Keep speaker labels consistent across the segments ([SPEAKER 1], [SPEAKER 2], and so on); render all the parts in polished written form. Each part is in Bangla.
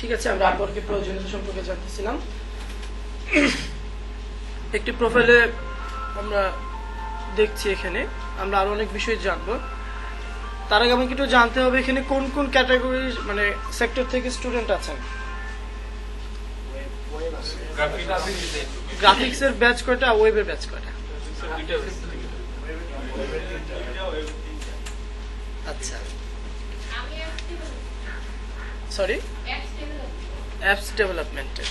[SPEAKER 1] ঠিক আছে, আমরা আপওয়ার্কের প্রয়োজনীয়তা সম্পর্কে জানতেছিলাম। একটি প্রোফাইলে আমরা দেখছি, এখানে আমরা আরো অনেক বিষয় জানবো। তার আগে আমাকে একটু জানতে হবে এখানে কোন কোন ক্যাটাগরির মানে সেক্টর থেকে স্টুডেন্ট আছেন। গ্রাফিক্সের ব্যাচ কয়টা, ওয়েবের ব্যাচ কয়টা? আচ্ছা, সরি, অ্যাপস ডেভেলপমেন্টের।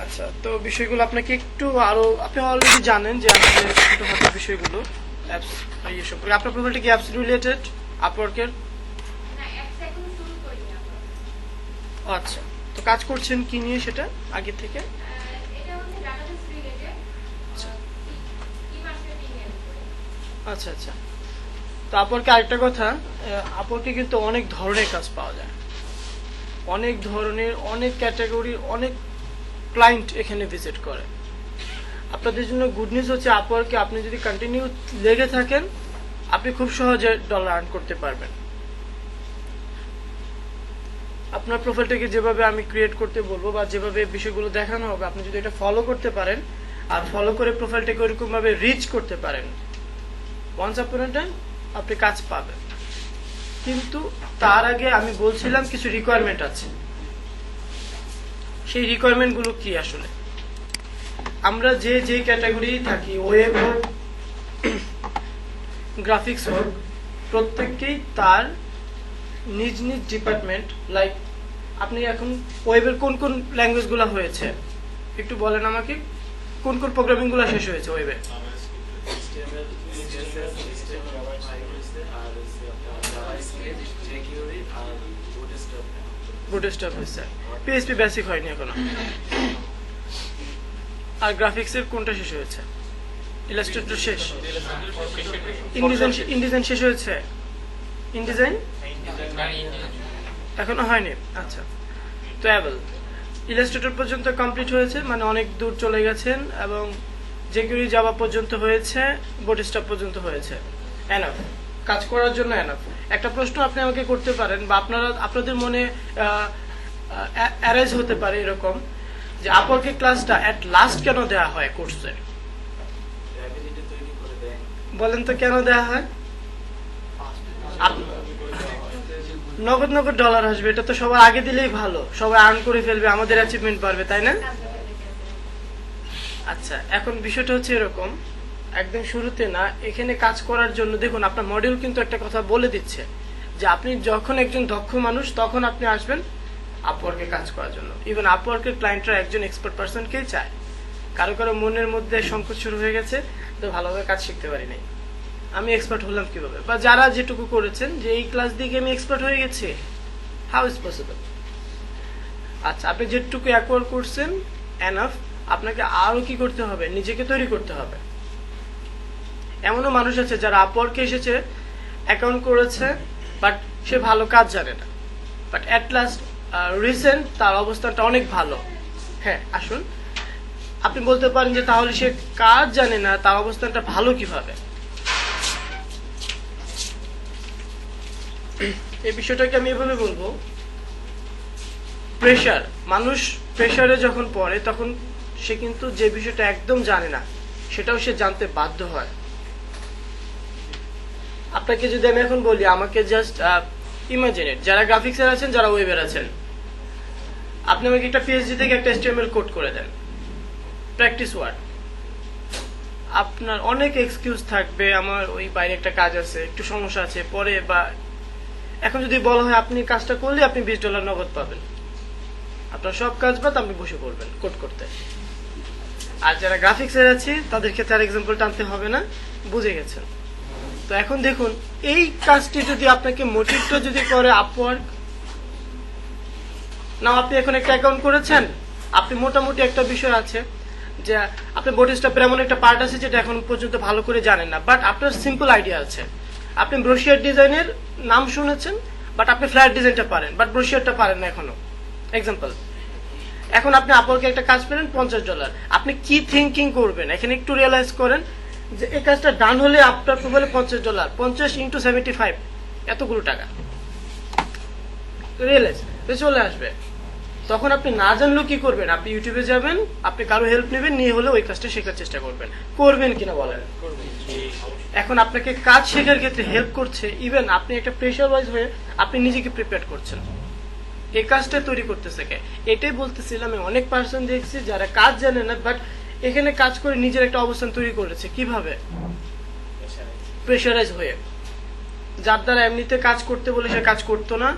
[SPEAKER 1] আচ্ছা, তো বিষয়গুলো আপনাকে একটু আরো, আপনি অলরেডি জানেন যে আমাদের ছোটখাটো বিষয়গুলো অ্যাপস ইয়ে সম্পর্কে। আপনার প্রোফাইলটা কি অ্যাপস রিলেটেড আপওয়ার্কের? আচ্ছা, তো কাজ করছেন কি নিয়ে সেটা আগে থেকে? আচ্ছা আচ্ছা, তো আপওয়ার্কে আরেকটা কথা, আপওয়ার্কে কিন্তু অনেক ধরনের কাজ পাওয়া যায়, অনেক ধরনের, অনেক ক্যাটাগরির, অনেক ক্লায়েন্ট এখানে ভিজিট করে। আপনাদের জন্য গুড নিউজ হচ্ছে আপওয়ার্কে আপনি যদি কন্টিনিউ লেগে থাকেন আপনি খুব সহজে ডলার আর্ন করতে পারবেন। আপনার প্রোফাইলটাকে যেভাবে আমি ক্রিয়েট করতে বলবো বা যেভাবে বিষয়গুলো দেখানো হবে, আপনি যদি এটা ফলো করতে পারেন আর ফলো করে প্রোফাইলটাকে ওইরকম ভাবে রিচ করতে পারেন, ওয়ান্স আপন এ টাইম আপনি কাজ পাবেন। কিন্তু তার আগে আমি বলছিলাম কিছু রিকোয়ারমেন্ট আছে। সেই রিকোয়ারমেন্ট গুলো কি? আসলে আমরা যে যে ক্যাটাগরি থাকি, ওয়েব হোক, গ্রাফিক্স হোক, প্রত্যেককেই তার নিজ নিজ ডিপার্টমেন্ট। লাইক আপনি এখন ওয়েবের কোন কোন ল্যাঙ্গুয়েজ গুলো হয়েছে একটু বলেন আমাকে, কোন কোন প্রোগ্রামিং গুলো শেষ হয়েছে ওয়েবে? বুটস্ট্র্যাপ হয়েছে, পিএইচপি বেসিক হয়নি এখনো। আর গ্রাফিক্সের কোনটা শেষ হয়েছে? ইলাস্ট্রেটর শেষ, ইনডিজাইন শেষ হয়েছে, ইনডিজাইন এখনো হয়নি। আচ্ছা, তো অ্যাবল ইলাস্ট্রেটর পর্যন্ত কমপ্লিট হয়েছে, মানে অনেক দূর চলে গেছেন, এবং জেকিউরি জাভা পর্যন্ত হয়েছে, বুটস্ট্র্যাপ পর্যন্ত হয়েছে। এনাফ, কাজ করার জন্য এনাফ। একটা প্রশ্ন আপনি আমাকে করতে পারেন বা আপনাদের মনে অ্যারাইজ হতে পারে এরকম, যে আপওয়ার্কের ক্লাসটা এট লাস্ট কেন দেওয়া হয় কোর্সে? বলেন তো কেন দেওয়া হয়? নগদ নগদ ডলার আসবে, এটা তো সবার আগে দিলেই ভালো, সবাই আর্ন করে ফেলবে, আমাদের অ্যাচিভমেন্ট বাড়বে, তাই না? আচ্ছা, এখন বিষয়টা হচ্ছে এরকম, একদম শুরুতে না, এখানে কাজ করার জন্য দেখুন আপনার মডিউল কিন্তু একটা কথা বলে দিচ্ছে যে আপনি যখন একজন দক্ষ মানুষ তখন আপনি আসবেন আপওয়ার্কে কাজ করার জন্য। ইভেন আপওয়ার্কের ক্লায়েন্টরা একজন এক্সপার্ট পারসনকেই চায়। কারো কারো মনের মধ্যে সংকোচ শুরু হয়ে গেছে, তো ভালোভাবে কাজ শিখতে পারি নাই, আমি এক্সপার্ট হলাম কিভাবে? বা যারা যেটুকু করেছেন যে এই ক্লাস দিয়ে আমি এক্সপার্ট হয়ে গেছি, হাউ ইজ পসিবল? আচ্ছা, আপনি যেটুকু অ্যাকোয়ার করছেন এনাফ, আপনাকে আরো কি করতে হবে? নিজেকে তৈরি করতে হবে। এমনও মানুষ আছে যারা আপওয়ার্কে এসেছে, অ্যাকাউন্ট করেছে, বাট সে ভালো কাজ জানে না, বাট অ্যাট লাস্ট রিসেন্ট তার অবস্থানটা অনেক ভালো। হ্যাঁ, আসুন, আপনি বলতে পারেন যে তাহলে সে কাজ জানে না, তার অবস্থানটা ভালো কিভাবে? এই বিষয়টাকে আমি এভাবে বলবো, প্রেশার, মানুষ প্রেশারে যখন পড়ে তখন সে কিন্তু যে বিষয়টা একদম জানে না সেটাও সে জানতে বাধ্য হয়। আপনাকে যদি আমি এখন বলি, আমাকে জাস্ট ইমাজিনেট, যারা গ্রাফিক্সের আছেন, যারা ওয়েবের আছেন, আপনি আমাকে একটা পিএইচডি থেকে একটা HTML কোড করে দেন, প্র্যাকটিস ওয়ার্ড। আপনার অনেক এক্সকিউজ থাকবে, আমার ওই বাইরে একটা কাজ আছে, একটু সমস্যা আছে পরে, বা এখন যদি বলা হয় আপনি কাজটা করলে আপনি $20 নগদ পাবেন, আপনার সব কাজ বাদ আপনি বসে পড়বেন কোড করতে। আর যারা গ্রাফিক্সের আছে তাদের ক্ষেত্রে আর এক্সাম্পল টানতে হবে না, বুঝে গেছেন। তো এখন দেখুন, এই কাজটি যদি আপনাকে মোটিভটা যদি করে আপওয়ার্ক, না আপনি এখন একটা অ্যাকাউন্ট করেছেন, আপনি মোটামুটি একটা বিষয় আছে যে আপনি বুটস্ট্র্যাপের এমন একটা পার্ট আছে যেটা এখন পর্যন্ত ভালো করে জানেন না, বাট আপনার সিম্পল আইডিয়া আছে। আপনি ব্রোশিয়ার ডিজাইনের নাম শুনেছেন, বাট আপনি ফ্ল্যাট ডিজাইনটা পারেন, বাট ব্রোশিয়ারটা পারেন না এখনো। এক্সাম্পল, এখন আপনি আপওয়ার্কে একটা কাজ পেলেন $50, আপনি কি থিঙ্কিং করবেন এখানে একটু রিয়েলাইজ করেন, যে এই কাজটা ডান হলে আপনার প্রোফাইলে $50, 50 × 75 এতগুলো টাকা রিয়েলাইজ চলে আসবে। তখন আপনি না জানলেও কি করবেন, আপনি ইউটিউবে যাবেন, আপনি কারো হেল্প নেবেন, নিয়ে হলে ওই কাজটা শেখার চেষ্টা করবেন। করবেন কিনা বলেন? এখন আপনাকে কাজ শেখার ক্ষেত্রে হেল্প করছে, ইভেন আপনি একটা প্রেশার ওয়াইজ হয়ে আপনি নিজেকে প্রিপেয়ার করছেন, এই কাজটা তৈরি করতেছে কে? এটাই বলতেছিলাম, আমি অনেক পার্সন দেখছি যারা কাজ জানে না, বাট এখানে কাজ করে নিজের একটা অবস্থান তৈরি করেছে। কিভাবে? প্রেশারাইজ হয়ে, যার দ্বারা এমনিতে কাজ করতে বলে সে কাজ করতো না,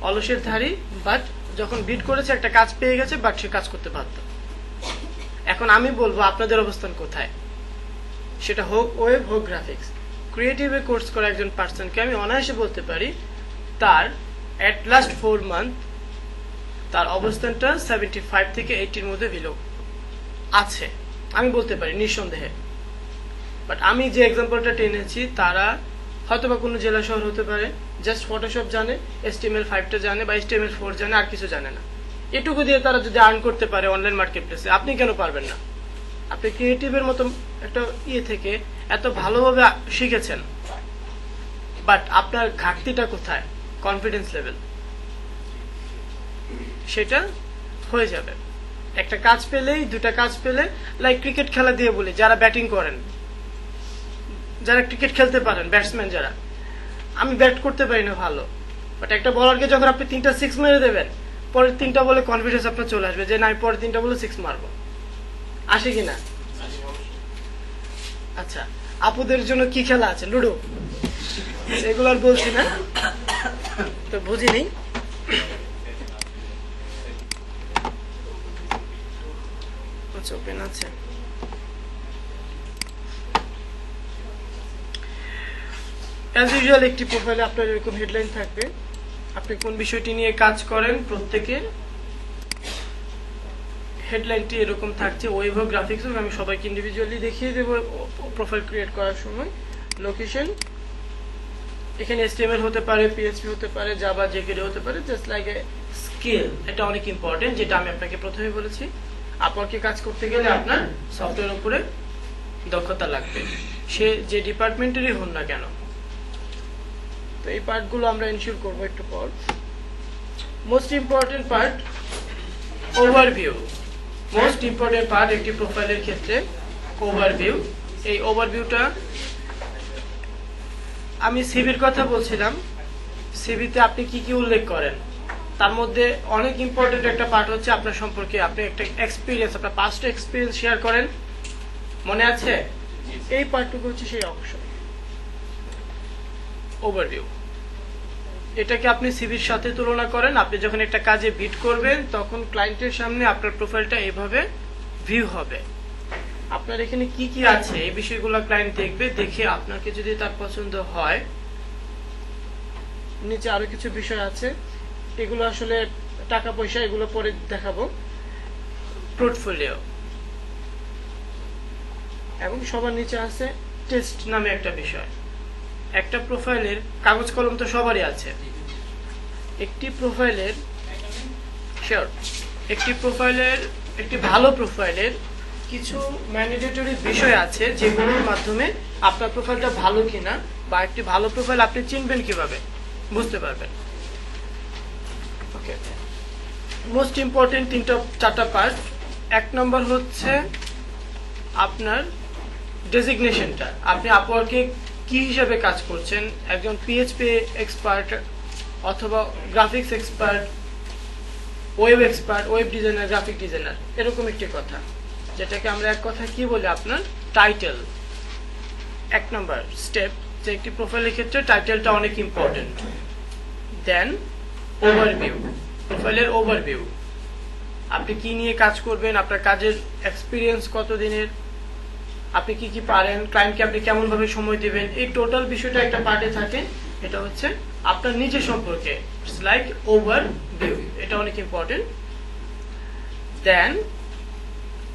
[SPEAKER 1] অলসের ধারী, বাট যখন বিট করেছে একটা কাজ পেয়ে গেছে, বাট সে কাজ করতে পারত। এখন আমি বলবো আপনাদের অবস্থান কোথায়, সেটা হোক ওয়েব হোক গ্রাফিক্স, ক্রিয়েটিভে কোর্স করা একজন পার্সনকে আমি অনায়াসে বলতে পারি তার অ্যাট লাস্ট 4 মান্থ তার অবস্থানটা 75 থেকে 80-র মধ্যে ভিলো আছে, আমি বলতে পারি নিঃসন্দেহে। বাট আমি যে এক্সাম্পলটা টেনেছি তারা হয়তো বা কোনো জেলা শহর হতে পারে, জাস্ট ফটোশপ জানে, HTML5টা জানে বা HTML4 জানে, আর কিছু জানে না। এটুকু দিয়ে তারা যদি আর্ন করতে পারে অনলাইন মার্কেট প্লেসে, আপনি কেন পারবেন না? আপনি ক্রিয়েটিভের মতো একটা থেকে এত ভালোভাবে শিখেছেন, বাট আপনার ঘাটতিটা কোথায়? Confidence level. সেটা হয়ে যাবে একটা কাজ পেলেই, দুটা কাজ পেলে। লাইক ক্রিকেট খেলা দিয়ে বলি, যারা ব্যাটিং করেন, যারা ক্রিকেট খেলতে পারেন, ব্যাটসম্যান যারা, আমি ব্যাট করতে পারি না ভালো, বাট একটা বলারকে যখন আপনি 3টা 6 মেরে দেবেন, পরের 3টা বলে কনফিডেন্স আপনার চলে আসবে যে না, আমি পরের 3টা বলে 6 মারবো। আসে কিনা? আচ্ছা, আপুদের জন্য কি খেলা আছে? লুডো, এগুলো আর বলছি না, তো বুঝিনি। ওপেন আছে। অ্যাজ ইউজুয়াল একটি প্রোফাইলে আপনার এরকম হেডলাইন থাকবে, আপনি কোন বিষয়টি নিয়ে কাজ করেন, প্রত্যেকের হেডলাইনটি এরকম থাকছে। ওয়েব হোক গ্রাফিক্স হোক, আমি সবাইকে ইন্ডিভিজুয়ালি দেখিয়ে দেবো প্রোফাইল ক্রিয়েট করার সময়। লোকেশন, এখানে HTML হতে পারে, PHP হতে পারে, জাভা, jQuery হতে পারে, জাস্ট লাইক এ স্কিল। এটা অনেক ইম্পর্টেন্ট, যেটা আমি আপনাকে প্রথমে বলেছি। আপওয়ার্কে কাজ করতে গেলে আপনার সফটওয়্যার উপরে দক্ষতা লাগবে, সে যে ডিপার্টমেন্টেরই হন না কেন। তো এই পার্টগুলো আমরা ইনশিওর করবো একটু পর। Most important part, overview. Most important part একটি প্রোফাইলের ক্ষেত্রে ওভারভিউ। এই ওভারভিউটা, আমি সিভির কথা বলছিলাম, সিভিতে আপনি কি কি উল্লেখ করেন, তার মধ্যে অনেক ইম্পর্টেন্ট একটা পার্ট হচ্ছে আপনার সম্পর্কে, আপনি একটা এক্সপিরিয়েন্স, আপনার পাস্ট এক্সপিরিয়েন্স শেয়ার করেন, মনে আছে? এই পার্টটুকু হচ্ছে সেই অংশ, ওভারভিউ। এটাকে আপনি সিভির সাথে তুলনা করেন। আপনি যখন একটা কাজে বিট করবেন, তখন ক্লায়েন্টের সামনে আপনার প্রোফাইলটা এইভাবে ভিউ হবে, আপনার এখানে কি কি আছে এই বিষয়গুলো ক্লায়েন্ট দেখবে, দেখে আপনাকে যদি তার পছন্দ হয়, নিচে আরো কিছু বিষয় আছে, এগুলো আসলে টাকা পয়সা, এগুলো পরে দেখাবো। পোর্টফোলিও, এবং সবার নিচে আছে টেস্ট নামে একটা বিষয়। একটা প্রোফাইলের কাগজ কলম তো সবারই আছে, একটি প্রোফাইলের একটি ভালো প্রোফাইলের কিছু ম্যান্ডেটরি বিষয় আছে, যেগুলোর মাধ্যমে আপনার প্রোফাইলটা ভালো কিনা, বা একটি ভালো প্রোফাইল আপনি চিনবেন কিভাবে, বুঝতে পারবেন। ওকে, মোস্ট ইম্পর্টেন্ট 3-4টা পার্ট। 1 নম্বর হচ্ছে আপনার ডেজিগনেশনটা, আপনি আপওয়ার্কে কি হিসাবে কাজ করছেন, একজন PHP এক্সপার্ট অথবা graphics expert, web expert, web designer, graphic designer, এরকম একটি কথা, যেটাকে আমরা এক কথা কি বলি, আপনার টাইটেল। 1 নম্বর স্টেপ, যে একটি প্রোফাইলের ক্ষেত্রে টাইটেলটা অনেক ইম্পর্টেন্ট। দেন ওভারভিউ, প্রোফাইলের ওভারভিউ, আপনি কি নিয়ে কাজ করবেন, আপনার কাজের এক্সপিরিয়েন্স কতদিনের, আপনি কি কি পারেন, ক্লায়েন্টকে আপনি কেমন ভাবে সময় দিবেন, এই টোটাল বিষয়টা একটা পার্টে থাকে। এটা হচ্ছে আপনার নিজের সম্পর্কে, ইটস লাইক ওভারভিউ, এটা অনেক ইম্পর্টেন্ট। দেন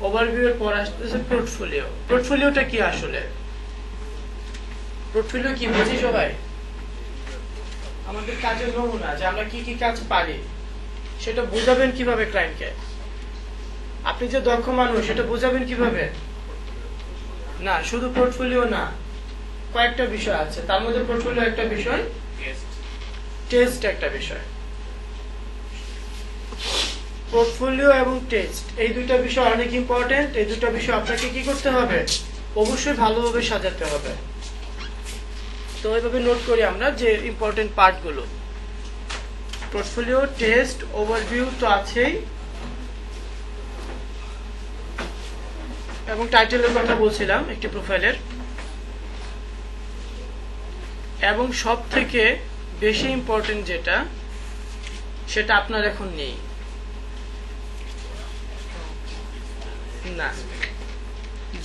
[SPEAKER 1] ওভারভিউ এর পর আসতেছে পোর্টফোলিও। পোর্টফোলিওটা কি আসলে? পোর্টফোলিও কি বুঝি সবাই? আমাদের কাজের নমুনা, যে আমরা কি কি কাজ পারি, সেটা বোঝাবেন কিভাবে ক্লায়েন্টকে। আপনি যে দক্ষ মানুষ, সেটা বোঝাবেন কিভাবে? না, শুধু পোর্টফোলিও না, কয়েকটা বিষয় আছে, তার মধ্যে পোর্টফোলিও একটা বিষয়, টেস্ট একটা বিষয়। পোর্টফোলিও এবং টেস্ট এই দুটো বিষয় অনেক ইম্পর্টেন্ট। এই দুটো বিষয় আপনাকে কি করতে হবে, অবশ্যই ভালোভাবে সাজাতে হবে। তো এইভাবে নোট করি আমরা যে ইম্পর্টেন্ট পার্টগুলো। পোর্টফোলিও, টেস্ট, ওভারভিউ তো আছেই, এবং টাইটেলের কথা বলছিলাম একটি প্রোফাইলের। এবং সব থেকে বেশি ইম্পর্টেন্ট যেটা, সেটা আপনার এখন নেই না,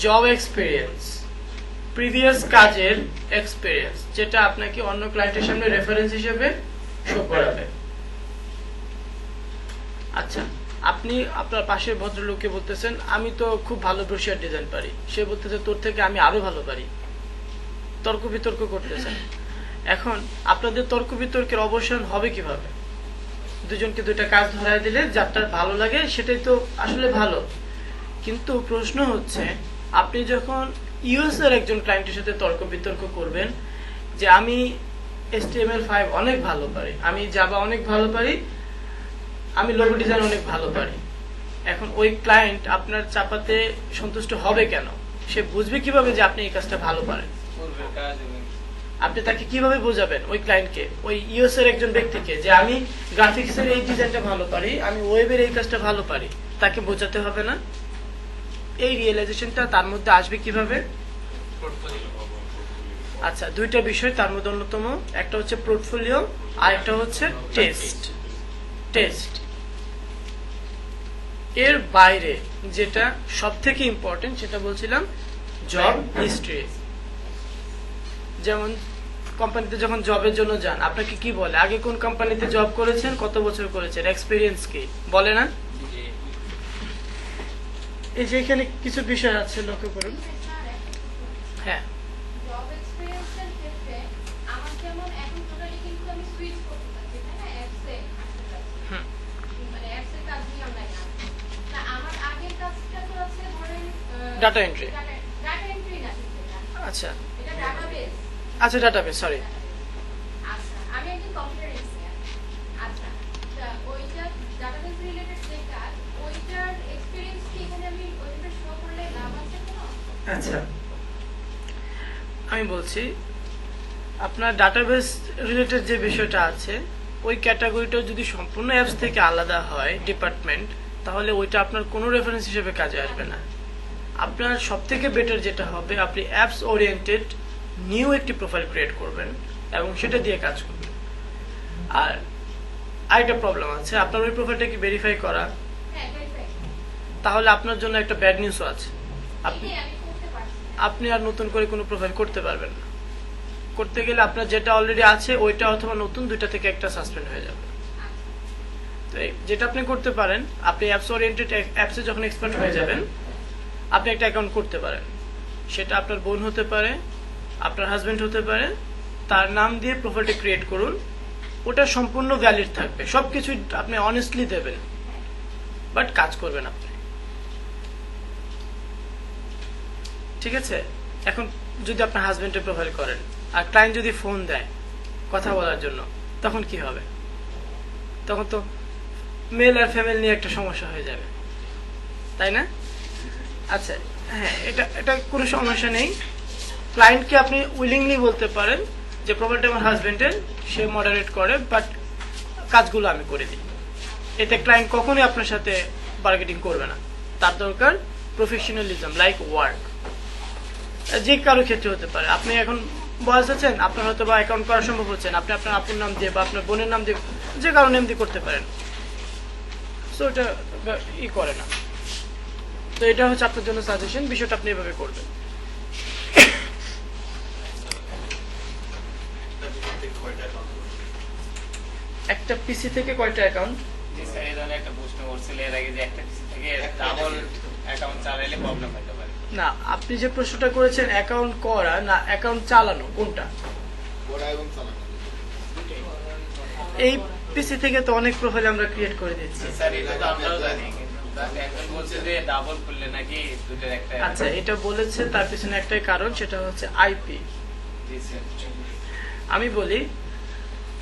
[SPEAKER 1] জব এক্সপিরিয়েন্স, প্রিভিয়াস কাজের এক্সপিরিয়েন্স, যেটা আপনাকে অন্য ক্লায়েন্টের সামনে রেফারেন্স হিসেবে শো করাবে। আচ্ছা, আপনি আপনার পাশের ভদ্রলোককে বলতেছেন আমি তো খুব ভালো ব্রোশিয়ার ডিজাইন পারি, সে বলতেছে তোর থেকে আমি আরো ভালো পারি, তর্ক বিতর্ক করতেছেন। এখন আপনাদের তর্ক বিতর্কের অবসান হবে কিভাবে? দুজনকে দুইটা কাজ ধরায় দিলে যারটা ভালো লাগে সেটাই তো আসলে ভালো। কিন্তু প্রশ্ন হচ্ছে, আপনি যখন ইউএস এর একজন ক্লায়েন্টের সাথে তর্ক বিতর্ক করবেন যে আমি HTML5 অনেক ভালো পারি, আমি জাভা অনেক ভালো পারি, আমি লোগো ডিজাইন অনেক ভালো পারি, এখন ওই ক্লায়েন্ট আপনার চাপাতে সন্তুষ্ট হবে কেন? সে বুঝবে কিভাবে যে আপনি এই কাজটা ভালো পারেন? আপনি তাকে কিভাবে বোঝাবেন ওই ক্লায়েন্টকে, ওই ইউএস এর একজন ব্যক্তিকে, যে আমি গ্রাফিক্সের এই ডিজাইনটা ভালো পারি, আমি ওয়েবের এই কাজটা ভালো পারি? তাকে বোঝাতে হবে না? এই রিয়েলাইজেশনটা তার মধ্যে আসবে কিভাবে? আচ্ছা, দুইটা বিষয় তার মধ্যে অন্যতম, একটা হচ্ছে পোর্টফোলিও আর একটা হচ্ছে টেস্ট। টেস্ট এর বাইরে যেটা সব থেকে ইম্পর্টেন্ট সেটা বলছিলাম জব হিস্ট্রি। যেমন কোম্পানিতে যখন জবের জন্য যান, আপনাকে কি বলে, আগে কোন কোম্পানিতে জব করেছেন, কত বছর করেছেন, এক্সপিরিয়েন্স কি বলে না? এই যে এখানে কিছু বিষয় আছে, লক্ষ্য করুন। হ্যাঁ,
[SPEAKER 2] জব এক্সপেরিয়েন্সের ক্ষেত্রে আমার যেমন এখন টোটালি কিন্তু আমি সুইচ করতে চাচ্ছি, তাই না? অ্যাপসে মানে অ্যাপসের কাজ নিয়ে অনলাইন আছে। না, আমার আগের কাজটা তো আছে ধরেন
[SPEAKER 1] ডাটা এন্ট্রি।
[SPEAKER 2] ডাটা এন্ট্রি না সেটা।
[SPEAKER 1] আচ্ছা
[SPEAKER 2] এটা ডাটাবেস।
[SPEAKER 1] আচ্ছা, ডাটাবেস, সরি।
[SPEAKER 2] আচ্ছা, আমি একজন কম্পিউটার ইঞ্জিনিয়ার। আচ্ছা, তা ওইটা ডাটাবেস রিলেটেড যে কাজ, ওইটার এক্সপেরিয়েন্স কি এখানে আমি ওইটা শো করলে লাভ আছে কোনো?
[SPEAKER 1] আচ্ছা, আমি বলছি আপনার ডাটাবেস রিলেটেড যে বিষয়টা আছে, ওই ক্যাটাগরিটা যদি সম্পূর্ণ অ্যাপস থেকে আলাদা হয় ডিপার্টমেন্ট, তাহলে ওইটা আপনার কোনো রেফারেন্স হিসেবে কাজে আসবে না। আপনার সব থেকে বেটার যেটা হবে, আপনি অ্যাপস ওরিয়েন্টেড নিউ একটি প্রোফাইল ক্রিয়েট করবেন এবং সেটা দিয়ে কাজ করবেন। আর আরেকটা প্রবলেম আছে, আপনার ওই প্রোফাইলটা কি ভেরিফাই করা?
[SPEAKER 2] হ্যাঁ, ভেরিফাই।
[SPEAKER 1] তাহলে আপনার জন্য একটা ব্যাড নিউজও আছে, আপনি
[SPEAKER 2] আমি করতে পারছি।
[SPEAKER 1] আপনি আর নতুন করে কোনো প্রোফাইল করতে পারবেন না। করতে গেলে আপনার যেটা অলরেডি আছে ওইটা অথবা নতুন, দুইটা থেকে একটা সাসপেন্ড হয়ে যাবে। তো যেটা আপনি করতে পারেন, আপনি অ্যাপস ওরিয়েন্টেড অ্যাপসে যখন এক্সপার্ট হয়ে যাবেন, আপনি একটা অ্যাকাউন্ট করতে পারেন। সেটা আপনার বোন হতে পারে, আপনার হাজবেন্ড হতে পারে, তার নাম দিয়ে প্রোফাইলটা ক্রিয়েট করুন। ওটা সম্পূর্ণ ভ্যালিড থাকবে, সবকিছু আপনি অনেস্টলি দেবেন, বাট কাজ করবেন আপনি, ঠিক আছে? এখন যদি আপনার হাজবেন্ডের প্রোফাইল করেন আর ক্লায়েন্ট যদি ফোন দেয় কথা বলার জন্য, তখন কি হবে? তখন তো মেল আর ফিমেল নিয়ে একটা সমস্যা হয়ে যাবে, তাই না? আচ্ছা, হ্যাঁ, এটা কোনো সমস্যা নেই। ক্লায়েন্টকে আপনি উইলিংলি বলতে পারেন যে প্রোফাইলটা আমার হাজবেন্ডের, সে মডারেট করে, বাট কাজগুলো আমি করে দিই। এতে ক্লায়েন্ট কখনোই আপনার সাথে বার্গেটিং করবে না। তার দরকার প্রফেশনালিজম, লাইক ওয়ার্ক। যে কারো ক্ষেত্রে হতে পারে, আপনি এখন বয়স আছেন, আপনার হয়তো বা অ্যাকাউন্ট করা সম্ভব হচ্ছে না, আপনি আপনার আপুর নাম দিয়ে বা আপনার বোনের নাম দিয়ে, যে কারো নাম দিয়ে করতে পারেন। সো এটা করে না। তো এটা হচ্ছে আপনার জন্য সাজেশন, বিষয়টা আপনি এভাবে করবেন। একটা পিসি থেকে কয়টা অ্যাকাউন্ট?
[SPEAKER 3] একটা প্রশ্ন করছিল এর আগে যে একটা পিসি থেকে ডাবল অ্যাকাউন্ট চালাইলে প্রবলেম হতে পারে।
[SPEAKER 1] না, আপনি যে প্রশ্নটা করেছেন অ্যাকাউন্ট করা না অ্যাকাউন্ট চালানো, কোনটা?
[SPEAKER 4] করা এবং চালানো।
[SPEAKER 1] এই পিসি থেকে তো অনেক প্রোফাইল আমরা ক্রিয়েট করে দিচ্ছি।
[SPEAKER 3] স্যার এটা তো আমরাও জানি, কিন্তু একজন বলছে যে ডাবল করলে নাকি দুটোর একটা।
[SPEAKER 1] আচ্ছা, এটা বলেছে তার পিছনে একটাই কারণ, সেটা হচ্ছে আইপি।
[SPEAKER 3] জি স্যার।
[SPEAKER 1] আমি বলি,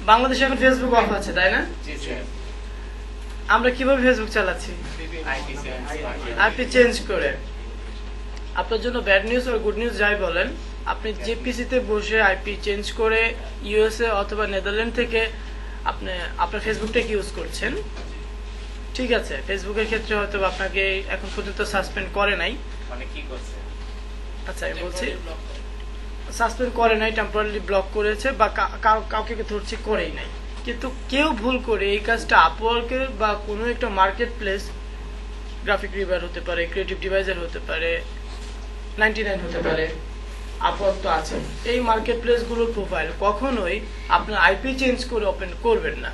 [SPEAKER 1] বাংলাদেশে এখন ফেসবুক অফ আছে, তাই না?
[SPEAKER 3] জি স্যার।
[SPEAKER 1] আমরা কিভাবে ফেসবুক চালাচ্ছি?
[SPEAKER 3] আইপি
[SPEAKER 1] আইপি চেঞ্জ করে। আপনার জন্য ব্যাড নিউজ আর গুড নিউজ যাই বলেন, আপনি যে পিসিতে বসে আইপি চেঞ্জ করে ইউএসএ অথবা নেদারল্যান্ড থেকে আপনি আপনার ফেসবুকটাকে ইউজ করছেন, ঠিক আছে, ফেসবুকের ক্ষেত্রে হয়তো আপনাকে এখন পর্যন্ত সাসপেন্ড করে নাই।
[SPEAKER 3] মানে কি করছে?
[SPEAKER 1] আচ্ছা আমি বলছি সাসপেন্ড করে নাই, টেম্পোরারি ব্লক করেছে বা কাউকে ধরছি করেই নাই, কিন্তু কেউ ভুল করে এই কাজটা আপওয়ার্কের বা কোনো একটা মার্কেট প্লেস, গ্রাফিক রিভার হতে পারে, ক্রিয়েটিভ ডিভাইজার হতে পারে, 99 হতে পারে, আপওয়ার্ক তো আছে, এই মার্কেট প্লেসগুলোর প্রোফাইল কখনোই আপনার আইপি চেঞ্জ করে ওপেন করবেন না।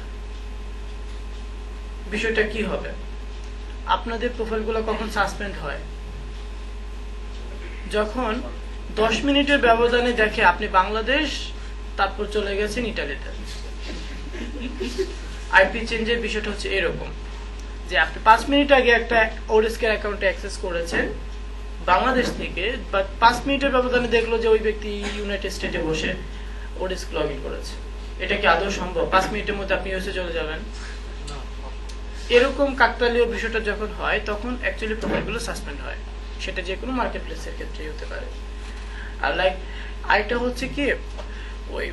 [SPEAKER 1] বিষয়টা কি হবে, আপনাদের প্রোফাইলগুলো কখন সাসপেন্ড হয়? যখন 10 মিনিটের ব্যবধানে দেখে আপনি বাংলাদেশ, তারপর চলে গেছেন ইটালিতে। আইপি চেঞ্জের বিষয়টা হচ্ছে এরকম যে আপনি 5 মিনিট আগে একটা ওডেস্কের অ্যাকাউন্টে অ্যাক্সেস করেছেন বাংলাদেশ থেকে, বাট 5 মিনিটের ব্যবধানে দেখলো যে ওই ব্যক্তি ইউনাইটেড স্টেটে বসে ওডেস্ক লগ ইন করেছে। এটা কি আদৌ সম্ভব? 5 মিনিটের মধ্যে আপনি ইউএসএ চলে যাবেন? এরকম কাকতালীয় বিষয়টা যখন হয় তখন অ্যাকচুয়ালি প্রোফাইলগুলো সাসপেন্ড হয়, সেটা যে কোনো মার্কেট প্লেসের ক্ষেত্রেই হতে পারে। আর লাইক আরেকটা হচ্ছে কি, ওই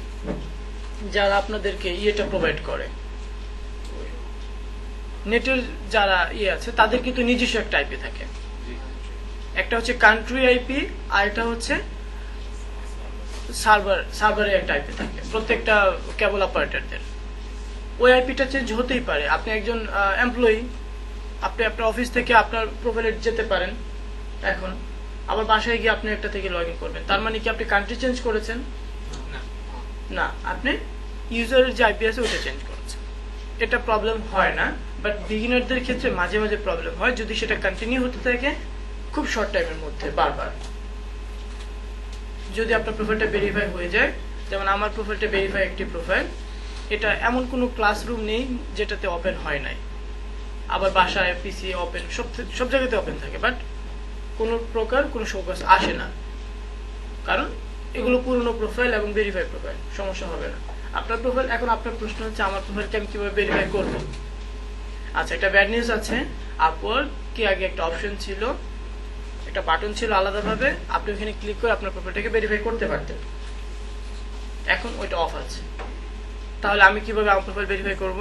[SPEAKER 1] যারা আপনাদেরকে ইয়েটা প্রোভাইড করে, নেটের যারা আছে তাদের কিন্তু নিজস্ব একটা আইপি থাকে, একটা হচ্ছে কান্ট্রি আইপি আর একটা হচ্ছে সার্ভারে একটা আইপি থাকে প্রত্যেকটা কেবল অপারেটরদের। ওই আইপিটা চেঞ্জ হতেই পারে। আপনি একজন এমপ্লয়ি, আপনি আপনার অফিস থেকে আপনার প্রোফাইলে যেতে পারেন, এখন আবার বাসায় গিয়ে আপনি একটা থেকে লগ ইন করবেন, তার মানে কি আপনি কান্ট্রি চেঞ্জ করেছেন? না, আপনি ইউজারের যে আইপি আছে ওটা চেঞ্জ করেছেন। এটা প্রবলেম হয় না, বাট বিগিনারদের ক্ষেত্রে মাঝে মাঝে প্রবলেম হয় যদি সেটা কন্টিনিউ হতে থাকে খুব শর্ট টাইমের মধ্যে বারবার। যদি আপনার প্রোফাইলটা ভেরিফাই হয়ে যায়, যেমন আমার প্রোফাইলটা ভেরিফাই একটি প্রোফাইল, এটা এমন কোনো ক্লাসরুম নেই যেটাতে ওপেন হয় নাই, আবার বাসায় পিসি ওপেন, সব জায়গাতে ওপেন থাকে, বাট কোনো প্রকার কোনো শোকজ আসে না, কারণ এগুলো পুরনো প্রোফাইল এবং ভেরিফাই প্রোফাইল, সমস্যা হবে না। আপনার প্রোফাইল, এখন আপনার প্রশ্ন হচ্ছে আমার প্রোফাইলকে আমি কিভাবে ভেরিফাই করব? আচ্ছা, একটা ব্যাড নিউজ আছে, আপওয়ার্ক কি আগে একটা অপশন ছিল, একটা বাটন ছিল আলাদাভাবে, আপনি ওখানে ক্লিক করে আপনার প্রোফাইলটাকে ভেরিফাই করতে পারতেন, এখন ওইটা অফ আছে। তাহলে আমি কিভাবে আমার প্রোফাইল ভেরিফাই করব?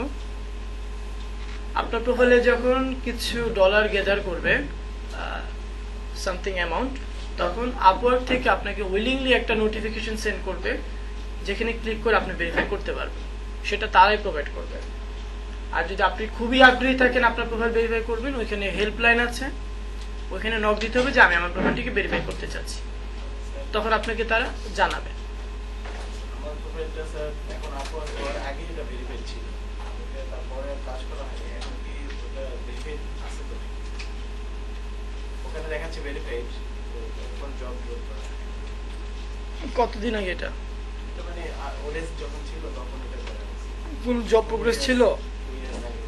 [SPEAKER 1] আপনার প্রোফাইলে যখন কিছু ডলার গেদার করবে, সামথিং অ্যামাউন্ট, তখন আপওয়ার্ক থেকে আপনাকে উইলিংলি একটা নোটিফিকেশন সেন্ড করবে, যেখানে ক্লিক করে আপনি ভেরিফাই করতে পারবেন, সেটা তারাই প্রোভাইড করবে। আর যদি আপনি খুবই আগ্রহী থাকেন আপনার প্রোফাইল ভেরিফাই করবেন, ওইখানে হেল্পলাইন আছে, ওইখানে নক দিতে হবে যে আমি আমার প্রোফাইলটিকে ভেরিফাই করতে চাচ্ছি, তখন আপনাকে তারা জানাবে।
[SPEAKER 4] আমার প্রোফাইলটা স্যার এখন আপওয়ার্ক হওয়ার আগে এটা ভেরিফাইড ছিল, তারপরে কাজ করা হয়নি, এখন কি ওটা ভেরিফাইড আছে? তো ওখানে দেখাচ্ছে ভেরিফাইড, এখন জব করা।
[SPEAKER 1] কতদিন আগে এটা?
[SPEAKER 4] এটা মানে ওডেস যখন ছিল তখন এটা করা হয়েছে।
[SPEAKER 1] কোন জব প্রোগ্রেস ছিল?
[SPEAKER 4] 2 years আগে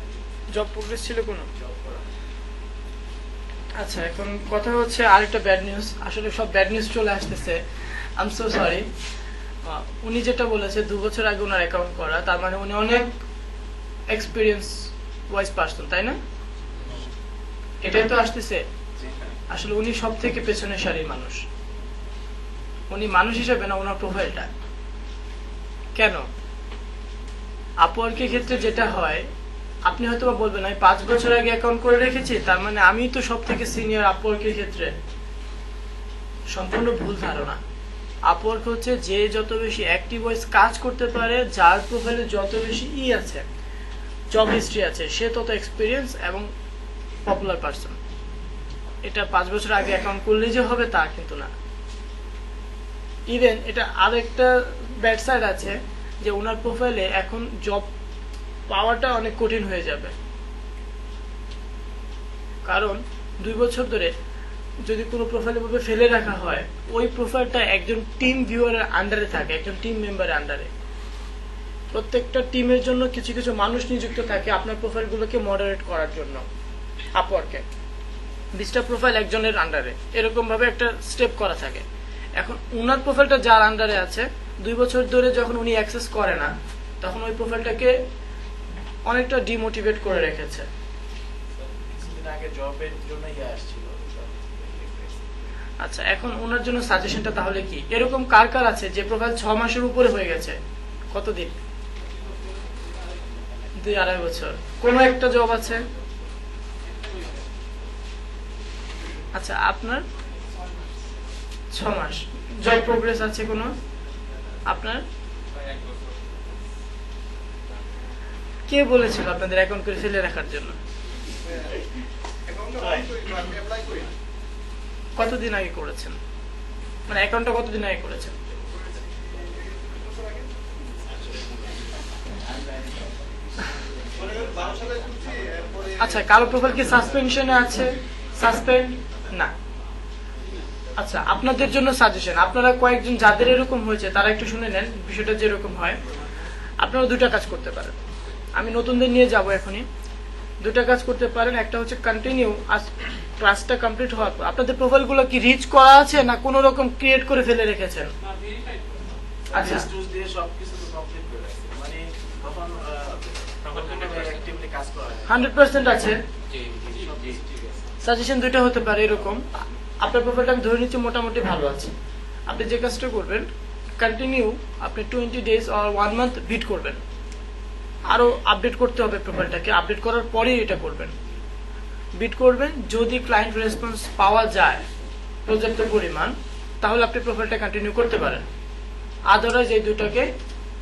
[SPEAKER 1] জব প্রোগ্রেস ছিল কোনো?
[SPEAKER 4] জব করা।
[SPEAKER 1] আচ্ছা, এখন কথা হচ্ছে আরেকটা ব্যাড নিউজ, আসলে সব ব্যাড নিউজ চলে আসতেছে, আই এম সো সরি। উনি যেটা বলেছে 2 বছর আগে ওনার অ্যাকাউন্ট করা, তার মানে উনি অনেক এক্সপিরিয়েন্স ওয়াইজ পারসন, তাই না? এটাই তো আসতেছে। আসলে উনি সব থেকে পেছনের সারির মানুষ, উনি মানুষ হিসেবে না, ওনার প্রোফাইলটা কেন। আপওয়ার্কের ক্ষেত্রে যেটা হয়, আপনি হয়তো বলবেন আমি 5 বছর আগে অ্যাকাউন্ট করে রেখেছি, তার মানে আমি তো সব থেকে সিনিয়র আপওয়ার্কের ক্ষেত্রে। সম্পূর্ণ ভুল ধারণা। আপওয়ার্ক হচ্ছে যে যত বেশি অ্যাক্টিভ ওয়াইজ কাজ করতে পারে, যার প্রোফাইলে যত বেশি আছে, জব হিস্ট্রি আছে, সে তত এক্সপিরিয়েন্স এবং পপুলার পারসন। এটা 5 বছর আগে অ্যাকাউন্ট করলে যে হবে তা কিন্তু না। ইভেন এটা আরেকটা ব্যাড সাইড আছে, যে ওনার প্রোফাইলে এখন জব পাওয়াটা অনেক কঠিন হয়ে যাবে, কারণ 2 বছর ধরে যদি কোনো প্রোফাইল ভাবে ফেলে রাখা হয়, ওই প্রোফাইলটা একজন টিম ভিউয়ারের আন্ডারে থাকে, একজন টিম মেম্বারের আন্ডারে। প্রত্যেকটা টিমের জন্য কিছু কিছু মানুষ নিযুক্ত থাকে আপনার প্রোফাইলগুলোকে মডারেট করার জন্য। আপওয়ার্কে 20টা প্রোফাইল একজনের আন্ডারে, এরকম ভাবে একটা স্টেপ করা থাকে। এখন উনার প্রোফাইলটা যার আন্ডারে আছে, 2 বছর ধরে যখন উনি অ্যাক্সেস করে না, তখন ওই প্রোফাইলটাকে অনেকটা ডিমোটিভেট করে রেখেছে।
[SPEAKER 4] আগে জবের জন্য আসছিল।
[SPEAKER 1] আচ্ছা, এখন ওনার জন্য সাজেশনটা তাহলে কি, এরকম কার কার আছে যে প্রোফাইল 6 মাসের উপরে হয়ে গেছে? কতদিন? 2-2.5 বছর। কোন একটা জব আছে? আচ্ছা, আপনার 6 মাস জব প্রোগ্রেস আছে কোন? আপনার কে বলেছিল আপনাদের অ্যাকাউন্ট করে ফেলে রাখার জন্য? কতদিন আগে করেছেন? মানে অ্যাকাউন্টটা কতদিন আগে করেছেন? আচ্ছা, কারো প্রোফাইল কি সাসপেনশনে আছে? সাসপেন্ড না। আচ্ছা, আপনাদের জন্য সাজেশন, আপনারা কয়েকজন যাদের এরকম হয়েছে তারা একটু শুনে নেন বিষয়টা যেরকম হয়। আপনারা দুটা কাজ করতে পারেন, আমি নতুনদের নিয়ে যাব এখনই। দুটা কাজ করতে পারেন, একটা হচ্ছে কন্টিনিউ ক্লাসটা কমপ্লিট হওয়ার পর আপনাদের প্রোফাইলগুলো কি রিচ করা আছে না কোনো রকম ক্রিয়েট করে ফেলে রেখেছেন? আচ্ছা,
[SPEAKER 4] চুজ দিয়ে সবকিছু তো কমপ্লিট করে রাখছি, মানে তখন অ্যাক্টিভলি কাজ করা হয়।
[SPEAKER 1] 100% আছে।
[SPEAKER 4] সবকিছু ঠিক আছে।
[SPEAKER 1] সাজেশন দুটো হতে পারে এরকম, আপনার প্রোফাইলটা আমি ধরে নিচ্ছি মোটামুটি ভালো আছে। আপনি যে কাজটা করবেন, কন্টিনিউ আপনি 20 ডেজ অর 1 মান্থ বিট করবেন। আরো আপডেট করতে হবে প্রোফাইলটাকে, আপডেট করার পরেই এটা করবেন। বিট করবেন, যদি ক্লায়েন্ট রেসপন্স পাওয়া যায় পর্যাপ্ত পরিমাণ, তাহলে আপনি প্রোফাইলটা কন্টিনিউ করতে পারেন। আদারওয়াইজ এই দুটাকে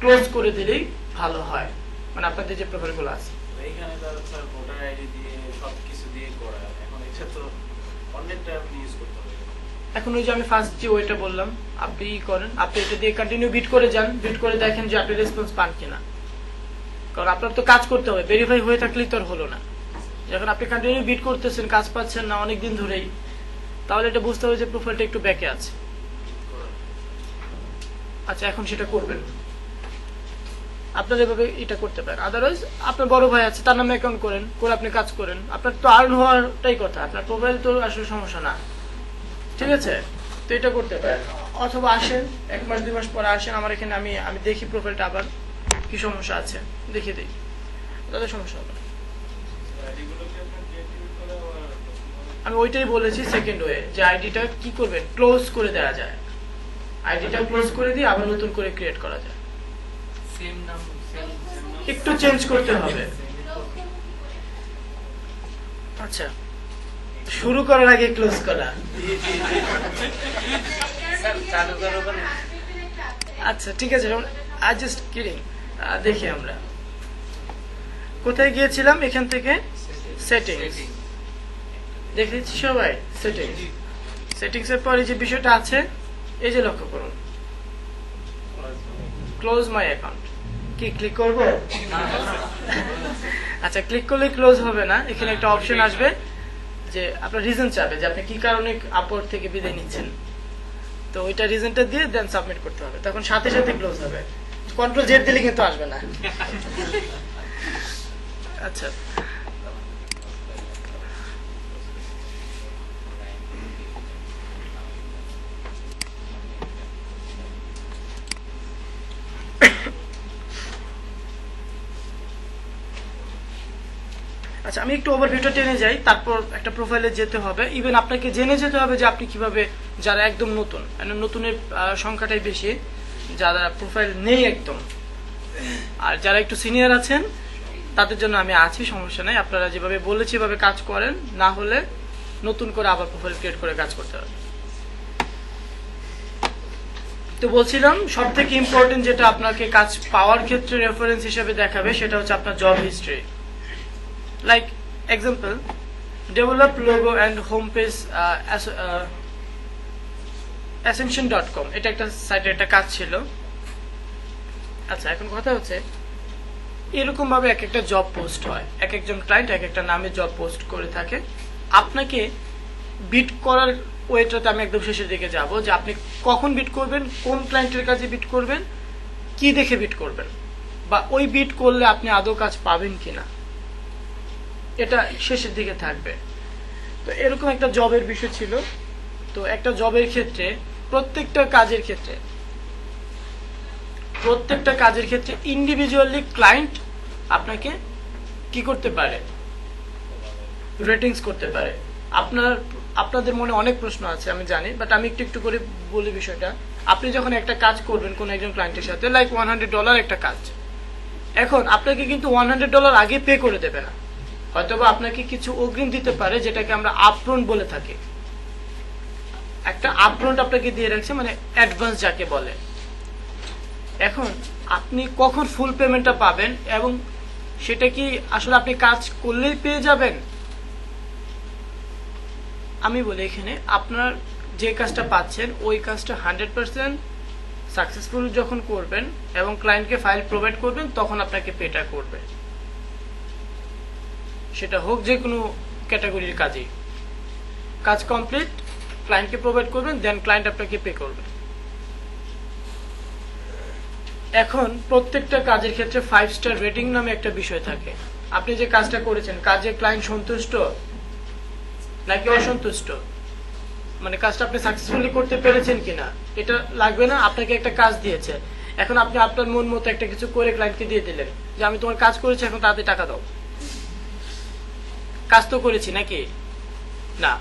[SPEAKER 1] ক্লোজ করে দিলেই ভালো হয়, মানে আপনাদের যে প্রোফাইলগুলো আছে।
[SPEAKER 4] এইখানে তার স্যার ভোটার আইডি দিয়ে সবকিছু দিয়ে করা, এখন এটা তো অনেকটা ইউজ করতে হবে।
[SPEAKER 1] এখন ওই যে আমি ফার্স্ট যে ওইটা বললাম, আপনি করেন, আপনি এটা দিয়ে কন্টিনিউ বিট করে যান, বিট করে দেখেন যে আপনি রেসপন্স পান কিনা। কারণ আপনার তো কাজ করতে হবে, ভেরিফাই হয়ে থাকলেই তো আর হলো না। যখন আপনি কন্টিনিউ বিট করতেছেন, কাজ পাচ্ছেন না অনেকদিন ধরেই, তাহলে এটা বুঝতে হবে যে প্রোফাইলটা একটু ব্যাকে আছে। আচ্ছা, এখন সেটা করবেন, আপনার এভাবে এটা করতে পারেন। আদারওয়াইজ আপনার বড় ভাই আছে, তার নামে অ্যাকাউন্ট করেন, করে আপনি কাজ করেন। আপনার তো আর্ন হওয়ারটাই কথা, আপনার প্রোফাইল তো আসলে সমস্যা না, ঠিক আছে? তো এটা করতে পারেন। অথবা আসেন 1 মাস 2 মাস পরে আসেন আমার এখানে, আমি দেখি প্রোফাইলটা আবার কি সমস্যা আছে, দেখিয়ে দিই, তাদের সমস্যা হবে না। আমি ওইটাই বলেছি সেকেন্ড ওয়ে, যে আইডিটা কি করবেন, ক্লোজ করে দেওয়া যায়। আইডিটা ক্লোজ করে দিয়ে আবার নতুন করে ক্রিয়েট করা যায়।
[SPEAKER 3] সেম নাম
[SPEAKER 1] একটু চেঞ্জ করতে হবে। আচ্ছা, শুরু করার আগে ক্লোজ করা।
[SPEAKER 3] স্যার চালু করবেন।
[SPEAKER 1] আচ্ছা, ঠিক আছে, আই জাস্ট কিডিং। দেখি আমরা কোথায় গিয়েছিলাম, এখান থেকে সেটিংস দেখেছি সবাই। সেটিংস এর পরে যে বিষয়টা আছে, এই যে লক্ষ্য করুন, ক্লোজ মাই অ্যাকাউন্ট। কি ক্লিক করব? আচ্ছা, ক্লিক করলে ক্লোজ হবে না, এখানে একটা অপশন আসবে যে আপনার রিজন চাবে যে আপনি কি কারণে আপওয়ার্ড থেকে বিদায় নিচ্ছেন। তো ওইটা রিজনটা দিয়ে দেন সাবমিট করতে হবে, তখন সাথে সাথে ক্লোজ হবে। কন্ট্রোল জেড দিলে কিন্তু আসবে না। আচ্ছা, আচ্ছা, আমি একটু ওভারভিউটা টেনে যাই, তারপর একটা প্রোফাইলে যেতে হবে। ইভেন আপনাকে জেনে যেতে হবে যে আপনি কিভাবে, যারা একদম নতুন, নতুনের সংখ্যাটাই বেশি, যারা প্রোফাইল নেই একদম, আর যারা একটু সিনিয়র আছেন তাদের জন্য আমি আছি, সমস্যা নাই। আপনারা যেভাবে বলেছি এভাবে কাজ করেন, না হলে নতুন করে আবার প্রোফাইল ক্রিয়েট করে কাজ করতে হবে। তো বলছিলাম, সব থেকে ইম্পর্টেন্ট যেটা আপনাকে কাজ পাওয়ার ক্ষেত্রে রেফারেন্স হিসেবে দেখাবে, সেটা হচ্ছে আপনার job history. Like example, develop logo and homepage ascension.com, এটা একটা সাইটের একটা কাজ ছিল। আচ্ছা, এখন কথা হচ্ছে এরকম ভাবে এক একটা জব পোস্ট হয়, এক একজন ক্লায়েন্ট এক একটা নামে জব পোস্ট করে থাকে। আপনাকে বিট করার ওয়েটাতে আমি একদম শেষের দিকে যাব, যে আপনি কখন বিট করবেন, কোন ক্লায়েন্টের কাছে বিট করবেন, কি দেখে বিট করবেন, বা ওই বিট করলে আপনি আদৌ কাজ পাবেন কিনা, এটা শেষের দিকে থাকবে। তো এরকম একটা জবের বিষয় ছিল। তো একটা জবের ক্ষেত্রে প্রত্যেকটা কাজের ক্ষেত্রে ইন্ডিভিজুয়ালি ক্লায়েন্ট আপনাকে কি করতে পারে, রেটিংস করতে পারে। আপনাদের মনে অনেক প্রশ্ন আছে আমি জানি, বাট আমি একটু একটু করে বলি বিষয়টা। আপনি যখন একটা কাজ করবেন কোন একজন ক্লায়েন্টের সাথে, লাইক $100 একটা কাজ, এখন আপনাকে কিন্তু $100 আগে পে করে দেবে না, হয়তোবা আপনাকে কিছু অগ্রিম দিতে পারে, যেটাকে আমরা আপফ্রন্ট বলে থাকি। একটা আপফ্রন্ট আপনাকে দিয়ে রাখছে, মানে অ্যাডভান্স যাকে বলে। এখন আপনি কখন ফুল পেমেন্টটা পাবেন এবং সেটা কি আসলে আপনি কাজ করলেই পেয়ে যাবেন? আমি বলি এখানে আপনার যে কাজটা পাচ্ছেন ওই কাজটা 100% সাকসেসফুল যখন করবেন এবং ক্লায়েন্টকে ফাইল প্রোভাইড করবেন, তখন আপনাকে পেটা করবে। সেটা হোক যে কোনো ক্যাটাগরির কাজই, কাজ কমপ্লিট, ক্লায়েন্টকে প্রোভাইড করবেন, দেন ক্লায়েন্ট আপনাকে পে করবে। এখন প্রত্যেকটা কাজের ক্ষেত্রে 5 স্টার রেটিং নামে একটা বিষয় থাকে। আপনি যে কাজটা করেছেন, কাজে ক্লায়েন্ট সন্তুষ্ট নাকি অসন্তুষ্ট, মানে কাজটা আপনি সাকসেসফুলি করতে পেরেছেন কিনা, এটা লাগবে না। আপনাকে একটা কাজ দিয়েছে, এখন আপনি আপনার মন মতো একটা কিছু করে ক্লায়েন্টকে দিয়ে দিলেন যে আমি তোমার কাজ করেছি, এখন তাড়াতাড়ি টাকা দাও। কাজ তো করেছি নাকি না।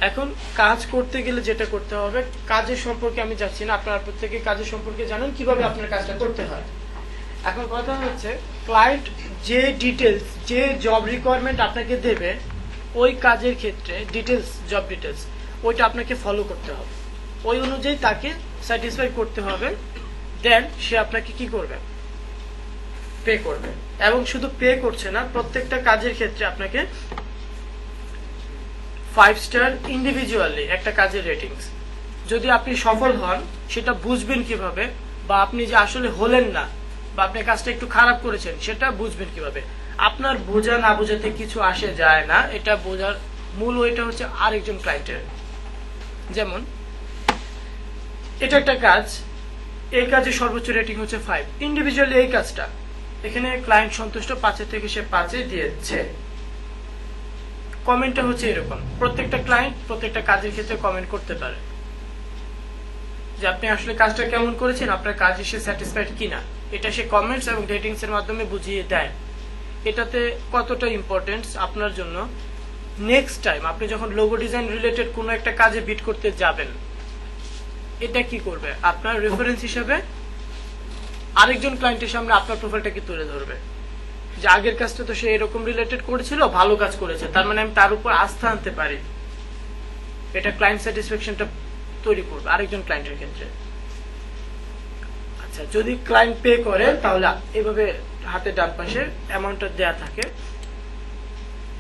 [SPEAKER 1] এখন কাজ করতে গেলে যেটা করতে হবে, কাজের সম্পর্কে আমি যাচ্ছি না, আপনারা প্রত্যেকে কাজের সম্পর্কে জানেন কিভাবে আপনার কাজটা করতে হয়। এখন কথা হচ্ছে ক্লায়েন্ট যে ডিটেলস, যে জব রিকোয়ারমেন্ট আপনাকে দেবে ওই কাজের ক্ষেত্রে ডিটেলস, জব ডিটেলস ওইটা আপনাকে ফলো করতে হবে, ওই অনুযায়ী তাকে স্যাটিসফাই করতে হবে, দেন সে আপনাকে কি করবে, পে করবে। এবং শুধু পে করছে না, প্রত্যেকটা কাজের ক্ষেত্রে আপনাকে 5 স্টার ইন্ডিভিজুয়ালি একটা কাজের রেটিংস। যদি আপনি সফল হন সেটা বুঝবেন কিভাবে, বা আপনি যে আসলে হলেন না বা আপনি কাজটা একটু খারাপ করেছেন সেটা বুঝবেন কিভাবে। আপনার বোঝা না বোঝাতে কিছু আসে যায় না, এটা বোঝার মূল ওইটা হচ্ছে আরেকজন ক্লায়েন্টের। যেমন এটা একটা কাজ, এই কাজের সর্বোচ্চ রেটিং হচ্ছে 5 ইন্ডিভিজুয়ালি। এই কাজটা এখানে ক্লায়েন্ট সন্তুষ্ট, 5 থেকে সে 5 দিয়েছে। কমেন্টটা হচ্ছে এরকম, প্রত্যেকটা ক্লায়েন্ট প্রত্যেকটা কাজের ক্ষেত্রে কমেন্ট করতে পারে যে আপনি আসলে কাজটা কেমন করেছেন, আপনার কাজ এসে স্যাটিসফাইড কিনা, এটা সে কমেন্টস এবং রেটিংস এর মাধ্যমে বুঝিয়ে দেয়। এটাতে কতটা ইম্পর্টেন্স আপনার জন্য, নেক্সট টাইম আপনি যখন লোগো ডিজাইন রিলেটেড কোনো একটা কাজে বিট করতে যাবেন, এটা কি করবে, আপনার রেফারেন্স হিসেবে আরেকজন ক্লায়েন্টের সামনে আপনার প্রোফাইলটাকে তুলে ধরবে যে আগের কাজটা তো সে এরকম রিলেটেড করেছিল, ভালো কাজ করেছে, তার মানে আমি তার উপর আস্থা আনতে পারি। এটা ক্লায়েন্ট স্যাটিসফ্যাকশনটা তৈরি করবে আরেকজন ক্লায়েন্টের ক্ষেত্রে। আচ্ছা, যদি ক্লায়েন্ট পে করে তাহলে এভাবে হাতে ডান পাশে অ্যামাউন্টটা দেয়া থাকে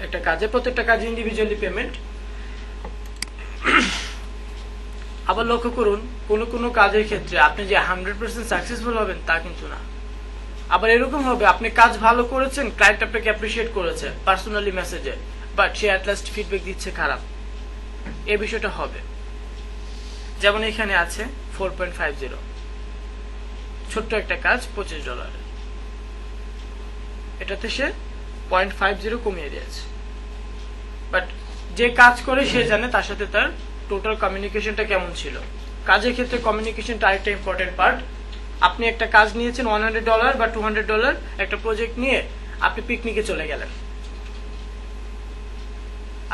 [SPEAKER 1] একটা কাজে, প্রত্যেকটা কাজে ইন্ডিভিজুয়ালি পেমেন্ট। আবার লক্ষ্য করুন, কোন কোন কাজের ক্ষেত্রে আপনি যে 100% সাকসেসফুল হবেন তা কিন্তু না। আবার এরকম হবে আপনি কাজ ভালো করেছেন, ক্লায়েন্ট আপনাকে অ্যাপ্রিশিয়েট করেছে পার্সোনালি মেসেজে, but say at last feedback দিচ্ছে খারাপ। এই বিষয়টা হবে। যেমন এখানে আছে 4.50, ছোট্ট একটা কাজ $25, এটাতে সে 0.50 কমিয়ে দিয়েছে। বাট যে কাজ করে সে জানে তার সাথে তার টোটাল কমিউনিকেশনটা কেমন ছিল। কাজের ক্ষেত্রে কমিউনিকেশনটা আরেকটা ইম্পর্টেন্ট পার্ট। আপনি একটা কাজ নিয়েছেন $100 বা $200, একটা প্রজেক্ট নিয়ে আপনি পিকনিকে চলে গেলেন।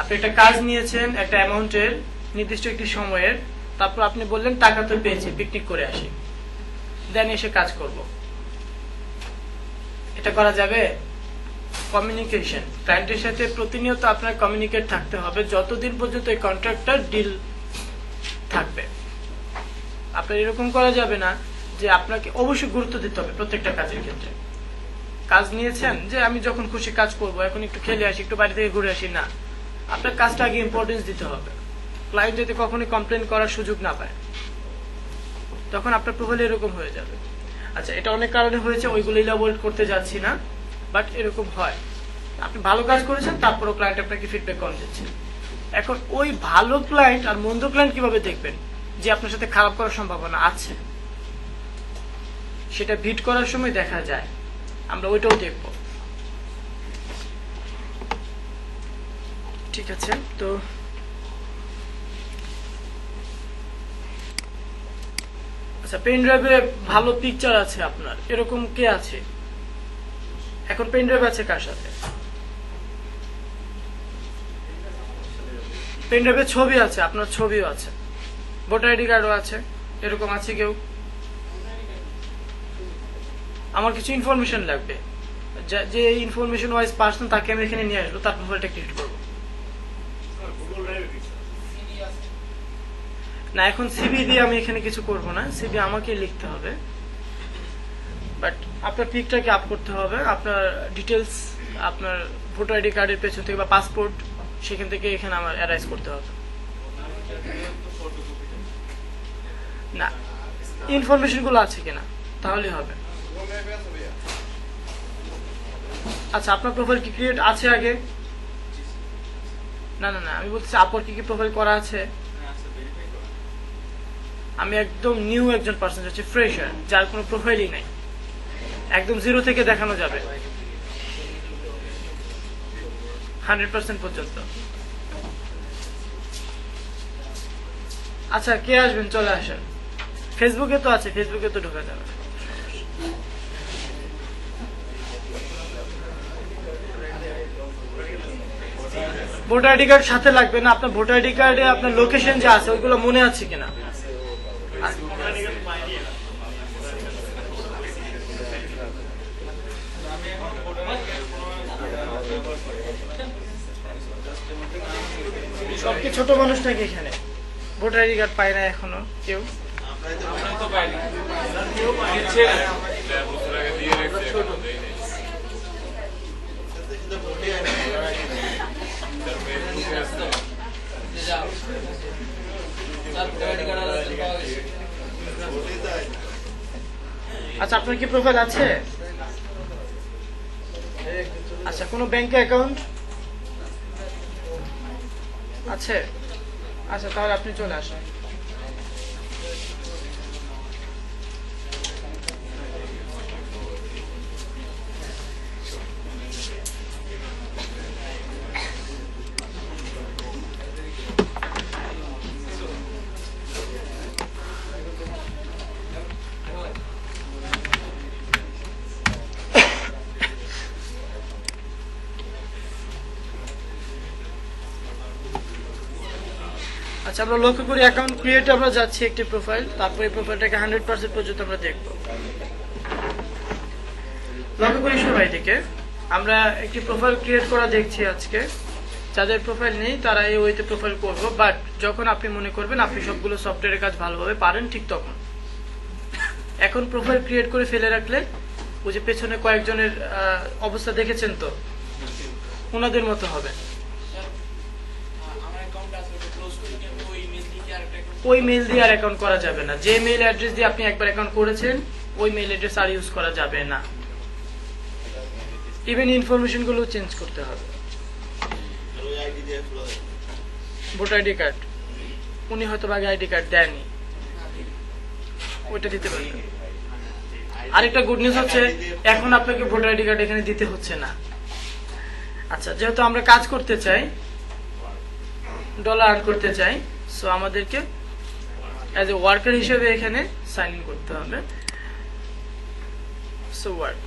[SPEAKER 1] আপনি একটা কাজ নিয়েছেন একটা অ্যামাউন্টের, নির্দিষ্ট একটি সময়ের, তারপর আপনি বললেন টাকা তো পেয়েছি, পিকনিক করে আসি, দেন এসে কাজ করব। এটা করা যাবে? কমিউনিকেশন, ক্লায়েন্টের সাথে প্রতিনিয়ত আপনার কমিউনিকেট থাকতে হবে যতদিন পর্যন্ত এই কন্ট্রাক্টর ডিল থাকবে। আপনার এরকম করা যাবে না যে আপনাকে অবশ্যই গুরুত্ব দিতে হবে প্রত্যেকটা কাজের ক্ষেত্রে। কাজ নিয়েছেন যে আমি যখন খুশি কাজ করব, এখন একটু খেলে আসি, একটু বাড়ি থেকে ঘুরে আসি, না, আপনার কাজটা আগে ইম্পর্টেন্স দিতে হবে। ক্লায়েন্ট যাতে কখনোই কমপ্লেন করার সুযোগ না পায়, তখন আপনার প্রোফাইল এরকম হয়ে যাবে। আচ্ছা, এটা অনেক কারণে হয়েছে, ওইগুলো ইলাবোরেট করতে যাচ্ছি না, বাট এরকম হয়। আপনি ভালো কাজ করেছেন, তারপরও ক্লায়েন্ট আপনাকে ফিডব্যাক কম দিচ্ছে। এখন ওই ভালো ক্লায়েন্ট আর মন্দ ক্লায়েন্ট কিভাবে দেখবেন যে আপনার সাথে খারাপ করার সম্ভাবনা আছে, সেটা বিট করার সময় দেখা যায়। আমরা ওইটাও দেখব। ঠিক আছে, তো আচ্ছা, পেন ড্রাইভে ভালো পিকচার আছে আপনার, এরকম কে আছে? এখন পেন ড্রাইভ আছে কার সাথে? পেন ড্রাইভে ছবি আছে, আপনার ছবিও আছে, ভোটার আইডি কার্ডও আছে। এরকম আছে কেউ? আমার কিছু ইনফরমেশন লাগবে, যে ইনফরমেশন ওয়াইজ পার্সন তাকে আমি এখানে নিয়ে আসবো, তার প্রোফাইলটা ক্রিয়েট করবো। না, এখন সিভি দিয়ে আমি এখানে কিছু করব না, সিভি আমাকে লিখতে হবে, বাট আপনার পিকটাকে আপ করতে হবে, আপনার ডিটেলস, আপনার ভোটার আইডি কার্ডের পেছন থেকে বা পাসপোর্ট, সেখান থেকে এখানে আমার অ্যারাইজ করতে হবে। না, ইনফরমেশন গুলো আছে কিনা তাহলে হবে। আচ্ছা, আপনার প্রোফাইল কি ক্রিয়েট আছে আগে? না না না, আমি বলছি আপওয়ার্ক কি প্রোফাইল করা আছে? আমি একদম নিউ একজন পার্সন, হচ্ছে ফ্রেশার, যার কোনো প্রোফাইলই নাই, একদম জিরো থেকে দেখানো যাবে 100% পর্যন্ত। আচ্ছা, কে আসবেন চলে আসেন। ফেসবুকে তো আছে, ফেসবুকে তো ঢোকা যাবে। ভোটার আইডি কার্ড সাথে লাগবে না? আপনার ভোটার আইডি কার্ডে আপনার লোকেশন যা আছে ওইগুলো মনে আছে কিনা? সব কি ছোট মানুষ নাকি এখানে? ভোটার আইডি কার্ড পায় না এখনো কেউ? আচ্ছা, আপনার কি প্রোফাইল আছে? আচ্ছা, কোনো ব্যাংকে অ্যাকাউন্ট আছে? আচ্ছা, তাহলে আপনি চলে আসেন। আচ্ছা, আমরা লক্ষ্য করি অ্যাকাউন্ট ক্রিয়েট আমরা যাচ্ছি একটি প্রোফাইল, তারপর এই প্রোফাইলটাকে 100% পর্যন্ত আমরা দেখব। লক্ষ্য করি সবাই দিকে, আমরা একটি প্রোফাইল ক্রিয়েট করা দেখছি আজকে। যাদের প্রোফাইল নেই তারা এই ওইতে প্রোফাইল করবো, বাট যখন আপনি মনে করবেন আপনি সবগুলো সফটওয়্যারের কাজ ভালোভাবে পারেন ঠিক তখন। এখন প্রোফাইল ক্রিয়েট করে ফেলে রাখলে ওই যে পেছনে কয়েকজনের অবস্থা দেখেছেন তো, ওনাদের মতো হবে। ওই মেইল দিয়ে আর অ্যাকাউন্ট করা যাবে না। যে মেইল অ্যাড্রেস দিয়ে আপনি একবার অ্যাকাউন্ট করেছেন ওই মেইল অ্যাড্রেস আর ইউজ করা যাবে না। ইভেন ইনফরমেশন গুলো চেঞ্জ করতে হবে। ভোটার আইডি কার্ড, উনি হয়তো আগে আইডি কার্ড দেননি, ওইটা দিতে পারবেন। আরেকটা গুড নিউজ হচ্ছে এখন আপনাকে ভোটার আইডি কার্ড এখানে দিতে হচ্ছে না। আচ্ছা, যেহেতু আমরা কাজ করতে চাই, ডলার আর্ন করতে চাই, সো আমাদেরকে অ্যাজ এ ওয়ার্কার হিসেবে এখানে সাইন ইন করতে হবে। So work.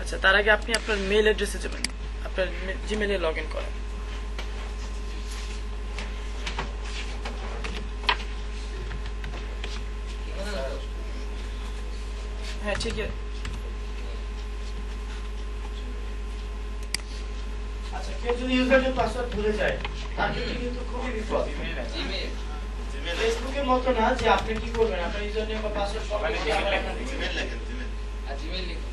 [SPEAKER 1] আচ্ছা, তার আগে আপনি আপনার মেইল অ্যাড্রেসে যাবেন, আপনার জিমেইলে লগ ইন করেন। হ্যাঁ, ঠিক আছে। আচ্ছা, কেউ যদি ইউজার নেম পাসওয়ার্ড ভুলে যায় তার ক্ষেত্রে কিন্তু খুবই বিপদ। ফেসবুকের মতো না যে আপনি কি করবেন, আপনার ইউজার নেম বা পাসওয়ার্ড সব জিমেইল লেখেন, জিমেইল লিখুন।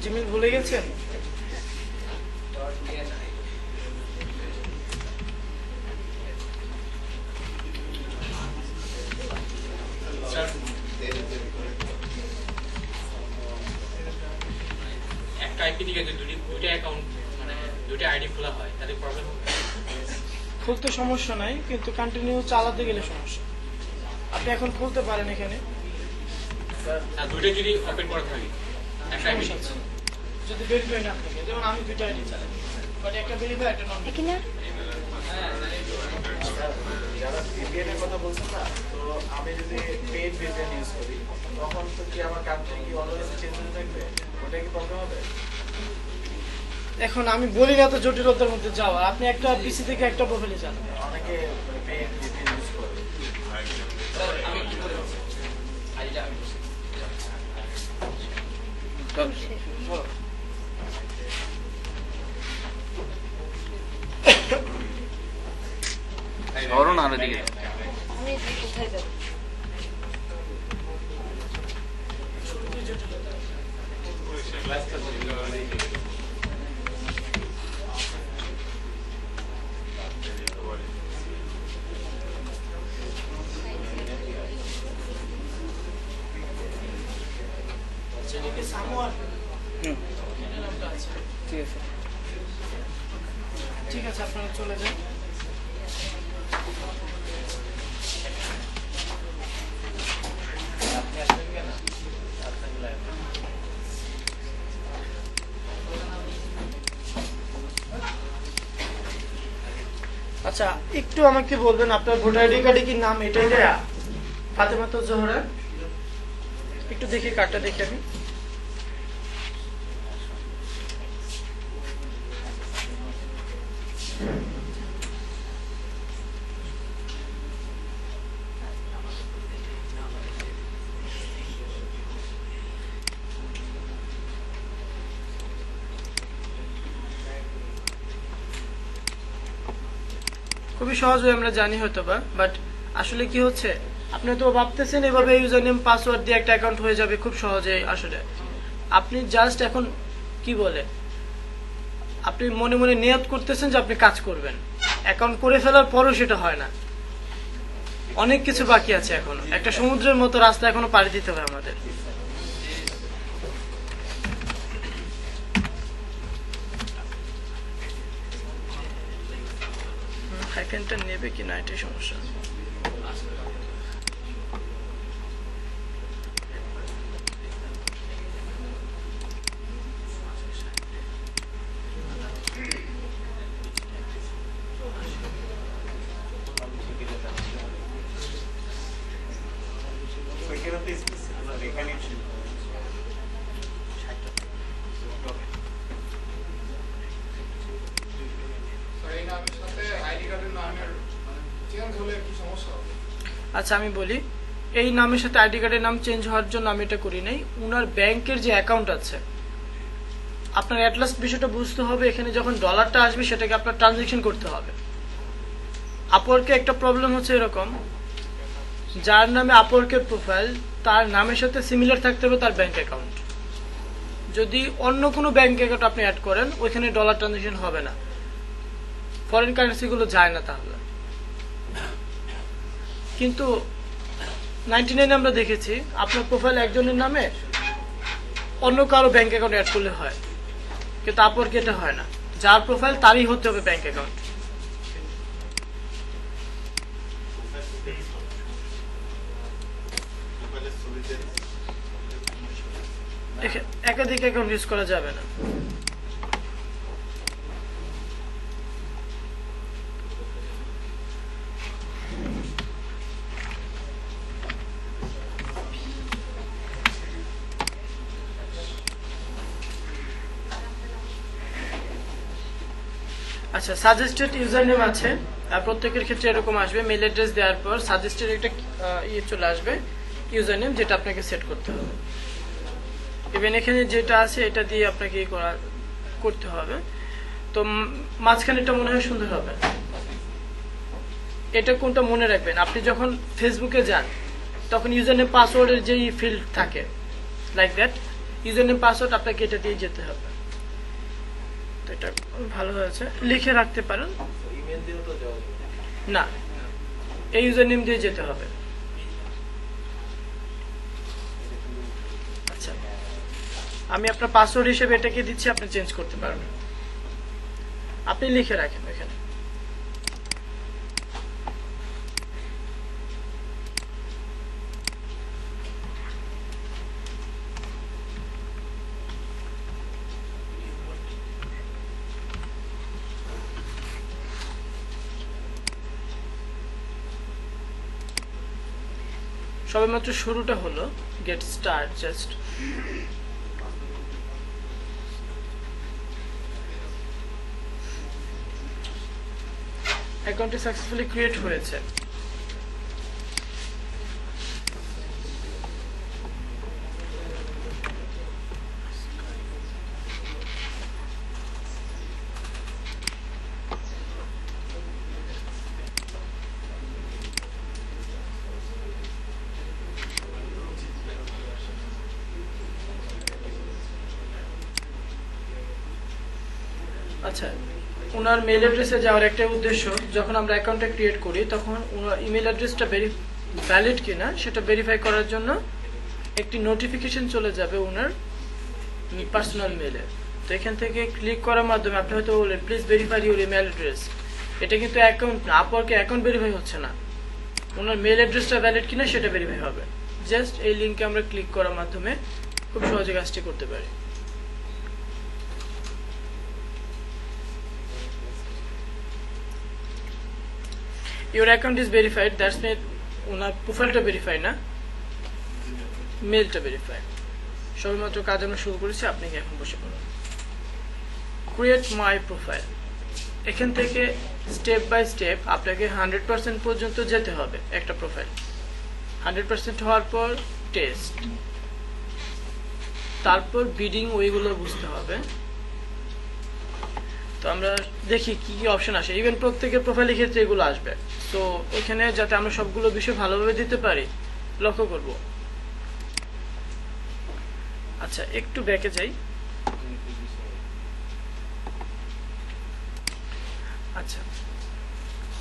[SPEAKER 1] জিমেইল ভুলে গেছেন?
[SPEAKER 3] একটা IP
[SPEAKER 5] একই দিকে যদি দুইটা অ্যাকাউন্ট মানে দুইটা আইডি খোলা হয় তাহলে প্রবলেম হবে?
[SPEAKER 1] খুলতে সমস্যা নাই, কিন্তু কন্টিনিউ চালাতে গেলে সমস্যা। আপনি এখন খুলতে পারেন এখানে,
[SPEAKER 5] না দুইটা যদি ওপেন করা থাকে একটা আইডি
[SPEAKER 1] সমস্যা আছে। যদি ভেরিফাই না থাকে, যেমন আমি দুইটা আইডি চালাই, বাট একটা ভেরিফাই একটা নন ভেরিফাই।
[SPEAKER 4] যারা VPN এর কথা বলছেন না, তো আমি যদি পেইড VPN ইউজ করি তখন তো কি আমার কান্ট্রি কি অলওয়েজ চেঞ্জ হতে থাকবে? ওটা কি প্রবলেম হবে?
[SPEAKER 1] এখন আমি বলি না তো জটিলতার মধ্যে যাওয়া, আপনি একটা পিসি থেকে একটা প্রোফাইলে যান।
[SPEAKER 4] অনেকে পেইড VPN ইউজ করে।
[SPEAKER 5] আমি কি করে আইডিটা আমি
[SPEAKER 3] ধরুন আরো দিকে
[SPEAKER 1] যেটাকে সামোয়ার
[SPEAKER 3] ঠিক আছে।
[SPEAKER 1] ঠিক আছে, আপনারা চলে যান।
[SPEAKER 4] আপনি আসবেন কেন? আপনাকে লাইভ
[SPEAKER 1] আচ্ছা, একটু আমাকে বলবেন আপনার ভোটার আইডি কার্ডে কি নাম এটাই দেয়া, ফাতেমা তো জোহরা? একটু দেখি কার্ডটা দেখি আমি। খুবই সহজ হয়ে আমরা জানি হয়তো বা, বাট আসলে কি হচ্ছে, আপনি তো ভাবতেছেন এভাবে ইউজার নেম পাসওয়ার্ড দিয়ে একটা অ্যাকাউন্ট হয়ে যাবে খুব সহজে। আসলে আপনি জাস্ট এখন কি বলে, আপনি মনে মনে নিয়ত করতেছেন যে আপনি কাজ করবেন, অ্যাকাউন্ট করে ফেলার পরও সেটা হয় না। অনেক কিছু বাকি আছে এখনো, একটা সমুদ্রের মতো রাস্তা এখনো পাড়ি দিতে হবে আমাদের। হাইফেনটা নেবে কিনা এটাই সমস্যা। আচ্ছা আমি বলি, এই নামের সাথে আইডি কার্ডের নাম চেঞ্জ হওয়ার জন্য আমি এটা করি নাই। উনার ব্যাংকের যে অ্যাকাউন্ট আছে, আপনার অ্যাটলাস্ট বিষয়টা বুঝতে হবে, এখানে যখন ডলারটা আসবে সেটাকে আপনার ট্রানজেকশন করতে হবে। আপওয়ার্কে একটা প্রবলেম হচ্ছে এরকম, যার নামে আপওয়ার্কের প্রোফাইল তার নামের সাথে সিমিলার থাকতে হবে তার ব্যাংক অ্যাকাউন্ট। যদি অন্য কোনো ব্যাংক অ্যাকাউন্ট আপনি অ্যাড করেন, ওইখানে ডলার ট্রানজেকশন হবে না, ফরেন কারেন্সিগুলো যায় না তাহলে। কিন্তু 99 আমরা দেখেছি আপনার প্রোফাইল একজনের নামে অন্য কারো ব্যাংক অ্যাকাউন্ট অ্যাড করলে হয়, কিন্তু আপওয়ার্কে এটা হয় না, যার প্রোফাইল তারই হতে হবে ব্যাংক অ্যাকাউন্ট। একাধিক অ্যাকাউন্ট ইউজ করা যাবে না। আচ্ছা, সাজেস্টেড ইউজার নেম আছে, আর প্রত্যেকের ক্ষেত্রে এরকম আসবে, মেল অ্যাড্রেস দেওয়ার পর সাজেস্টেড একটা ইয়ে চলে আসবে ইউজার নেম, যেটা আপনাকে সেট করতে হবে। ইভেন এখানে যেটা আছে এটা দিয়ে আপনাকে করতে হবে। তো মাঝখানেটা মনে হয় সুন্দর হবে। এটা কোনটা মনে রাখবেন, আপনি যখন ফেসবুকে যান তখন ইউজার নেম পাসওয়ার্ডের যেই ফিল্ড থাকে like that, user name password আপনাকে এটা দিয়ে যেতে হবে। তো এটা ভালো হয়েছে, লিখে রাখতে পারেন।
[SPEAKER 4] ইমেল দিয়েও তো যাওয়া যাবে
[SPEAKER 1] না, এই ইউজার নেম দিয়ে যেতে হবে। আচ্ছা, আমি আপনার পাসওয়ার্ড হিসেবে এটাকে দিচ্ছি, আপনি চেঞ্জ করতে পারবেন। আপনি লিখে রাখেন এখানে। সবেমাত্র শুরুটা হলো, গেট স্টার্ট জাস্ট। অ্যাকাউন্টটি সাকসেসফুলি ক্রিয়েট হয়েছে। আচ্ছা, ওনার মেল অ্যাড্রেসে যাওয়ার একটা উদ্দেশ্য, যখন আমরা অ্যাকাউন্টটা ক্রিয়েট করি তখন ওনার ইমেল অ্যাড্রেসটা ভ্যালিড কিনা সেটা ভেরিফাই করার জন্য একটি নোটিফিকেশন চলে যাবে ওনার পার্সোনাল মেলে। তো এখান থেকে ক্লিক করার মাধ্যমে আপনি হয়তো বললেন please verify your email address. এটা কিন্তু অ্যাকাউন্ট না, আপওয়ার্কে অ্যাকাউন্ট ভেরিফাই হচ্ছে না, ওনার মেল অ্যাড্রেসটা ভ্যালিড কিনা সেটা ভেরিফাই হবে। জাস্ট এই লিঙ্কে আমরা ক্লিক করার মাধ্যমে খুব সহজে কাজটি করতে পারি। Your account is verified, that's mean ওনার প্রোফাইলটা ভেরিফাই না, মেলটা ভেরিফাই। সবেমাত্র কাজ আমরা শুরু করেছি, আপনি এখন বসে পড়ুন। ক্রিয়েট মাই প্রোফাইল, এখান থেকে স্টেপ বাই স্টেপ আপনাকে 100% পর্যন্ত যেতে হবে একটা প্রোফাইল। 100% হওয়ার পর টেস্ট, তারপর বিডিং ওইগুলো বুঝতে হবে। তো আমরা দেখি কি কি অপশন আসে, ইভেন প্রত্যেকের প্রোফাইলের ক্ষেত্রে এগুলো আসবে। তো এখানে যাতে আমরা সবগুলো বিষয় ভালোভাবে দিতে পারি লক্ষ্য করব। আচ্ছা, একটু ব্যাকে যাই। আচ্ছা,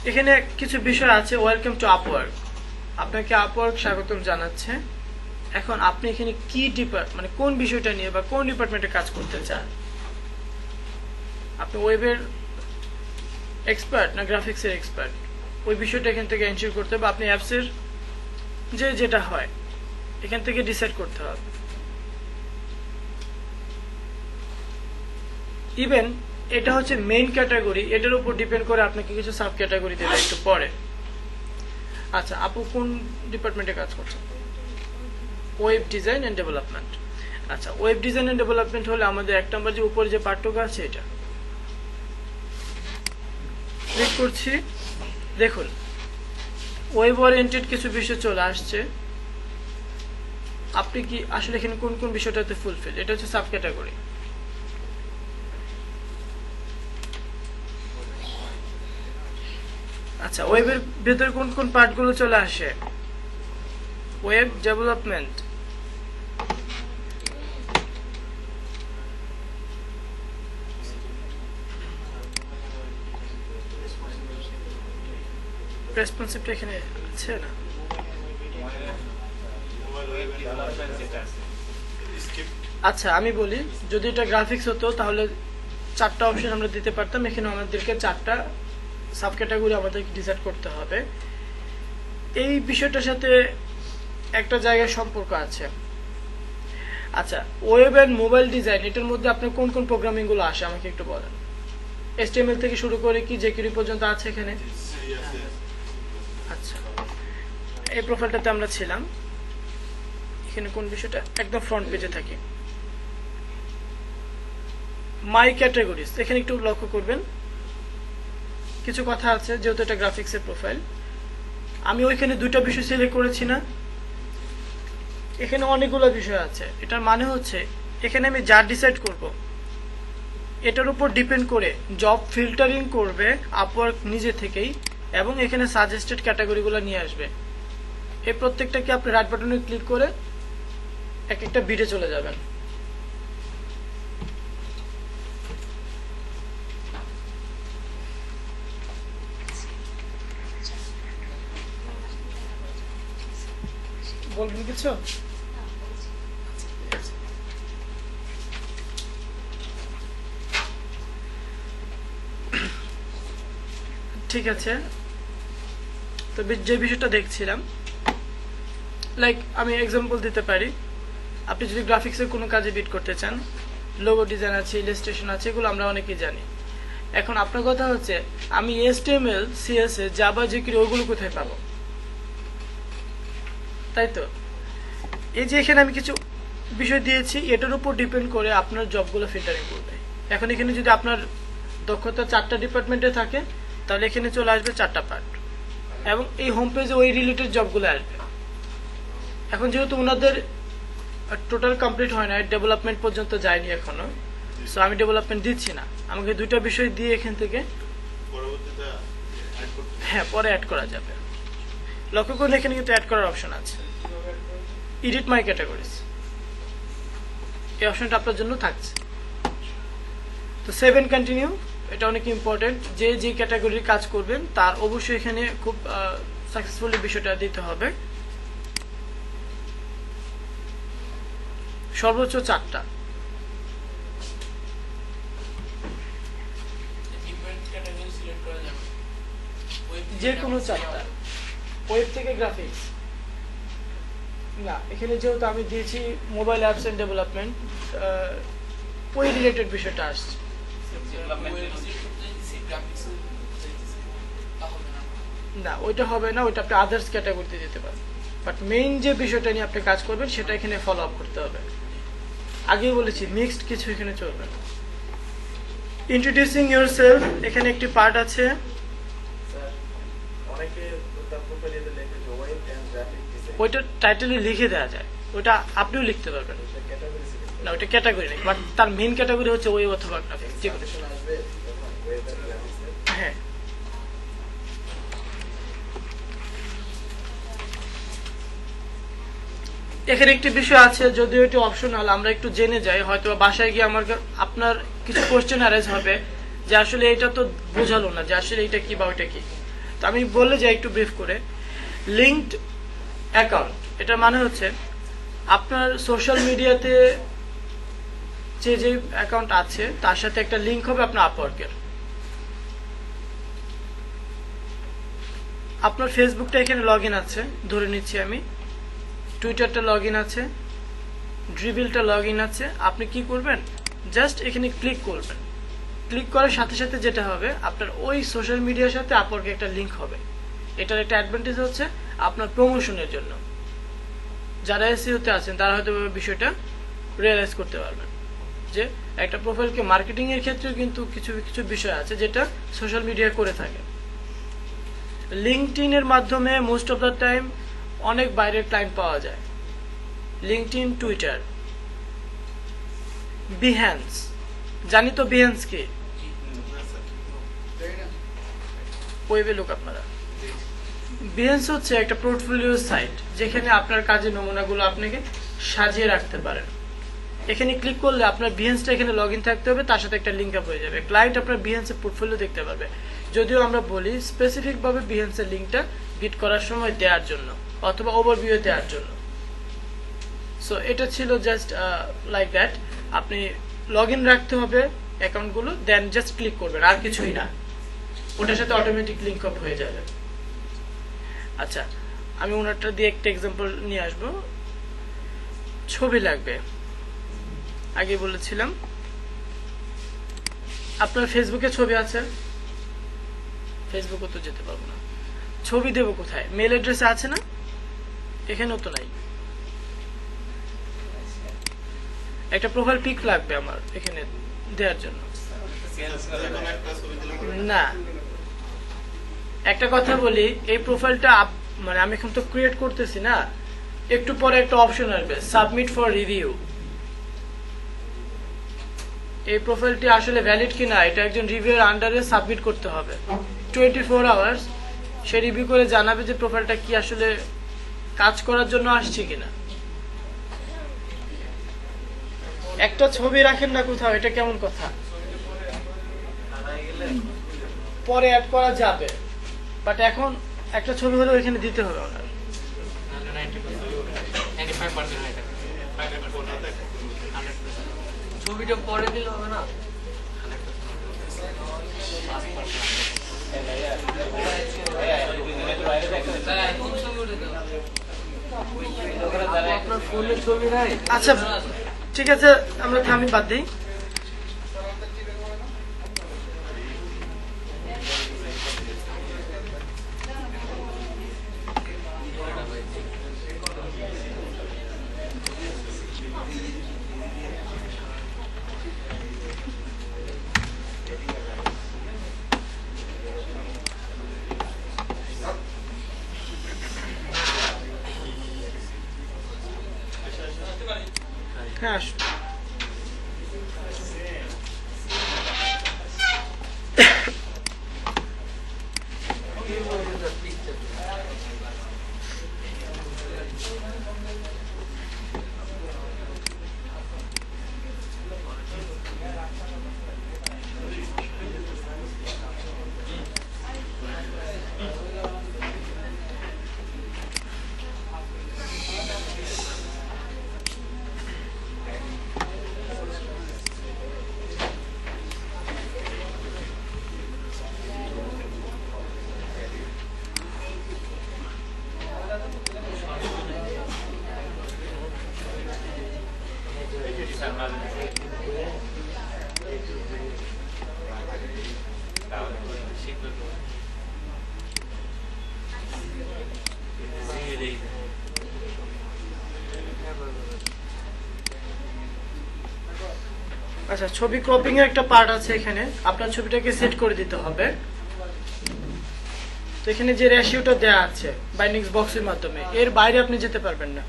[SPEAKER 1] এখানে কিছু বিষয় আছে। ওয়েলকাম টু আপওয়ার্ক, আপনাকে আপওয়ার্ক স্বাগতম জানাচ্ছে। এখন আপনি এখানে কি মানে কোন বিষয়টা নিয়ে বা কোন ডিপার্টমেন্টে কাজ করতে চান, আপনি ওয়েবের এক্সপার্ট না গ্রাফিক্সের এক্সপার্ট, ওই বিষয়টা এখান থেকে এনশিওর করতে হবে। আপনি অ্যাপসের যেটা হয় এখান থেকে ডিসাইড করতে হবে। ইভেন এটা হচ্ছে মেইন ক্যাটাগরি, এটার উপর ডিপেন্ড করে আপনাকে কিছু সাব ক্যাটাগরি দেবে একটু পরে। আচ্ছা, আপু কোন ডিপার্টমেন্টে কাজ করছেন? Web design and development. আচ্ছা, ওয়েব ডিজাইন এন্ড ডেভেলপমেন্ট হলে আমাদের এক নম্বর যে উপরে যে পাঠ্যক্রম আছে এটা ক্লিক করছি। দেখুন ওয়েব ওরিয়েন্টেড কিছু বিষয় চলে আসছে। আপনি কি আসলে এখানে কোন কোন বিষয়টাতে ফুলফিল, এটা হচ্ছে সাব ক্যাটাগরি। আচ্ছা, ওয়েবের ভেতরে কোন কোন পার্টগুলো চলে আসে? ওয়েব ডেভেলপমেন্ট, রেসপন্সিভটা এখানে আছে না? আচ্ছা, আমি বলি যদি এটা গ্রাফিক্স হতো তাহলে 4টা অপশন আমরা দিতে পারতাম। এখানে আমাদেরকে 4টা সাব ক্যাটাগরি আমাদেরকে ডিসাইড করতে হবে। এই বিষয়টার সাথে একটা জায়গায় সম্পর্ক আছে। আচ্ছা, ওয়েব এন্ড মোবাইল ডিজাইন, এটার মধ্যে আপনার কোন কোন প্রোগ্রামিং গুলো আসে আমাকে একটু বলেন। HTML থেকে শুরু করে কি jQuery পর্যন্ত আছে এখানে? আচ্ছা, এই প্রোফাইলটাতে আমরা ছিলাম। এখানে কোন বিষয়টা একদম ফ্রন্ট পেজে থাকে, মাই ক্যাটাগরিজ, এখানে একটু লক্ষ্য করবেন কিছু কথা আছে। যেহেতু এটা গ্রাফিক্সের প্রোফাইল, আমি ওইখানে 2টা বিষয় সিলেক্ট করেছি না, এখানে অনেকগুলো বিষয় আছে। এটার মানে হচ্ছে এখানে আমি যা ডিসাইড করব এটার উপর ডিপেন্ড করে জব ফিল্টারিং করবে আপওয়ার্ক নিজে থেকেই, এবং এখানে সাজেস্টেড ক্যাটাগরিগুলো নিয়ে আসবে। এই প্রত্যেকটাকে আপনি রাইট বাটনে ক্লিক করে এক একটা বিটে চলে যাবেন। বলবেন কিছু? ঠিক আছে, তো যে বিষয়টা দেখছিলাম, লাইক আমি এক্সাম্পল দিতে পারি। আপনি যদি গ্রাফিক্সের কোনো কাজে বিট করতে চান, লোগো ডিজাইন আছে, ইলাস্ট্রেশন আছে, এগুলো আমরা অনেকেই জানি। এখন আপনার কথা হচ্ছে আমি HTML CSS জাভা jQuery ওগুলো কোথায় পাবো, তাই তো? এই যে এখানে আমি কিছু বিষয় দিয়েছি, এটার উপর ডিপেন্ড করে আপনার জবগুলো ফিল্টারিং করবে। এখন এখানে যদি আপনার দক্ষতা 4টা ডিপার্টমেন্টে থাকে, তাহলে এখানে চলে আসবে 4টা পার্ট, এবং এই হোম পেজে ওই রিলেটেড জবগুলো আসবে। এখন যেহেতু ওনাদের টোটাল কমপ্লিট হয় না, ডেভেলপমেন্ট পর্যন্ত যায়নি এখনো, সো আমি ডেভেলপমেন্ট দিচ্ছি না। আমাকে 2টা বিষয় দিয়ে এখান থেকে হ্যাঁ পরে অ্যাড করা যাবে। লক্ষ্য করলে এখানে কিন্তু অ্যাড করার অপশন আছে, এডিট মাই ক্যাটাগরিজ, এই অপশনটা আপনার জন্য থাকছে। তো সেভ এন্ড কন্টিনিউ, এটা অনেক ইম্পর্টেন্ট। যে ক্যাটাগরির কাজ করবেন তার অবশ্যই এখানে খুব সাকসেসফুলি বিষয়টা দিতে হবে। সর্বোচ্চ 4টা। যে কোনো 4টা, ওয়েব থেকে গ্রাফিক্স না, এখানে যেহেতু আমি দিয়েছি মোবাইল অ্যাপস এন্ড ডেভেলপমেন্ট, ওই রিলেটেড বিষয়টা আসছে। না, ওইটা হবে না, ওইটা আপনি আদার্স ক্যাটাগরিতে দিতে পারেন। বাট মেইন যে বিষয়টা নিয়ে আপনি কাজ করবেন সেটা এখানে ফলো আপ করতে হবে। আগেই বলেছি মিক্সড কিছু এখানে চলবে না। ইন্ট্রোডিউসিং ইয়োরসেলফ, এখানে একটি পার্ট আছে।
[SPEAKER 4] স্যার অনেকে তার প্রোফাইলে লেখে যে ওয়েব এন্ড গ্রাফিক ডিজাইন,
[SPEAKER 1] ওইটা টাইটেলে লিখে দেওয়া যায়, ওইটা আপনিও লিখতে পারবেন।
[SPEAKER 4] ক্যাটাগরি
[SPEAKER 1] না, ওইটা ক্যাটাগরি নেই, বাট তার মেইন ক্যাটাগরি হচ্ছে ওয়েব অথবা গ্রাফিক্স, যে কোনো।
[SPEAKER 4] আসবে তখন ওয়েব এন্ড গ্রাফিক্স।
[SPEAKER 1] হ্যাঁ, এখানে একটি বিষয় আছে, যদিও এটি অপশনাল, আমরা একটু জেনে যাই। হয়তো বাসায় গিয়ে আপনার কিছু কোশ্চেন অ্যারাইজ হবে যে আসলে এটা তো বোঝালো না যে আসলে এটা কি বা ওইটা কি। তো আমি বললে যাই একটু ব্রিফ করে। লিঙ্কড অ্যাকাউন্ট, এটা মানে হচ্ছে আপনার সোশ্যাল মিডিয়াতে যে অ্যাকাউন্ট আছে তার সাথে একটা লিঙ্ক হবে আপনার আপওয়ার্কের। আপনার ফেসবুকটা এখানে লগ ইন আছে ধরে নিচ্ছি আমি, টুইটারটা লগ ইন আছে, ড্রিবিলটা লগ ইন আছে। আপনি কি করবেন, জাস্ট এখানে ক্লিক করবেন। ক্লিক করার সাথে সাথে যেটা হবে, আপনার ওই সোশ্যাল মিডিয়ার সাথে আপওয়ার্কে একটা লিঙ্ক হবে। এটার একটা অ্যাডভান্টেজ হচ্ছে আপনার প্রমোশনের জন্য যারা এসইওতে আছেন তারা হয়তো বিষয়টা রিয়েলাইজ করতে পারবেন যে একটা প্রোফাইলকে মার্কেটিং এর ক্ষেত্রেও কিন্তু কিছু কিছু বিষয় আছে যেটা সোশ্যাল মিডিয়া করে থাকে। লিঙ্কডইন এর মাধ্যমে মোস্ট অফ দ্য টাইম অনেক বাইরের ক্লায়েন্ট পাওয়া যায়। লিঙ্কডইন, টুইটার, বিহ্যান্স, জানি তো বিহ্যান্স কি, ওয়েবে লোক আপনারা। বিহ্যান্স হচ্ছে একটা পোর্টফোলিও সাইট যেখানে আপনার কাজের নমুনাগুলো আপনাকে সাজিয়ে রাখতে পারেন। এখানে ক্লিক করলে আপনার বিহ্যান্সটা এখানে লগ ইন থাকতে হবে, তার সাথে একটা লিঙ্ক আপ হয়ে যাবে। ক্লায়েন্ট আপনার বিহ্যান্সের পোর্টফোলিও দেখতে পারবে। যদিও আমরা বলি স্পেসিফিক ভাবে বিহ্যান্সের লিঙ্কটা বিট করার সময় দেওয়ার জন্য অথবা ওভারভিউ দেওয়ার জন্য। সো এটা ছিল জাস্ট লাইক দ্যাট। আপনি লগ ইন রাখতে হবে অ্যাকাউন্টগুলো, দেন জাস্ট ক্লিক করবেন, আর কিছুই না। ওটার সাথে অটোমেটিক লিঙ্ক আপ হয়ে যাবে। আচ্ছা, আমি ওনারটা দিয়ে একটা এক্সাম্পল নিয়ে আসবো। ছবি লাগবে, আগে বলেছিলাম। আপনার ফেসবুকে ছবি আছে, ফেসবুকে তো যেতে পারবো না, ছবি দেবো কোথায়? মেল অ্যাড্রেসে আছে না, এখানেও তো নাই। একটা প্রোফাইল পিক লাগবে আমার এখানে দেওয়ার জন্য। না, একটা কথা বলি, এই প্রোফাইলটা মানে আমি এখন তো ক্রিয়েট করতেছি না, একটু পরে একটা অপশন আসবে সাবমিট ফর রিভিউ। এই প্রোফাইলটি আসলে ভ্যালিড কিনা এটা একজন রিভিউর আন্ডারে সাবমিট করতে হবে। 24 আওয়ার্স সে রিভিউ করে জানাবে যে প্রোফাইলটা কি আসলে কাজ করার জন্য আসছে কিনা। একটা ছবি রাখেন না কোথাও, এটা কেমন কথা? পরে অ্যাড করা যাবে, বাট এখন একটা ছবি হলে এখানে দিতে হবে ওনার।
[SPEAKER 6] ছবিটা পরে দিলে হবে না?
[SPEAKER 1] আচ্ছা ঠিক আছে, আমরা থামি, বাদ দিই। হ্যাঁ আসুন। আচ্ছা, ছবি ক্রপিং এর একটা পার্ট আছে এখানে, আপনার ছবিটাকে সেট করে দিতে হবে। তো এখানে যে রেশিওটা দেয়া আছে বাইন্ডিংস বক্সের মাধ্যমে, এর বাইরে আপনি যেতে পারবেন না।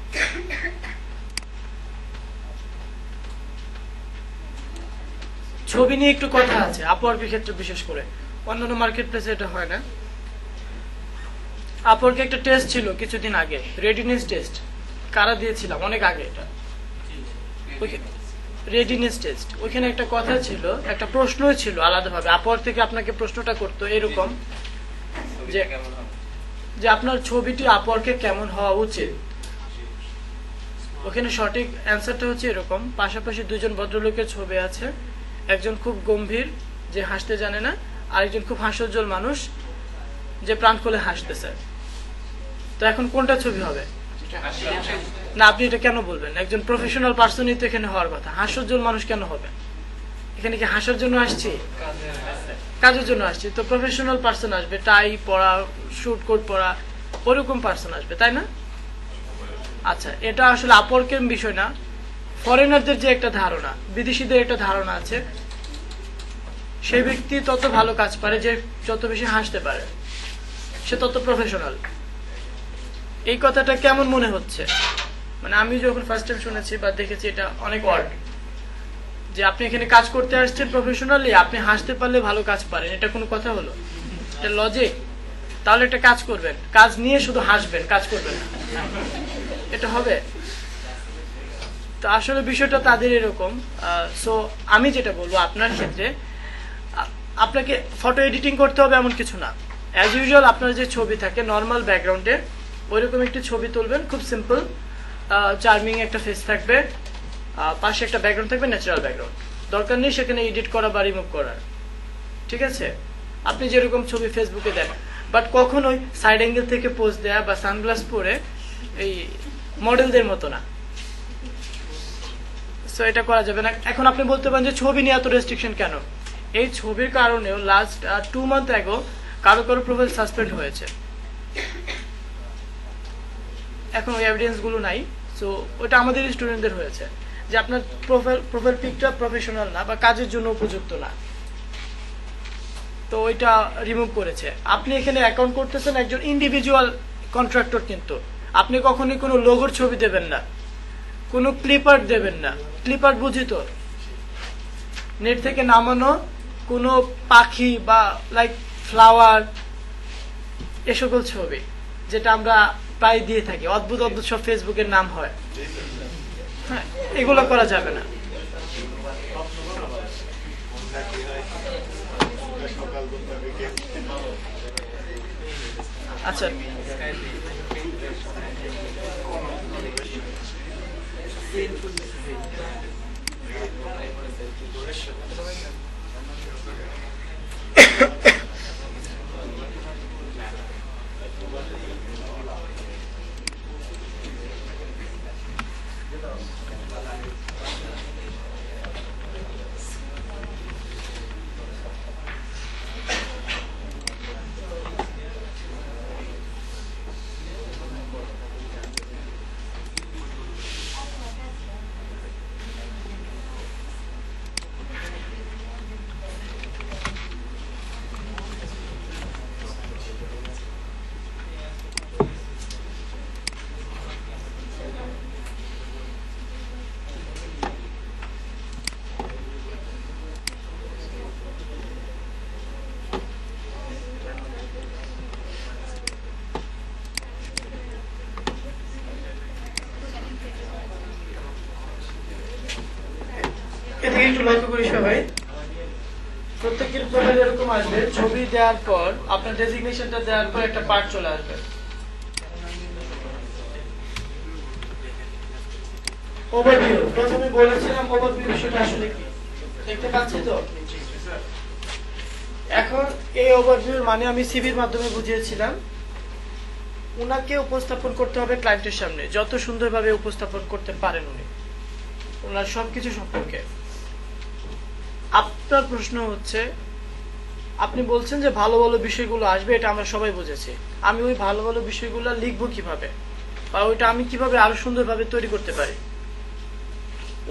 [SPEAKER 1] ছবি নিয়ে একটু কথা আছে আপওয়ার্কের ক্ষেত্রে, বিশেষ করে অন্যান্য মার্কেট প্লেসে এটা হয় না। আপওয়ার্কে একটা টেস্ট ছিল কিছুদিন আগে, রেডিনেস টেস্ট, কারা দিয়েছিলাম অনেক আগে, এটা রেডিনেস টেস্ট। ওইখানে একটা কথা ছিল, একটা প্রশ্ন ছিল আলাদাভাবে, আপওয়ার্ক থেকে আপনাকে প্রশ্নটা করতো এরকম যে যে আপনার ছবিটি আপওয়ার্কে কেমন হওয়া উচিত। ওখানে সঠিক অ্যান্সারটা হচ্ছে এরকম, পাশাপাশি দুজন ভদ্রলোকের ছবি আছে, একজন খুব গম্ভীর যে হাসতে জানে না, আর একজন খুব হাস্যোজ্জ্বল মানুষ যে প্রাণ খুলে হাসতেছে। তো এখন কোনটা ছবি হবে? না, আপনি এটা কেন বলবেন? একজন প্রফেশনাল পার্সনই তো এখানে হওয়ার কথা, হাস্যোজ্জ্বল মানুষ কেন হবে? এখানে কি হাসার জন্য আসছি? কাজের জন্য আসছি। তো প্রফেশনাল পার্সন আসবে, টাই পরা, শুট কোট পরা, ওরকম পার্সন আসবে, তাই না? আচ্ছা, এটা আসলে আপওয়ার্কের বিষয় না, ফরেনারদের যে একটা ধারণা, বিদেশিদের একটা ধারণা আছে, সেই ব্যক্তি তত ভালো কাজ পারে যে যত বেশি হাসতে পারে, সে তত প্রফেশনাল। এই কথাটা কেমন মনে হচ্ছে? মানে আমি যখন ফার্স্ট টাইম শুনেছি বা দেখেছি, এটা অনেক অড যে আপনি এখানে কাজ করতে আসছেন প্রফেশনালি, আপনি হাসতে পারলে ভালো কাজ পারেন, এটা কোনো কথা হলো? এটা লজিক? তাহলে একটা কাজ করবেন, কাজ নিয়ে শুধু হাসবেন, কাজ করবেন না, এটা হবে? তো আসলে বিষয়টা তাদের এরকম। সো আমি যেটা বলবো, আপনার ক্ষেত্রে আপনাকে ফটো এডিটিং করতে হবে এমন কিছু না। অ্যাজ ইউজুয়াল আপনার যে ছবি থাকে নর্মাল ব্যাকগ্রাউন্ডে, ওইরকম একটি ছবি তুলবেন, খুব সিম্পল, চার্মিং একটা ফেস থাকবে, পাশে একটা ব্যাকগ্রাউন্ড থাকবে, ন্যাচারাল ব্যাকগ্রাউন্ড, দরকার নেই সেখানে এডিট করা বা রিমুভ করার, ঠিক আছে? আপনি যেরকম ছবি ফেসবুকে দেন, বাট কখনোই সাইড অ্যাঙ্গেল থেকে পোজ দেয়া বা সানগ্লাস পরে এই মডেলদের মতো না। সো এটা করা যাবে না। এখন আপনি বলতে পারেন যে ছবি নিয়ে এত রেস্ট্রিকশন কেন? এই ছবির কারণেও লাস্ট 2 মান্থ আগেও কারো কারো প্রোফাইল সাসপেন্ড হয়েছে। এখন ওই এভিডেন্স গুলো নাই। সো ওটা আমাদের স্টুডেন্টদের হয়েছে যে আপনার প্রোফাইল পিকটা প্রফেশনাল না বা কাজের জন্য উপযুক্ত না, তো ওইটা রিমুভ করেছে। আপনি এখানে অ্যাকাউন্ট করতেছেন একজন ইন্ডিভিজুয়াল কন্ট্রাক্টর, কিন্তু আপনি কখনোই কোনো লোগোর ছবি দেবেন না, কোনো ক্লিপার্ট দেবেন না। ক্লিপার্ট বুঝি তো, নেট থেকে নামানো কোনো পাখি বা লাইক ফ্লাওয়ার, এ সকল ছবি যেটা আমরা প্রায় দিয়ে থাকি, অদ্ভুত অদ্ভুত সব ফেসবুকের নাম হয়, হ্যাঁ, এগুলো করা যাবে না। আচ্ছা, এদিকে একটু লক্ষ্য করি সবাই, প্রত্যেকের প্রোফাইল এরকম আসবে, ছবি দেওয়ার পর আপনার ডেজিগনেশনটা দেওয়ার পর একটা পার্ট চলে আসবে। ওভারভিউ, প্রথমে বলেছিলাম ওভারভিউ বিষয়টা আসলে কি দেখতে পাচ্ছি তো। এখন এই ওভারভিউর মানে আমি সিভির মাধ্যমে বুঝিয়েছিলাম, উনাকে উপস্থাপন করতে হবে ক্লায়েন্টের সামনে, যত সুন্দরভাবে উপস্থাপন করতে পারেন উনি ওনার সবকিছু সম্পর্কে। আপনার প্রশ্ন হচ্ছে, আপনি বলছেন যে ভালো ভালো বিষয়গুলো আসবে, এটা আমরা সবাই বুঝেছি, আমি ওই ভালো ভালো বিষয়গুলো লিখবো কিভাবে, বা ওইটা আমি কিভাবে আরো সুন্দরভাবে তৈরি করতে পারি?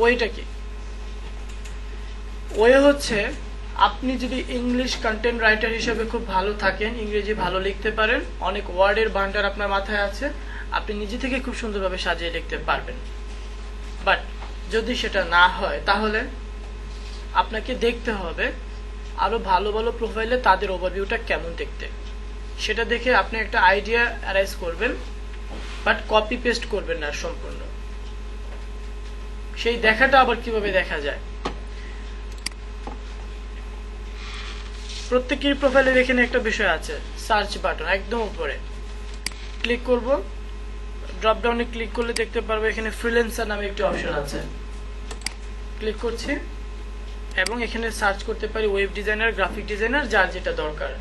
[SPEAKER 1] ওইটা কি? ওই হচ্ছে, আপনি যদি ইংলিশ কন্টেন্ট রাইটার হিসেবে খুব ভালো থাকেন, ইংরেজি ভালো লিখতে পারেন, অনেক ওয়ার্ডের ভান্ডার আপনার মাথায় আছে, আপনি নিজে থেকে খুব সুন্দরভাবে সাজিয়ে লিখতে পারবেন। বাট যদি সেটা না হয়, তাহলে আপনাকে দেখতে হবে আরো ভালো ভালো প্রোফাইলে তাদের ওভারভিউটা কেমন দেখতে, সেটা দেখে আপনি একটা আইডিয়া অ্যারাইজ করবেন, বাট কপি পেস্ট করবেন না সম্পূর্ণ। সেই দেখাটা আবার কিভাবে দেখা যায়? প্রত্যেকের প্রোফাইলের এখানে একটা বিষয় আছে, সার্চ বাটন একদম উপরে ক্লিক করব, ড্রপ ডাউনে ক্লিক করলে দেখতে পারবো এখানে ফ্রিল্যান্সার নামে একটি অপশন আছে, ক্লিক করছি এবং এখানে সার্চ করতে পারি ওয়েব ডিজাইনার, গ্রাফিক ডিজাইনার, যার যেটা দরকার।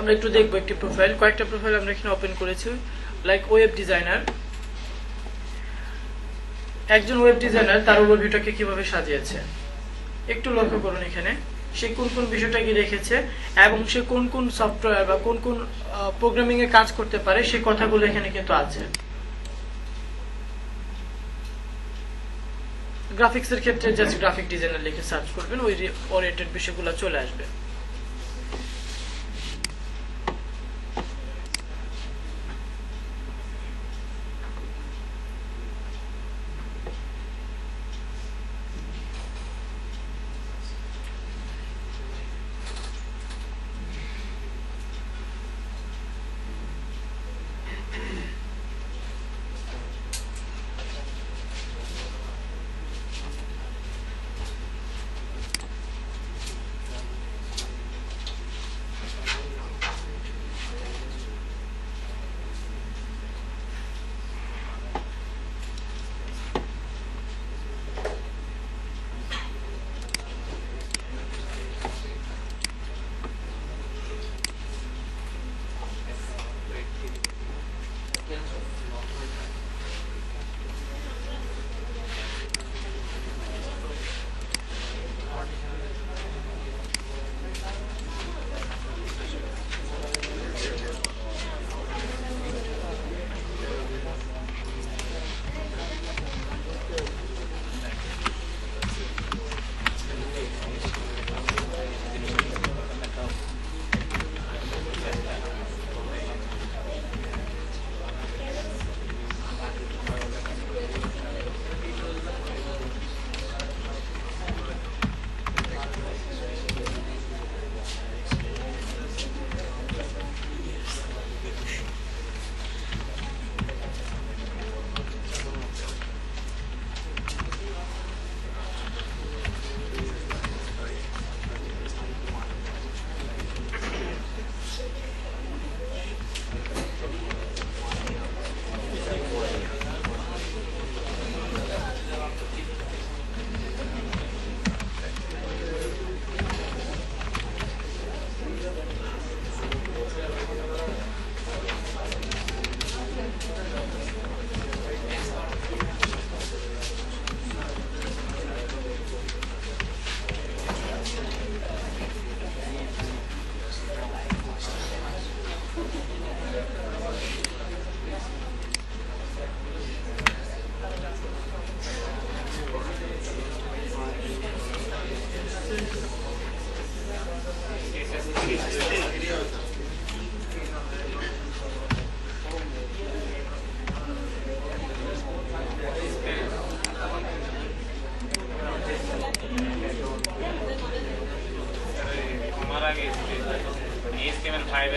[SPEAKER 1] আমরা একটু দেখবো একটি প্রোফাইল, কয়েকটা প্রোফাইল আমরা এখানে ওপেন করেছি, লাইক ওয়েব ডিজাইনার। একজন ওয়েব ডিজাইনার তার ওভারভিউটাকে কিভাবে সাজিয়েছে একটু লক্ষ্য করুন। এখানে সে কোন কোন বিষয়টাকে রেখেছে এবং সে কোন কোন সফটওয়্যার বা কোন কোন প্রোগ্রামিং এ কাজ করতে পারে, সেই কথাগুলো এখানে কিন্তু আছে। গ্রাফিক্স এর ক্ষেত্রে জাস্ট গ্রাফিক ডিজাইনার লিখে সার্চ করবেন, ওই ওরিয়েন্টেড বিষয়গুলো চলে আসবে।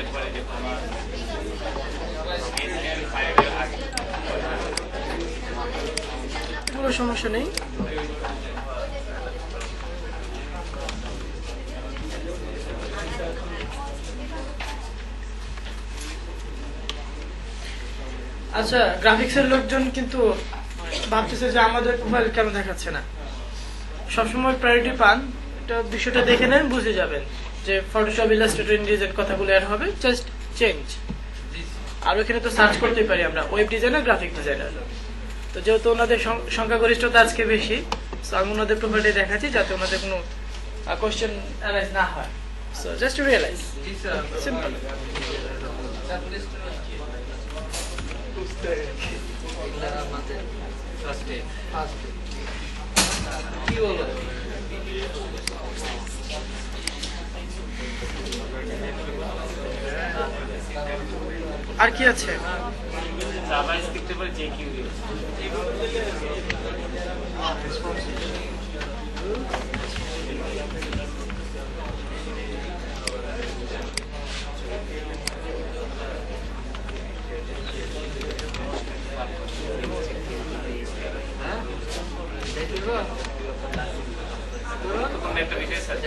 [SPEAKER 3] বললেন পরে যে তোমার HTML5 এর আগে
[SPEAKER 1] কোনো সমস্যা নেই। আচ্ছা, গ্রাফিক্সের লোকজন কিন্তু ভাবতেছে যে আমাদের প্রোফাইল কেন দেখাচ্ছে না। সবসময় প্রায়োরিটি পান, এটা বিষয়টা দেখে নেন, বুঝে যাবেন যে ফটোশপ, ইলাস্ট্রেটর, ইনডিজাইন কথাগুলো অ্যাড হবে, জাস্ট চেঞ্জ। আর ওখানে তো সার্চ করতেই পারি আমরা ওয়েব ডিজাইনার, গ্রাফিক ডিজাইনার। তো যেহেতু ওনাদের সংখ্যাগরিষ্ঠতা আজকে বেশি, সো আমি ওনাদের প্রোফাইলটা দেখাচ্ছি যাতে ওনাদের কোনো কোশ্চেন অ্যারাইজ না হয়। So just to realise, simple. আর কি আছে?
[SPEAKER 3] জাভা স্ক্রিপ্টের পরে jQuery তখন একটা বিষয় স্যার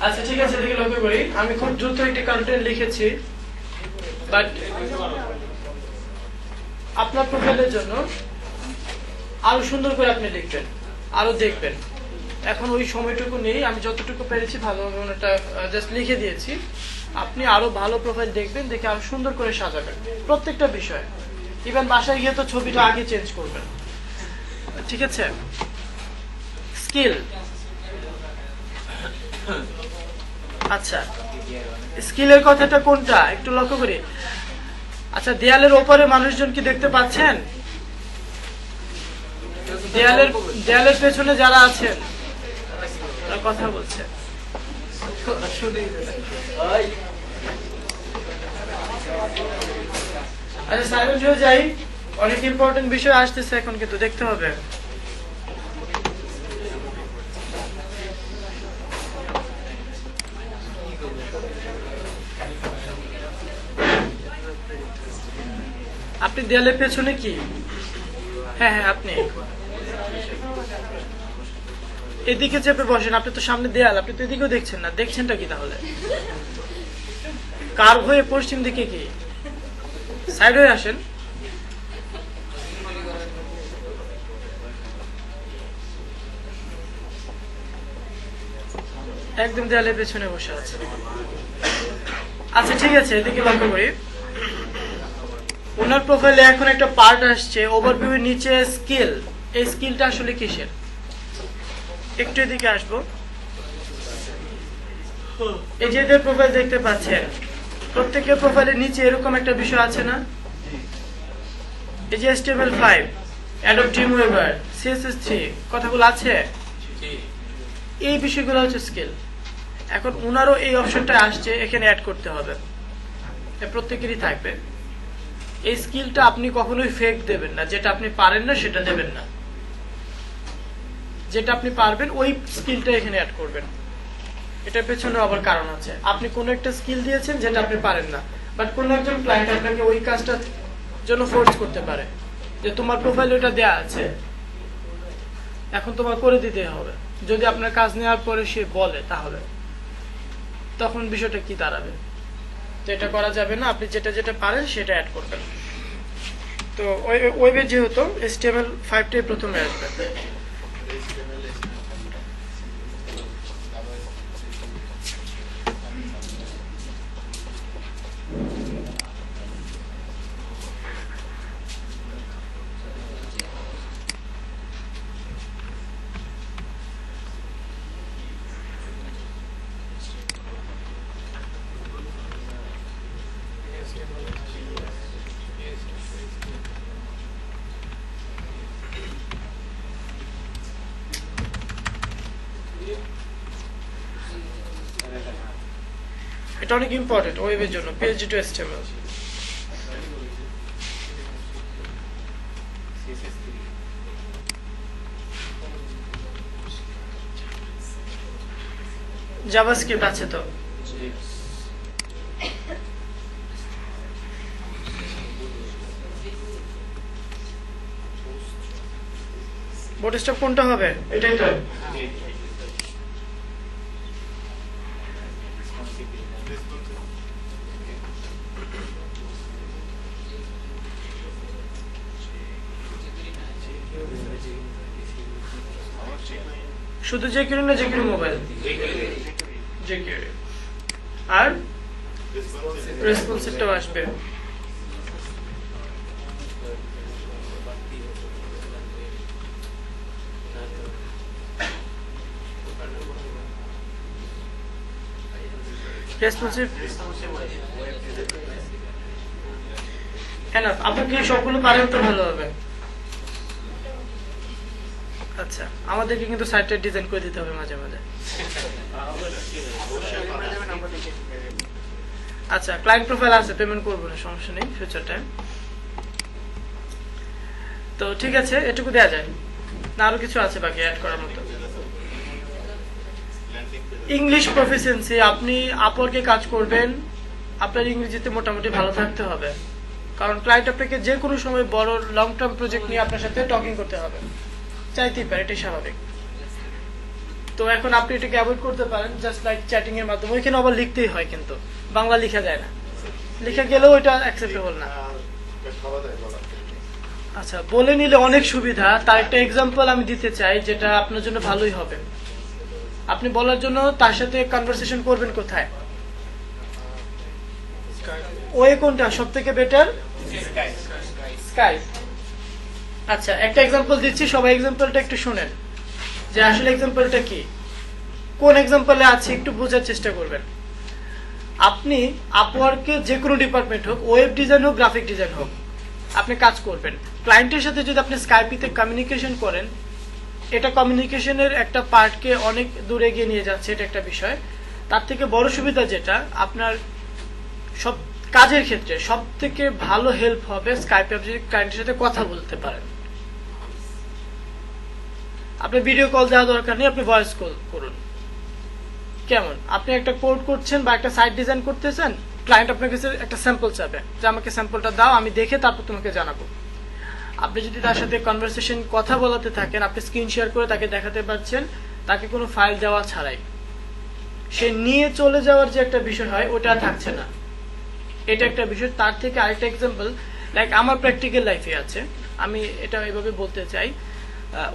[SPEAKER 1] আচ্ছা ঠিক আছে, দেখে লক্ষ্য করি। আমি খুব দ্রুত একটি কন্টেন্ট লিখেছি, বাট আপনার প্রোফাইলের জন্য আরো সুন্দর করে আপনি লিখবেন, আরো দেখবেন। এখন ওই সময়টুকু নেই, আমি যতটুকু পেরেছি ভালোভাবে ওটা জাস্ট লিখে দিয়েছি। আপনি আরো ভালো প্রোফাইল দেখবেন, দেখে আরো সুন্দর করে সাজাবেন প্রত্যেকটা বিষয়। ইভেন বাসায় গিয়ে তো ছবিটা আগে চেঞ্জ করবেন, ঠিক আছে? স্কিল, আচ্ছা স্কিলের কথাটা কোনটা একটু লক্ষ্য করি। আচ্ছা, দেয়ালের ওপরে মানুষজন কি দেখতে পাচ্ছেন? দেয়ালের পেছনে যারা আছেন তারা কথা বলছে। আচ্ছা সাইলেন্ট হয়ে যাই, অনেক ইম্পর্টেন্ট বিষয় আসতেছে এখন, কিন্তু দেখতে হবে। আপনি দেয়ালের পেছনে কি? হ্যাঁ হ্যাঁ, আপনি এদিকে চেপে বসেন, আপনি তো সামনে দেয়াল, আপনি তো এদিকেও দেখছেন না, দেখছেনটা কি তাহলে? কার হয়ে পশ্চিম দিকে কি সাইড হয়ে আসেন। একদম দেয়ালের পেছনে বসে আছে। আচ্ছা ঠিক আছে, এদিকে লক্ষ্য করি। ওনার প্রোফাইলে এখন একটা পার্ট আসছে ওভারভিউ এর নিচে স্কিল। এই স্কিলটা আসলে কিসের? একটু এদিকে আসবো। এই যে এদের প্রোফাইল দেখতে পাচ্ছেন, প্রত্যেকের প্রোফাইলের নিচে এরকম একটা বিষয় আছে না? এই যে HTML5, Adobe Dreamweaver, CSS3 কথাগুলো আছে, এই বিষয়গুলো হচ্ছে স্কিল। এখন ওনারও এই অপশনটা আসছে, এখানে অ্যাড করতে হবে, প্রত্যেকেরই থাকবে। এই স্কিলটা আপনি কখনোই ফেক দেবেন না, যেটা আপনি পারেন না সেটা দেবেন না, যেটা আপনি পারবেন ওই স্কিলটা এখানে অ্যাড করবেন। এটার পেছনে আবার কারণ আছে। আপনি কোনো একটা স্কিল দিয়েছেন যেটা আপনি পারেন না, বাট কোনো একজন ক্লায়েন্ট আপনাকে ওই কাজটার জন্য ফোর্স করতে পারে যে তোমার প্রোফাইলে ওটা দেয়া আছে, এখন তোমার করে দিতে হবে। যদি আপনার কাজ নেওয়ার পরে সে বলে, তাহলে তখন বিষয়টা কি দাঁড়াবে? তো এটা করা যাবে না। আপনি যেটা যেটা পারেন সেটা অ্যাড করবেন। তো ওয়েবে যেহেতু HTML5টাই প্রথমে আসবে। এটা অনেক ইম্পর্টেন্ট ওয়েবের জন্য, PHP to HTML। জাভাস্ক্রিপ্ট আছে তো? বুটস্ট্র্যাপ কোনটা হবে? এটাই তো। শুধু jQuery না jQuery মোবাইল? jQuery। আর রেসপন্সিভটাও আসবে। Responsive enough. আপনি কি সবগুলো পারেন তো ভালো হবে। আচ্ছা, আমাদেরকে কিন্তু সাইটটা ডিজাইন করে দিতে হবে মাঝে মাঝে। আচ্ছা, ক্লায়েন্ট প্রোফাইল আছে, পেমেন্ট করবো না, সমস্যা নেই, ফিউচার টাইম। তো ঠিক আছে, এটুকু দেয়া যায় না? আরো কিছু আছে বাকি অ্যাড করার মতো? English proficiency. আপনি আপওয়ার্কে কাজ করবেন, আপনার ইংরেজিতে মোটামুটি ভালো থাকতে হবে, কারণ ক্লায়েন্ট আপনাকে যে কোনো সময় বড় লং টার্ম প্রজেক্ট নিয়ে আপনার সাথে টকিং করতে হবে, চাইতেই পারে, এটাই স্বাভাবিক। তো এখন আপনি এটাকে অ্যাভয়েড করতে পারেন জাস্ট লাইক চ্যাটিং এর মাধ্যমে। ওইখানে আবার লিখতেই হয়, কিন্তু বাংলা লেখা যায় না, লিখে গেলেও ওইটা অ্যাকসেপ্টেবল না। আচ্ছা, বলে নিলে অনেক সুবিধা। তার একটা এক্সাম্পল আমি দিতে চাই, যেটা আপনার জন্য ভালোই হবে। আপনি বলার জন্য তার সাথে কনভারসেশন করবেন কোথায়? ওয়ে কোনটা সব থেকে বেটার? স্কাইপ। আচ্ছা, একটা এক্সাম্পল দিচ্ছি, সবাই এক্সাম্পলটা একটু শুনেন যে আসলে এক্সাম্পলটা কি, কোন এক্সাম্পলে আছে একটু বোঝার চেষ্টা করবেন। আপনি আপওয়ার্কে যে কোনো ডিপার্টমেন্ট হোক, ওয়েব ডিজাইন হোক, গ্রাফিক ডিজাইন হোক, আপনি কাজ করবেন। ক্লায়েন্টের সাথে যদি আপনি স্কাইপিতে কমিউনিকেশন করেন, এটা কমিউনিকেশনের একটা পার্টকে অনেক দূরে এগিয়ে নিয়ে যাচ্ছে, এটা একটা বিষয়। তার থেকে বড় সুবিধা যেটা আপনার সব কাজের ক্ষেত্রে সব থেকে ভালো হেল্প হবে, স্কাইপে আপনি ক্লায়েন্টের সাথে কথা বলতে পারেন। আপনি ভিডিও কল দেওয়া দরকার নেই, আপনি ভয়েস কল করুন। কেমন? আপনি একটা কোড করছেন বা একটা সাইট ডিজাইন করতেছেন, ক্লায়েন্ট আপনার কাছে একটা স্যাম্পল চাবে যে আমাকে স্যাম্পলটা দাও, আমি দেখে তারপর তোমাকে জানাবো। আপনি যদি তার সাথে কনভারসেশন কথা বলাতে থাকেন, আপনি স্ক্রিন শেয়ার করে তাকে দেখাতে পারছেন, তাকে কোনো ফাইল দেওয়া ছাড়াই। সে নিয়ে চলে যাওয়ার যে একটা বিষয় হয় ওটা থাকছে না, এটা একটা বিষয়। তার থেকে আরেকটা এক্সাম্পল, লাইক আমার প্র্যাকটিক্যাল লাইফে আছে, আমি এটা এভাবে বলতে চাই,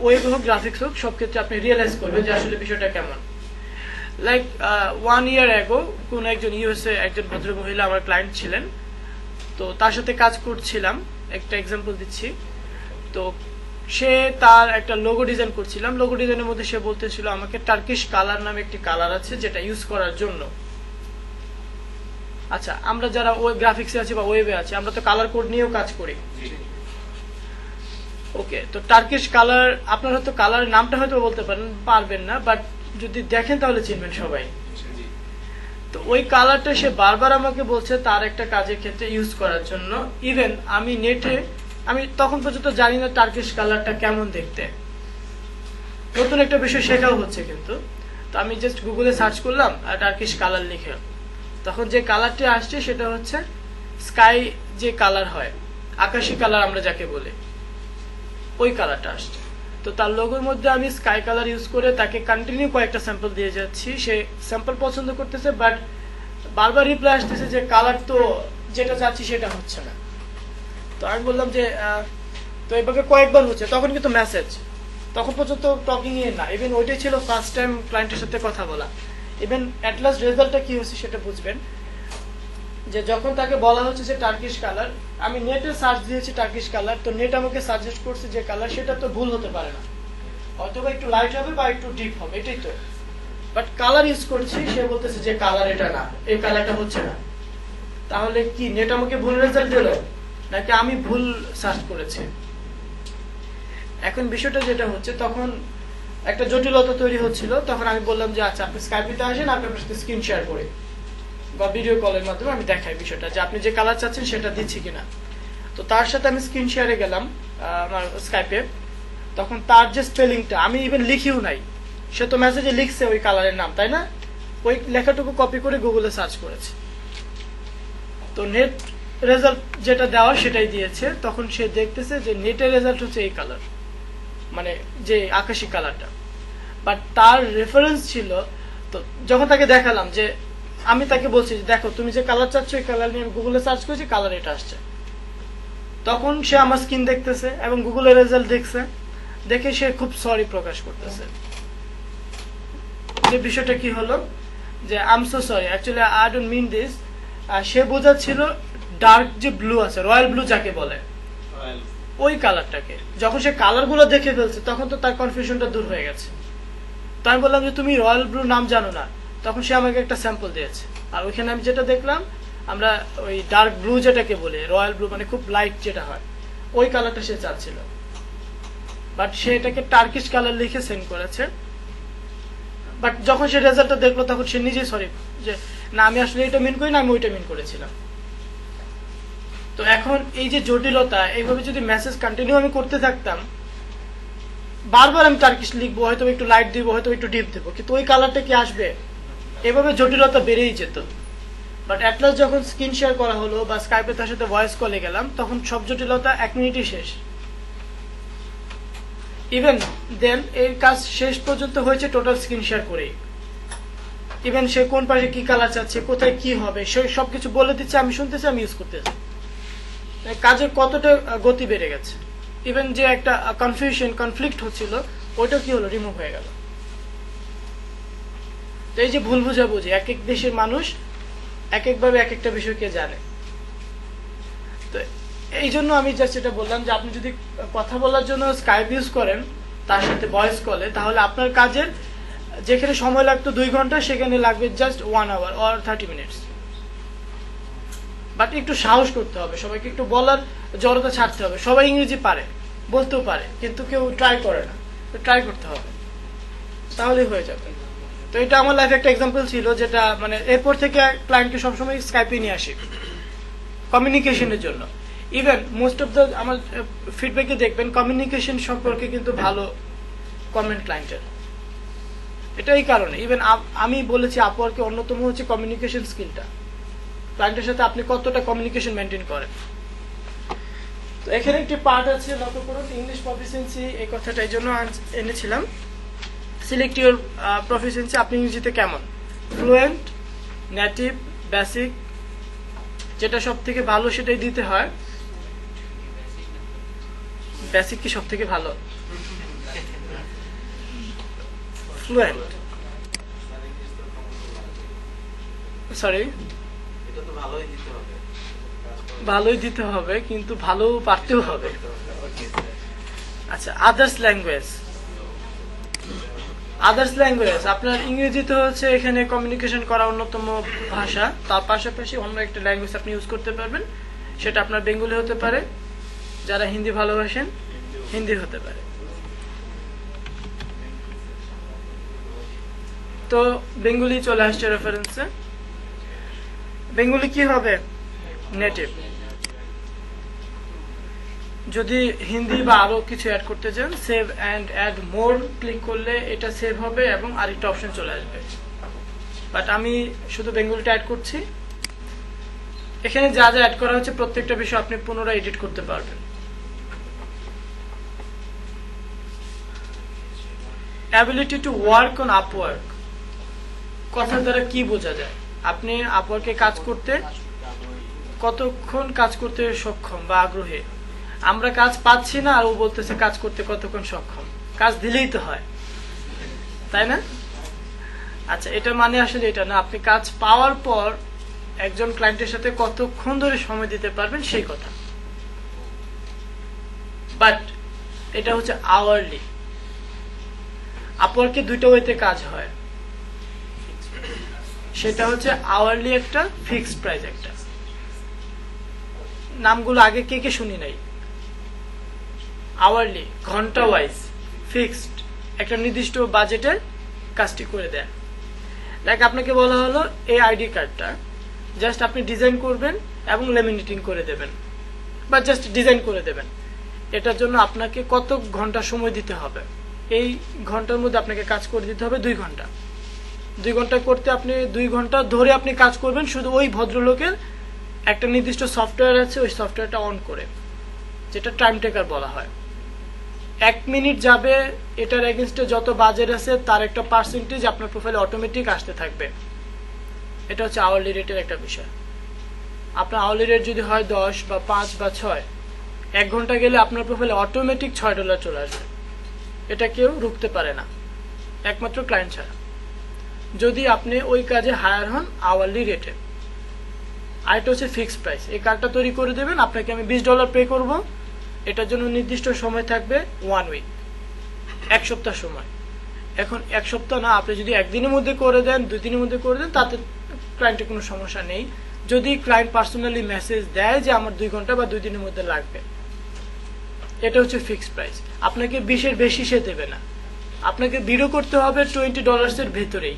[SPEAKER 1] ওয়েব হোক গ্রাফিক্স হোক সব ক্ষেত্রে আপনি রিয়েলাইজ করবেন যে আসলে বিষয়টা কেমন। লাইক 1 year ago কোন একজন ইউএসএ একজন ভদ্র মহিলা আমার ক্লায়েন্ট ছিলেন, তো তার সাথে কাজ করছিলাম, একটা এক্সাম্পল দিচ্ছি। তো সে তার একটা লোগো ডিজাইন করছিলাম, লোগো ডিজাইনের মধ্যে সে বলতেছিল আমাকে টার্কিশ কালার নামে একটি কালার আছে যেটা ইউজ করার জন্য। আচ্ছা, আমরা যারা ওয়েব গ্রাফিক্সে আছি বা ওয়েবে আছি, আমরা তো কালার কোড নিয়েও কাজ করি। ওকে, তো টার্কিশ কালার, আপনারা হয়তো কালারের নামটা হয়তো বলতে পারবেন না, বাট যদি দেখেন তাহলে চিনবেন সবাই। তো ওই কালারটা সে বারবার আমাকে বলছে তার একটা কাজের ক্ষেত্রে ইউজ করার জন্য। ইভেন আমি নেটে, আমি তখন পর্যন্ত জানি না টার্কিশ কালারটা কেমন দেখতে, নতুন একটা বিষয় শেখাও হচ্ছে কিন্তু। তো আমি জাস্ট গুগলে সার্চ করলাম টার্কিশ কালার লিখে, তখন যে কালারটি আসছে সেটা হচ্ছে স্কাই যে কালার হয়, আকাশী কালার আমরা যাকে বলি, ওই কালারটা আসছে। তো তার লোগোর মধ্যে আমি স্কাই কালার ইউজ করে তাকে কন্টিনিউ কয়েকটা স্যাম্পল দিয়ে যাচ্ছি, সে স্যাম্পল পছন্দ করতেছে, বাট বারবার রিপ্লাই আসতেছে যে কালার তো যেটা চাচ্ছি সেটা হচ্ছে না। তো আমি বললাম যে তো এইভাবে কয়েকবার হচ্ছে, তখন কিন্তু মেসেজ, তখন পর্যন্ত টকিং এ না, ইভেন ওইটাই ছিল ফার্স্ট টাইম ক্লায়েন্টের সাথে কথা বলা। ইভেন অ্যাট লাস্ট রেজাল্টটা কি হচ্ছে সেটা বুঝবেন, যে যখন তাকে বলা হচ্ছে যে টার্কিশ কালার, আমি নেটে সার্চ দিয়েছি টার্কিশ কালার, তো নেট আমাকে সাজেস্ট করছে যে কালার, সেটা তো ভুল হতে পারে না, হয়তো একটু লাইট হবে বা একটু ডিপ হবে, এটাই তো। বাট কালার ইউজ করছি, সে বলতেছে যে কালার এটা না, এই কালারটা হচ্ছে না। তাহলে কি নেট আমাকে ভুল রেজাল্ট দিল নাকি আমি ভুল সার্চ করেছি? এখন বিষয়টা যেটা হচ্ছে, তখন একটা জটিলতা তৈরি হচ্ছিল। তখন আমি বললাম যে আচ্ছা আপনি স্কাইপিতে আসেন, আপনি আপনার সাথে স্ক্রিন শেয়ার করে বা ভিডিও কলের মাধ্যমে আমি দেখাই বিষয়টা, যে আপনি যে কালার চাচ্ছেন সেটা দিচ্ছি কিনা। তো তার সাথে আমি স্ক্রিন শেয়ারে গেলাম আমার স্কাইপে, তখন তার যে স্পেলিংটা আমি ইভেন লিখিও নাই, সে তো মেসেজে লিখছে ওই কালারের নাম, তাই না? ওই লেখাটুকু কপি করে গুগলে সার্চ করেছে, তো নেট রেজাল্ট যেটা দেওয়া সেটাই দিয়েছে। তখন সে দেখতেছে যে নেটের রেজাল্ট হচ্ছে এই কালার, মানে যে আকাশী কালারটা, বাট তার রেফারেন্স ছিল। তো যখন তাকে দেখালাম, যে আমি তাকে বলছি দেখো তুমি যে কালার চাচ্ছ এই কালার নিয়ে গুগলে সার্চ করেছি, কালার এটা আসছে, তখন সে আমার স্ক্রিন দেখতেছে এবং গুগলের রেজাল্ট দেখছে, দেখে সে খুব সরি প্রকাশ করতেছে। যে বিষয়টা কি হলো, যে I am so sorry, actually I don't mean this. সে বোঝাচ্ছিল ডার্ক যে ব্লু আছে, রয়্যাল ব্লু যাকে বলে, ওই কালারটাকে। যখন সে কালারগুলো দেখে ফেলছে তখন তো তার কনফিউশনটা দূর হয়ে গেছে। তো আমি বললাম যে তুমি রয়্যাল ব্লু নাম জানো না, তখন সে আমাকে একটা স্যাম্পল দিয়েছে, আর ওইখানে আমি যেটা দেখলাম, আমরা ওই ডার্ক ব্লু যেটাকে বলি, রয়্যাল ব্লু মানে খুব লাইট যেটা হয়, ওই কালারটা সে চাচ্ছিল, বাট সে এটাকে টার্কিশ কালার লিখে সেন্ড করেছে। বাট যখন সে রেজাল্টটা দেখলো তখন সে নিজেই সরি, যে না আমি আসলে এটা মিন করি না, আমি ওইটা মিন করেছিলাম। তো এখন এই যে জটিলতা, এইভাবে যদি মেসেজ কন্টিনিউ আমি করতে থাকতাম, বারবার আমি টার্কিশ লিখবো, হয়তো একটু লাইট দিব, হয়তো একটু ডিপ দেবো, কিন্তু ওই কালারটা কি আসবে? এভাবে জটিলতা বেড়েই যেত। বাট অ্যাট লাস্ট যখন স্ক্রিন শেয়ার করা হলো বা স্কাইপে তার সাথে ভয়েস কলে গেলাম, তখন সব জটিলতা 1 মিনিটই শেষ। ইভেন দেন এই কাজ শেষ পর্যন্ত হয়েছে টোটাল স্ক্রিন শেয়ার করেই। ইভেন সে কোন পাশে কি কালার চাচ্ছে, কোথায় কি হবে, সে সবকিছু বলে দিচ্ছে, আমি শুনতেছি, আমি ইউজ করতেছি। কাজের কতটা গতি বেড়ে গেছে। ইভেন যে একটা কনফ্লিক্ট হচ্ছিল, ওইটা কি হলো, রিমুভ হয়ে গেল। তো এই যে ভুল বুঝাবুঝি, এক এক দেশের মানুষ এক একভাবে এক একটা বিষয়কে জানে। তো এই জন্য আমি জাস্ট এটা বললাম যে আপনি যদি কথা বলার জন্য স্কাইপ ইউজ করেন তার সাথে ভয়েস কলে, তাহলে আপনার কাজের যেখানে সময় লাগতো 2 ঘন্টা, সেখানে লাগবে just 1 hour or 30 minutes। But একটু সাহস করতে হবে, সবাইকে একটু বলার জড়তা ছাড়তে হবে। সবাই ইংরেজি পারে, বলতেও পারে, কিন্তু কেউ ট্রাই করে না। ট্রাই করতে হবে, তাহলেই হয়ে যাবে। তো এটা আমার লাইফে একটা এক্সাম্পল ছিল, যেটা মানে এরপর থেকে ক্লায়েন্টকে সবসময় স্কাইপে নিয়ে আসি কমিউনিকেশনের জন্য। ইভেন মোস্ট অফ দ্য আমার ফিডব্যাকে দেখবেন কমিউনিকেশন সম্পর্কে কিন্তু ভালো কমেন্ট ক্লায়েন্টের। এটা এই কারণে, ইভেন আমি বলেছি আপওয়ার্কে অন্যতম হচ্ছে কমিউনিকেশন স্কিলটা, ক্লায়েন্টের সাথে আপনি কতটা কমিউনিকেশন মেনটেন করেন। তো এখানে একটি পার্ট আছে, লক্ষ্য করুন, ইংলিশ প্রফিসিয়েন্সি, এই কথাটা এই জন্য এনেছিলাম। সিলেক্ট ইউর প্রফিসিয়েন্সি, আপনি ইংরেজিতে কেমন, ফ্লুয়েন্ট, নেটিভ, বেসিক, যেটা সব থেকে ভালো সেটাই দিতে হয়। বেসিক কি সব থেকে ভালো? ফ্লুয়েন্ট, সরি,
[SPEAKER 4] এটা তো ভালোই দিতে হবে,
[SPEAKER 1] ভালোই দিতে হবে, কিন্তু ভালো পারতেও হবে। আচ্ছা, আদার্স ল্যাঙ্গুয়েজ। আদার্স ল্যাঙ্গুয়েজ আপনার ইংরেজিতে হচ্ছে এখানে কমিউনিকেশন করা অন্যতম ভাষা, তার পাশাপাশি অন্য একটা ল্যাঙ্গুয়েজ আপনি ইউজ করতে পারবেন। সেটা আপনার বেঙ্গলি হতে পারে, যারা হিন্দি ভালোবাসেন হিন্দি হতে পারে। তো বেঙ্গলি চলে আসছে রেফারেন্সে। বেঙ্গলি কি হবে? নেটিভ। যদি হিন্দি বা আরো কিছু অ্যাড করতে চান, save and add more click করলে এটা সেভ হবে এবং আরেকটা অপশন চলে আসবে। বাট আমি শুধু বেঙ্গলিটা অ্যাড করছি। এখানে যা যা অ্যাড করা হচ্ছে প্রত্যেকটা বিষয় আপনি পুনরায় এডিট করতে পারবেন। Ability to work on Upwork, কথার দ্বারা কি বোঝা যায়? আপনি আপওয়ার্কে কাজ করতে কতক্ষণ কাজ করতে সক্ষম বা আগ্রহী। আমরা কাজ পাচ্ছি না আর ও বলতেছে কাজ করতে কতক্ষণ সক্ষম। কাজ দিলেই তো হয়, তাই না? আচ্ছা, এটা মানে আসলে এটা না, আপনি কাজ পাওয়ার পর একজন ক্লায়েন্টের সাথে কতক্ষণ ধরে সময় দিতে পারবেন সেই কথা। বাট এটা হচ্ছে আওয়ারলি। আপওয়ার্কে দুইটা ওয়েতে কাজ হয়, সেটা হচ্ছে আওয়ারলি একটা, ফিক্সড প্রাইস একটা। নামগুলো আগে কে কে শুনি নাই? আওয়ারলি, ঘন্টা ওয়াইজ, ফিক্সড, একটা নির্দিষ্ট বাজেটের কাজটি করে দেয়। লাইক আপনাকে বলা হলো এই আইডি কার্ডটা জাস্ট আপনি ডিজাইন করবেন এবং লেমিনেটিং করে দেবেন, বা জাস্ট ডিজাইন করে দেবেন। এটার জন্য আপনাকে কত ঘন্টা সময় দিতে হবে? এই ঘন্টার মধ্যে আপনাকে কাজ করে দিতে হবে 2 ঘন্টা। 2 ঘন্টা করতে আপনি 2 ঘন্টা ধরে আপনি কাজ করবেন শুধু ওই ভদ্রলোকের একটা নির্দিষ্ট সফটওয়্যার আছে, ওই সফটওয়্যারটা অন করে, যেটা টাইম টেকার বলা হয়। 1 মিনিট যাবে, এটার এগেনস্টে যত বাজেট আছে তার একটা পার্সেন্টেজ আপনার প্রোফাইলে অটোমেটিক আসতে থাকবে। এটা হচ্ছে আওয়ারলি রেটের একটা বিষয়। আপনার আওয়ারলি রেট যদি হয় 10 বা 5 বা 6, 1 ঘন্টা গেলে আপনার প্রোফাইলে অটোমেটিক $6 চলে আসবে। এটা কেউ রুখতে পারে না, একমাত্র ক্লায়েন্ট ছাড়া। যদি আপনি ওই কাজে হায়ার হন আওয়ারলি রেটে। আরেকটা হচ্ছে ফিক্সড প্রাইস। এই কার্ডটা তৈরি করে দেবেন, আপনাকে আমি $20 পে করব। এটার জন্য নির্দিষ্ট সময় থাকবে 1 উইক, 1 সপ্তাহ সময়। এখন 1 সপ্তাহ না, আপনি যদি 1 দিনের মধ্যে করে দেন, 2 দিনের মধ্যে করে দেন, তাতে ক্লায়েন্টের কোনো সমস্যা নেই। যদি ক্লায়েন্ট পার্সোনালি মেসেজ দেয় যে আমার 2 ঘন্টা বা 2 দিনের মধ্যে লাগবে, এটা হচ্ছে ফিক্সড প্রাইস। আপনাকে 20-এর বেশি সে দেবে না, আপনাকে বিডও করতে হবে $20 ভেতরেই,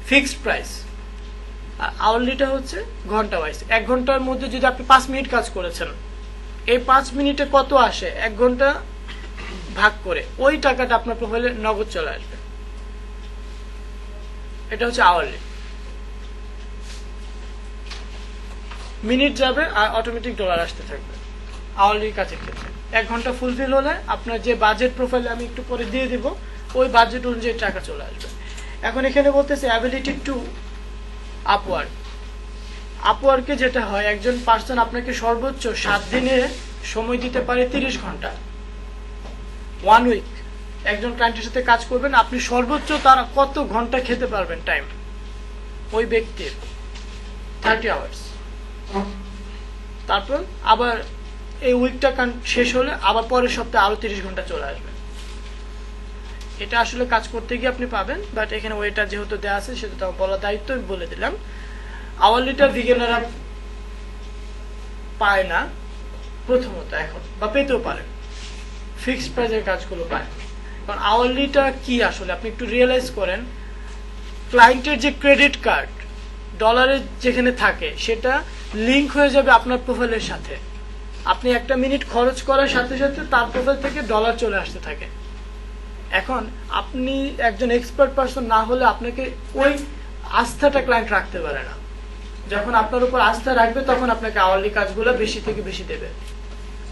[SPEAKER 1] ফিক্সড প্রাইস। আর আওয়ারলিটা হচ্ছে ঘন্টা ওয়াইজ। 1 ঘন্টার মধ্যে যদি আপনি 5 মিনিট কাজ করেছেন, এই 5 মিনিটে কত আসে 1 ঘন্টা ভাগ করে, ওই টাকাটা আপনার প্রোফাইলে নগদ চলে আসবে। এটা হচ্ছে আওয়ারলি। মিনিট যাবে আর অটোমেটিক ডলার আসতে থাকবে আওয়ারলি কাজের ক্ষেত্রে। 1 ঘন্টা ফুলফিল হলে আপনার যে বাজেট প্রোফাইলে আমি একটু পরে দিয়ে দিব, ওই বাজেট অনুযায়ী টাকা চলে আসবে। এখন এখানে বলতেছে অ্যাবিলিটি টু আপওয়ার্ক। আপওয়ার্কে যেটা হয়, একজন পার্সন আপনাকে সর্বোচ্চ 7 দিনে সময় দিতে পারে 30 ঘন্টা। 1 উইক একজন ক্লায়েন্টের সাথে কাজ করবেন, আপনি সর্বোচ্চ তারা কত ঘন্টা খেতে পারবেন টাইম, ওই ব্যক্তির 30 আওয়ার্স। তারপর আবার এই উইকটা শেষ হলে আবার পরের সপ্তাহে আরো 30 ঘন্টা চলে আসবে। এটা আসলে কাজ করতে গিয়ে আপনি পাবেন, বাট এখানে ওইটা যেহেতু দেওয়া আছে সেটা তো বলার দায়িত্ব আমি বলে দিলাম। আওয়ারলিটা বিগিনাররা পায় না প্রথমত এখন, বা পেতেও পারেন, ফিক্সড প্রাইসের কাজগুলো পায়। কারণ আওয়ারলিটা কি আসলে আপনি একটু রিয়েলাইজ করেন, ক্লায়েন্টের যে ক্রেডিট কার্ড ডলারে যেখানে থাকে সেটা লিংক হয়ে যাবে আপনার প্রোফাইলের সাথে। আপনি 1 মিনিট খরচ করার সাথে সাথে তার প্রোফাইল থেকে ডলার চলে আসতে থাকে। এখন আপনি একজন এক্সপার্ট পারসন না হলে আপনাকে ওই আস্থাটা ক্লায়েন্ট রাখতে পারে না। যখন আপনার উপর আস্থা রাখবে তখন আপনাকে আওয়ারলি কাজগুলো বেশি থেকে বেশি দেবে।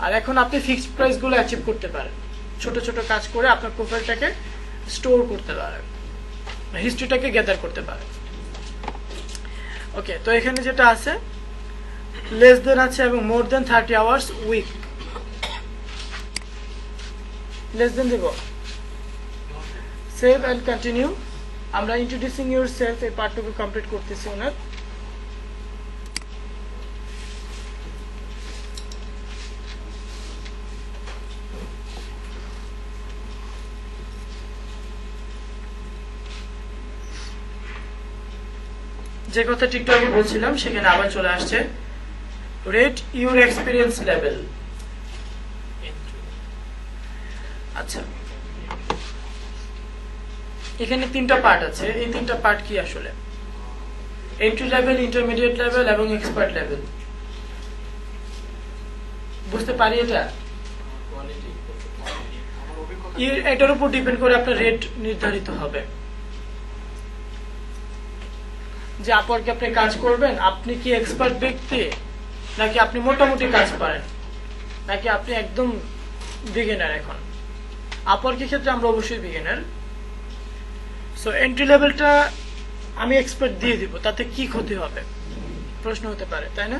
[SPEAKER 1] আর এখন আপনি ফিক্সড প্রাইসগুলো অ্যাচিভ করতে পারেন, ছোট ছোট কাজ করে আপনার প্রোফাইলটাকে স্টোর করতে পারেন, হিস্ট্রিটাকে গ্যাদার করতে পারেন। ওকে, তো এখানে যেটা আছে লেস দেন আছে এবং more than 30 hours week. Less than দেব, সেভ অ্যান্ড কন্টিনিউ। আমরা ইন্ট্রোডিউসিং ইউর সেলফ এই পার্টটুকু কমপ্লিট করতেছি ওনার। যে কথাটি একটু আগে বলছিলাম সেখানে আবার চলে আসছে, রেট ইউর এক্সপিরিয়েন্স লেভেল। আচ্ছা, এখানে 3টা পার্ট আছে। এই 3টা পার্ট কি আসলে? এন্ট্রি লেভেল, ইন্টারমিডিয়েট লেভেল এবং এক্সপার্ট লেভেল। বুঝতে পারি এটা?
[SPEAKER 4] কোয়ালিটি আমার অভিজ্ঞতা
[SPEAKER 1] এটার উপর ডিপেন্ড করে আপনার রেট নির্ধারিত হবে, যে আপরকে আপনি কাজ করবেন, আপনি কি এক্সপার্ট ব্যক্তি, নাকি আপনি মোটামুটি কাজ পারেন, নাকি আপনি একদম বিগিনার। এখন আপরকে ক্ষেত্রে আমরা অবশ্যই বিগিনার। সো এন্ট্রি লেভেলটা আমি এক্সপার্ট দিয়ে দিব, তাতে কি ক্ষতি হবে প্রশ্ন হতে পারে, তাই না?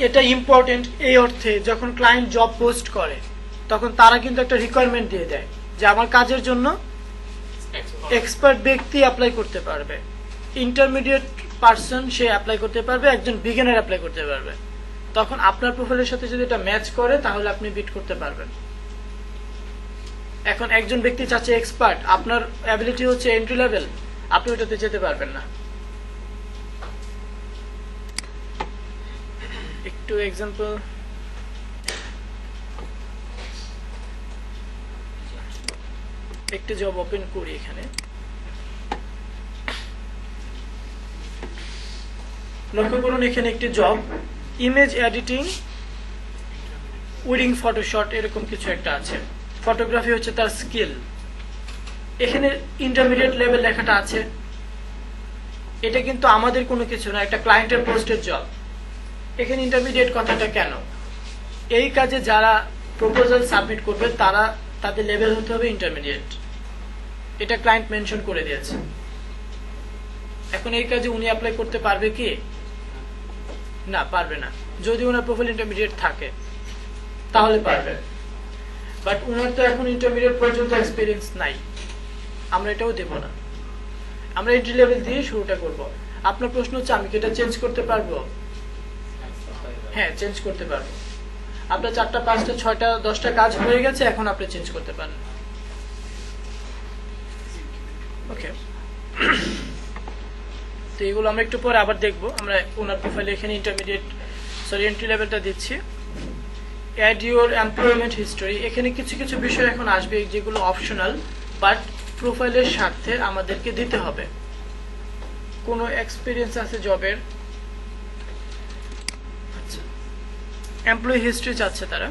[SPEAKER 1] এটা ইম্পর্টেন্ট এই অর্থে, যখন ক্লায়েন্ট জব পোস্ট করে তখন তারা কিন্তু একটা রিকোয়ারমেন্ট দিয়ে দেয় যে আমার কাজের জন্য এক্সপার্ট ব্যক্তি অ্যাপ্লাই করতে পারবে, ইন্টারমিডিয়েট পারসন সে অ্যাপ্লাই করতে পারবে, একজন বিগিনার অ্যাপ্লাই করতে পারবে। তখন আপনার প্রোফাইলের সাথে যদি এটা ম্যাচ করে তাহলে আপনি বিট করতে পারবেন। এখন একজন ব্যক্তি চাচ্ছে এক্সপার্ট, আপনার অ্যাবিলিটি হচ্ছে এন্ট্রি লেভেল, আপনি ওটাতে যেতে পারবেন না। একটু এক্সাম্পল, একটি জব ওপেন করি এখানে। লক্ষ্য করুন এখানে একটি job, image editing weeding photo shot এরকম কিছু একটা আছে, ফটোগ্রাফি হচ্ছে তার স্কিল। এখানে ইন্টারমিডিয়েট লেভেল লেখাটা আছে, এটা কিন্তু আমাদের কোনো কিছু না, একটা ক্লায়েন্টের পোস্টের জব। এখানে ইন্টারমিডিয়েট কথাটা কেন? এই কাজে যারা প্রপোজাল সাবমিট করবে তারা তাদের লেভেল হতে হবে ইন্টারমিডিয়েট, এটা ক্লায়েন্ট মেনশন করে দিয়েছে। এখন এই কাজে উনি অ্যাপ্লাই করতে পারবে কি? না, পারবে না। যদি ওনার প্রোফাইল ইন্টারমিডিয়েট থাকে তাহলে পারবে, বাট ওনার তো এখন ইন্টারমিডিয়েট পর্যন্ত এক্সপিরিয়েন্স নাই, আমরা এটাও দেব না। আমরা এন্ট্রি লেভেল দিয়ে শুরুটা করব। আপনার প্রশ্ন হচ্ছে আমি কি এটা চেঞ্জ করতে পারবো? হ্যাঁ, চেঞ্জ করতে পারবো। আপনার 4টা 5টা 6টা 10টা কাজ হয়ে গেছে, এখন আপনি চেঞ্জ করতে পারেন। ওকে, তো এগুলো আমরা একটু পরে আবার দেখবো। আমরা ওনার প্রোফাইলে এখানে এন্ট্রি লেভেলটা দিচ্ছি। অ্যাড ইউর এমপ্লয়মেন্ট হিস্টোরি, এখানে কিছু কিছু বিষয় এখন আসবে যেগুলো অপশনাল, বাট প্রোফাইলের স্বার্থে আমাদেরকে দিতে হবে। কোনো এক্সপিরিয়েন্স আছে জবের, আচ্ছা, এমপ্লয়ি হিস্ট্রি চাচ্ছে তারা।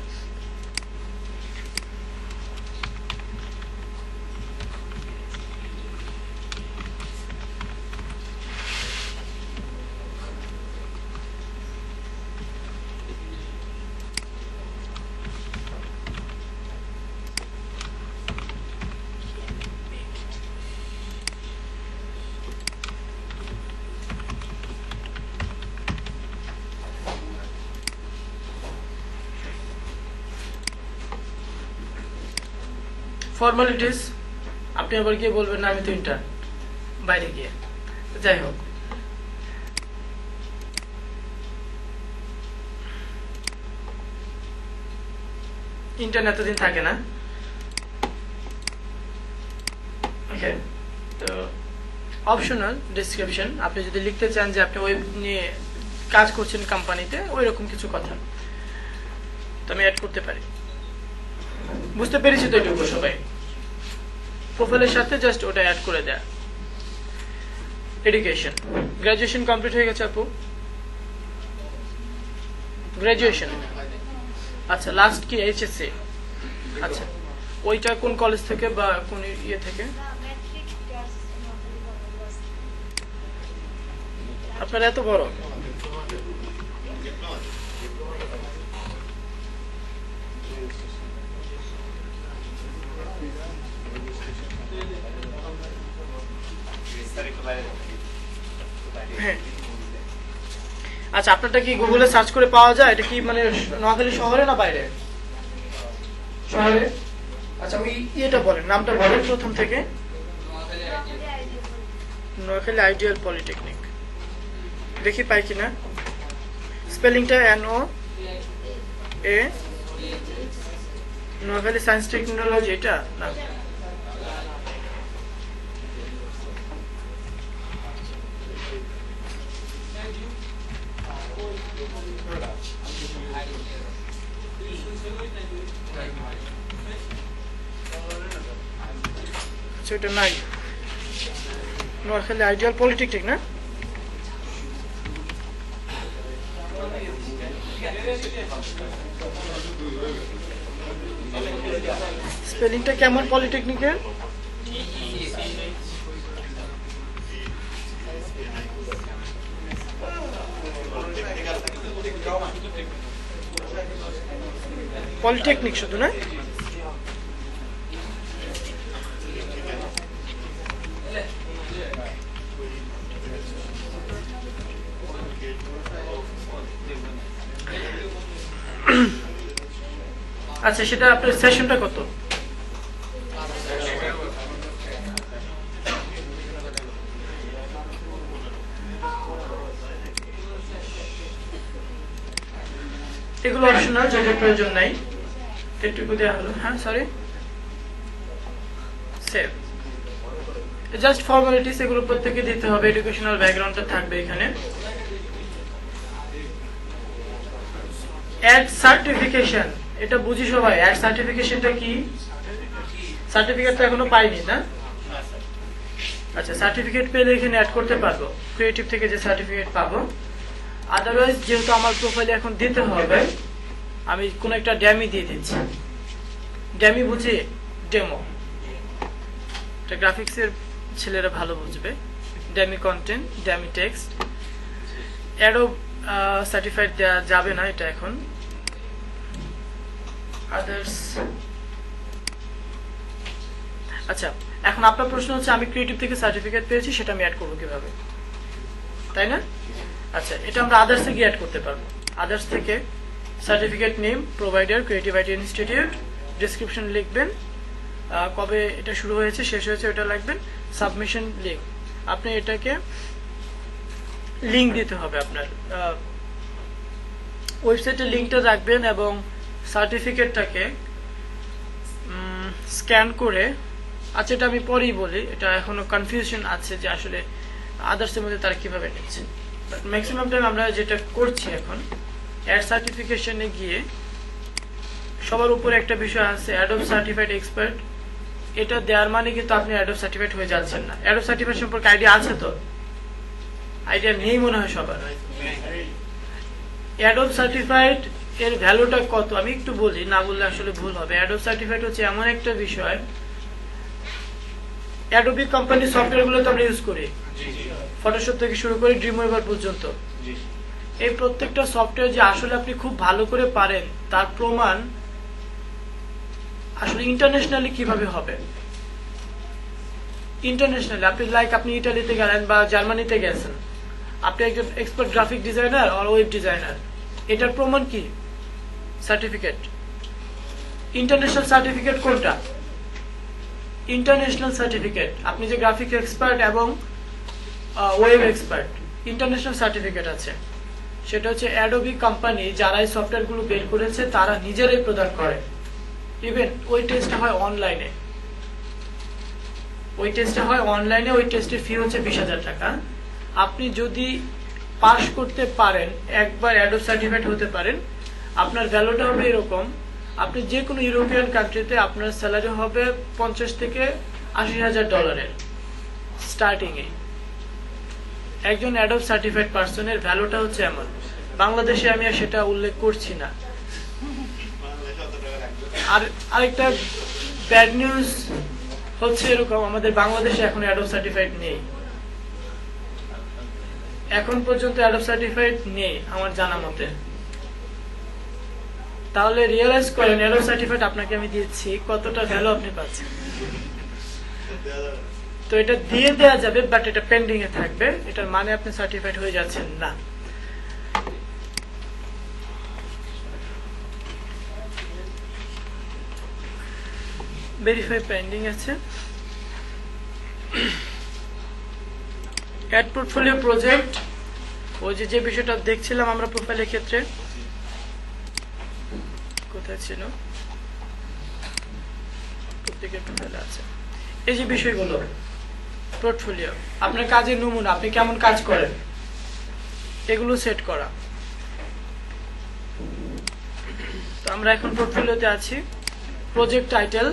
[SPEAKER 1] ফর্মালিটিস, আপনি আবার গিয়ে বলবেন না আমি তো ইন্টার্ন, বাইরে গিয়ে। যাই হোক, ইন্টার্ন এতদিন থাকে না। ওকে, তো অপশনাল ডেসক্রিপশন, আপনি যদি লিখতে চান যে আপনি ওয়েব নিয়ে কাজ করছেন কোম্পানিতে, ওই রকম কিছু কথা তো আমি অ্যাড করতে পারি। বুঝতে পেরেছি তো এটুকু সবাই? প্রোফাইলের সাথে জাস্ট ওটা অ্যাড করে দেয়া। এডুকেশন, গ্রাজুয়েশন কমপ্লিট হয়ে গেছে আপু? গ্রাজুয়েশন, আচ্ছা, লাস্ট কি এইচএসসি? আচ্ছা, ওইটা কোন কলেজ থেকে বা কোন ইয়ে থেকে? আপনার এত বড়? হ্যাঁ আচ্ছা, আপনারটা কি গুগলে সার্চ করে পাওয়া যায়? এটা কি মানে নোয়াখালী শহরে না বাইরে? শহরে। আচ্ছা ওই ইয়েটা বলেন, নামটা বলেন প্রথম থেকে। নোয়াখালী আইডিয়াল পলিটেকনিক, দেখি পাই কিনা। স্পেলিংটা NOA, নোয়াখালী সায়েন্স টেকনোলজি, এটা না? আচ্ছা এটা নাই, নোয়াখালী আইডিয়াল পলিটেকনিক না? স্পেলিংটা কেমন পলিটেকনিকের? পলিটেকনিক শুধু না? আচ্ছা সেটা আপনার সেশনটা কত? এগুলো অপশনাল, যেটা প্রয়োজন নাই এটুকু দেওয়া হলো। হ্যাঁ সরি, সেভ, জাস্ট ফর্মালিটিস, এগুলো প্রত্যেকে দিতে হবে। এডুকেশনাল ব্যাকগ্রাউন্ডটা থাকবে এখানে। অ্যাড সার্টিফিকেশন, এটা বুঝি সবাই। অ্যাড সার্টিফিকেশনটা কি? সার্টিফিকেট তো এখনো পাইনি না? আচ্ছা সার্টিফিকেট পেলে এখানে অ্যাড করতে পারবো, ক্রিয়েটিভ থেকে যে সার্টিফিকেট পাবো। আদারওয়াইজ যেহেতু আমার প্রোফাইলে এখন দিতে হবে, আমি কোন একটা ড্যামি দিয়ে দিচ্ছি। ড্যামি বুঝি? ডেমো, এটা গ্রাফিক্সের ছেলেরা ভালো বুঝবে। Dummy content, dummy text. Adobe certified দেওয়া যাবে না এটা এখন। আদার্স। আচ্ছা এখন আপনার প্রশ্ন হচ্ছে আমি ক্রিয়েটিভ থেকে সার্টিফিকেট পেয়েছি, সেটা আমি অ্যাড করবো কিভাবে, তাই না? আচ্ছা এটা আমরা আদার্সে গিয়ে অ্যাড করতে পারবো। আদার্স থেকে certificate name, provider, creative IT institute, description লিখবেন, কবে এটা শুরু হয়েছে শেষ হয়েছে ওটা লিখবেন, সাবমিশন লিঙ্ক। আপনি এটাকে লিঙ্ক দিতে হবে, আপনার ওয়েবসাইটের লিঙ্কটা রাখবেন এবং সার্টিফিকেটটাকে স্ক্যান করে। আচ্ছা এটা আমি পরেই বলি, এটা এখনো কনফিউশন আছে যে আসলে আদার্সের মধ্যে তারা কিভাবে নিচ্ছে। ম্যাক্সিমাম টাইম আমরা যেটা করছি এখন, অ্যাড সার্টিফিকেশনে গিয়ে সবার উপরে একটা বিষয় আছে অ্যাডোব সার্টিফাইড এক্সপার্ট। এটা দেওয়ার মানে কিন্তু আপনি অ্যাডোব সার্টিফাইড হয়ে যাচ্ছেন না। অ্যাডোব সার্টিফাইড সম্পর্কে আইডিয়া আছে তো? আইডিয়া নেই মনে হয় সবার। অ্যাডোব সার্টিফাইড এর ভ্যালুটা কত আমি একটু বলি, না বললে আসলে ভুল হবে। অ্যাডোব সার্টিফাইড হচ্ছে এমন একটা বিষয়, অ্যাডোবি কোম্পানির সফটওয়্যারগুলো তো আমরা ইউজ করি, ফটোশপ থেকে শুরু করে ড্রিমওয়েভার পর্যন্ত। এই প্রত্যেকটা সফটওয়্যার যে আসলে আপনি খুব ভালো করে পারেন তার প্রমাণ আসলে ইন্টারন্যাশনালি কিভাবে হবে। ইন্টারন্যাশনালি আপনি ইটালিতে গেলেন বা জার্মানিতে গেছেন, আপনি একজন এক্সপার্ট গ্রাফিক ডিজাইনার আর ওয়েব ডিজাইনার, এটার প্রমাণ কি? সার্টিফিকেট। ইন্টারন্যাশনাল সার্টিফিকেট কোনটা? International certificate. আপনি যে গ্রাফিক এক্সপার্ট এবং ওয়েব এক্সপার্ট, ইন্টারন্যাশনাল সার্টিফিকেট আছে। সেটা হচ্ছে অ্যাডোবি কোম্পানি যারা এই সফটওয়্যারগুলো বের করেছে তারা নিজেরাই প্রদান করে। ইভেন ওই টেস্টটা হয় অনলাইনে, ওই টেস্টের ফি হচ্ছে 20,000 টাকা। আপনি যদি পাস করতে পারেন, একবার অ্যাডোব সার্টিফাইড হতে পারেন, আপনার ভ্যালুটা হবে এরকম, আপনি যে কোনো ইউরোপিয়ান কান্ট্রিতে আপনার স্যালারি হবে 50 থেকে 80,000 ডলারের স্টার্টিং এ। একজন অ্যাডোব সার্টিফাইড পার্সনের ভ্যালুটা হচ্ছে এমন। বাংলাদেশে আমি আর সেটা উল্লেখ করছি না। আর আরেকটা ব্যাড নিউজ হচ্ছে এরকম, আমাদের বাংলাদেশে এখন অ্যাডোব সার্টিফাইড নেই, এখন পর্যন্ত অ্যাডোব সার্টিফাইড নেই আমার জানা মতে। তাহলে রিয়েলাইজ করেন অ্যাডোব সার্টিফাইড আপনাকে আমি দিচ্ছি, কতটা ভ্যালু আপনি পাচ্ছেন। তো এটা দিয়ে দেওয়া যাবে, বাট এটা পেন্ডিং এ থাকবে, এটার মানে আপনি সার্টিফাইড হয়ে যাচ্ছেন না। ভেরিফাই পেন্ডিং আছে। অ্যাড পোর্টফোলিও প্রজেক্ট, ওই যে বিষয়টা দেখছিলাম আমরা প্রোফাইলের ক্ষেত্রে, কোথায় ছিল, প্রত্যেকের প্রোফাইলে আছে এই যে বিষয়গুলো। পোর্টফোলিও, আপনার কাজের নমুনা, আপনি কেমন কাজ করেন, এগুলো সেট করা। তো আমরা এখন পোর্টফোলিওতে আছি। প্রজেক্ট টাইটেল,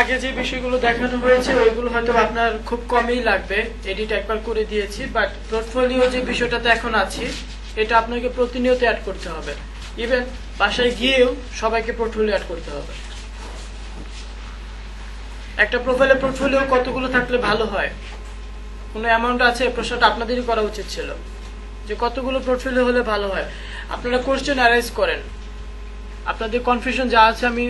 [SPEAKER 1] আগে যে বিষয়গুলো দেখানো হয়েছে ওইগুলো হয়তো আপনার খুব কমই লাগবে, এডিট একবার করে দিয়েছি, বাট পোর্টফোলিও যে বিষয়টাতে এখন আছি এটা আপনাকে প্রতিনিয়ত অ্যাড করতে হবে। ইভেন বাসায় গিয়েও সবাইকে পোর্টফোলিও অ্যাড করতে হবে। একটা প্রোফাইলে পোর্টফোলিও কতগুলো থাকলে ভালো হয়, কোনো অ্যামাউন্ট আছে? প্রশ্নটা আপনাদেরই করা উচিত ছিল যে কতগুলো পোর্টফোলিও হলে ভালো হয়। আপনারা কোশ্চেন অ্যারেঞ্জ করেন, আপনাদের কনফিউশন যা আছে আমি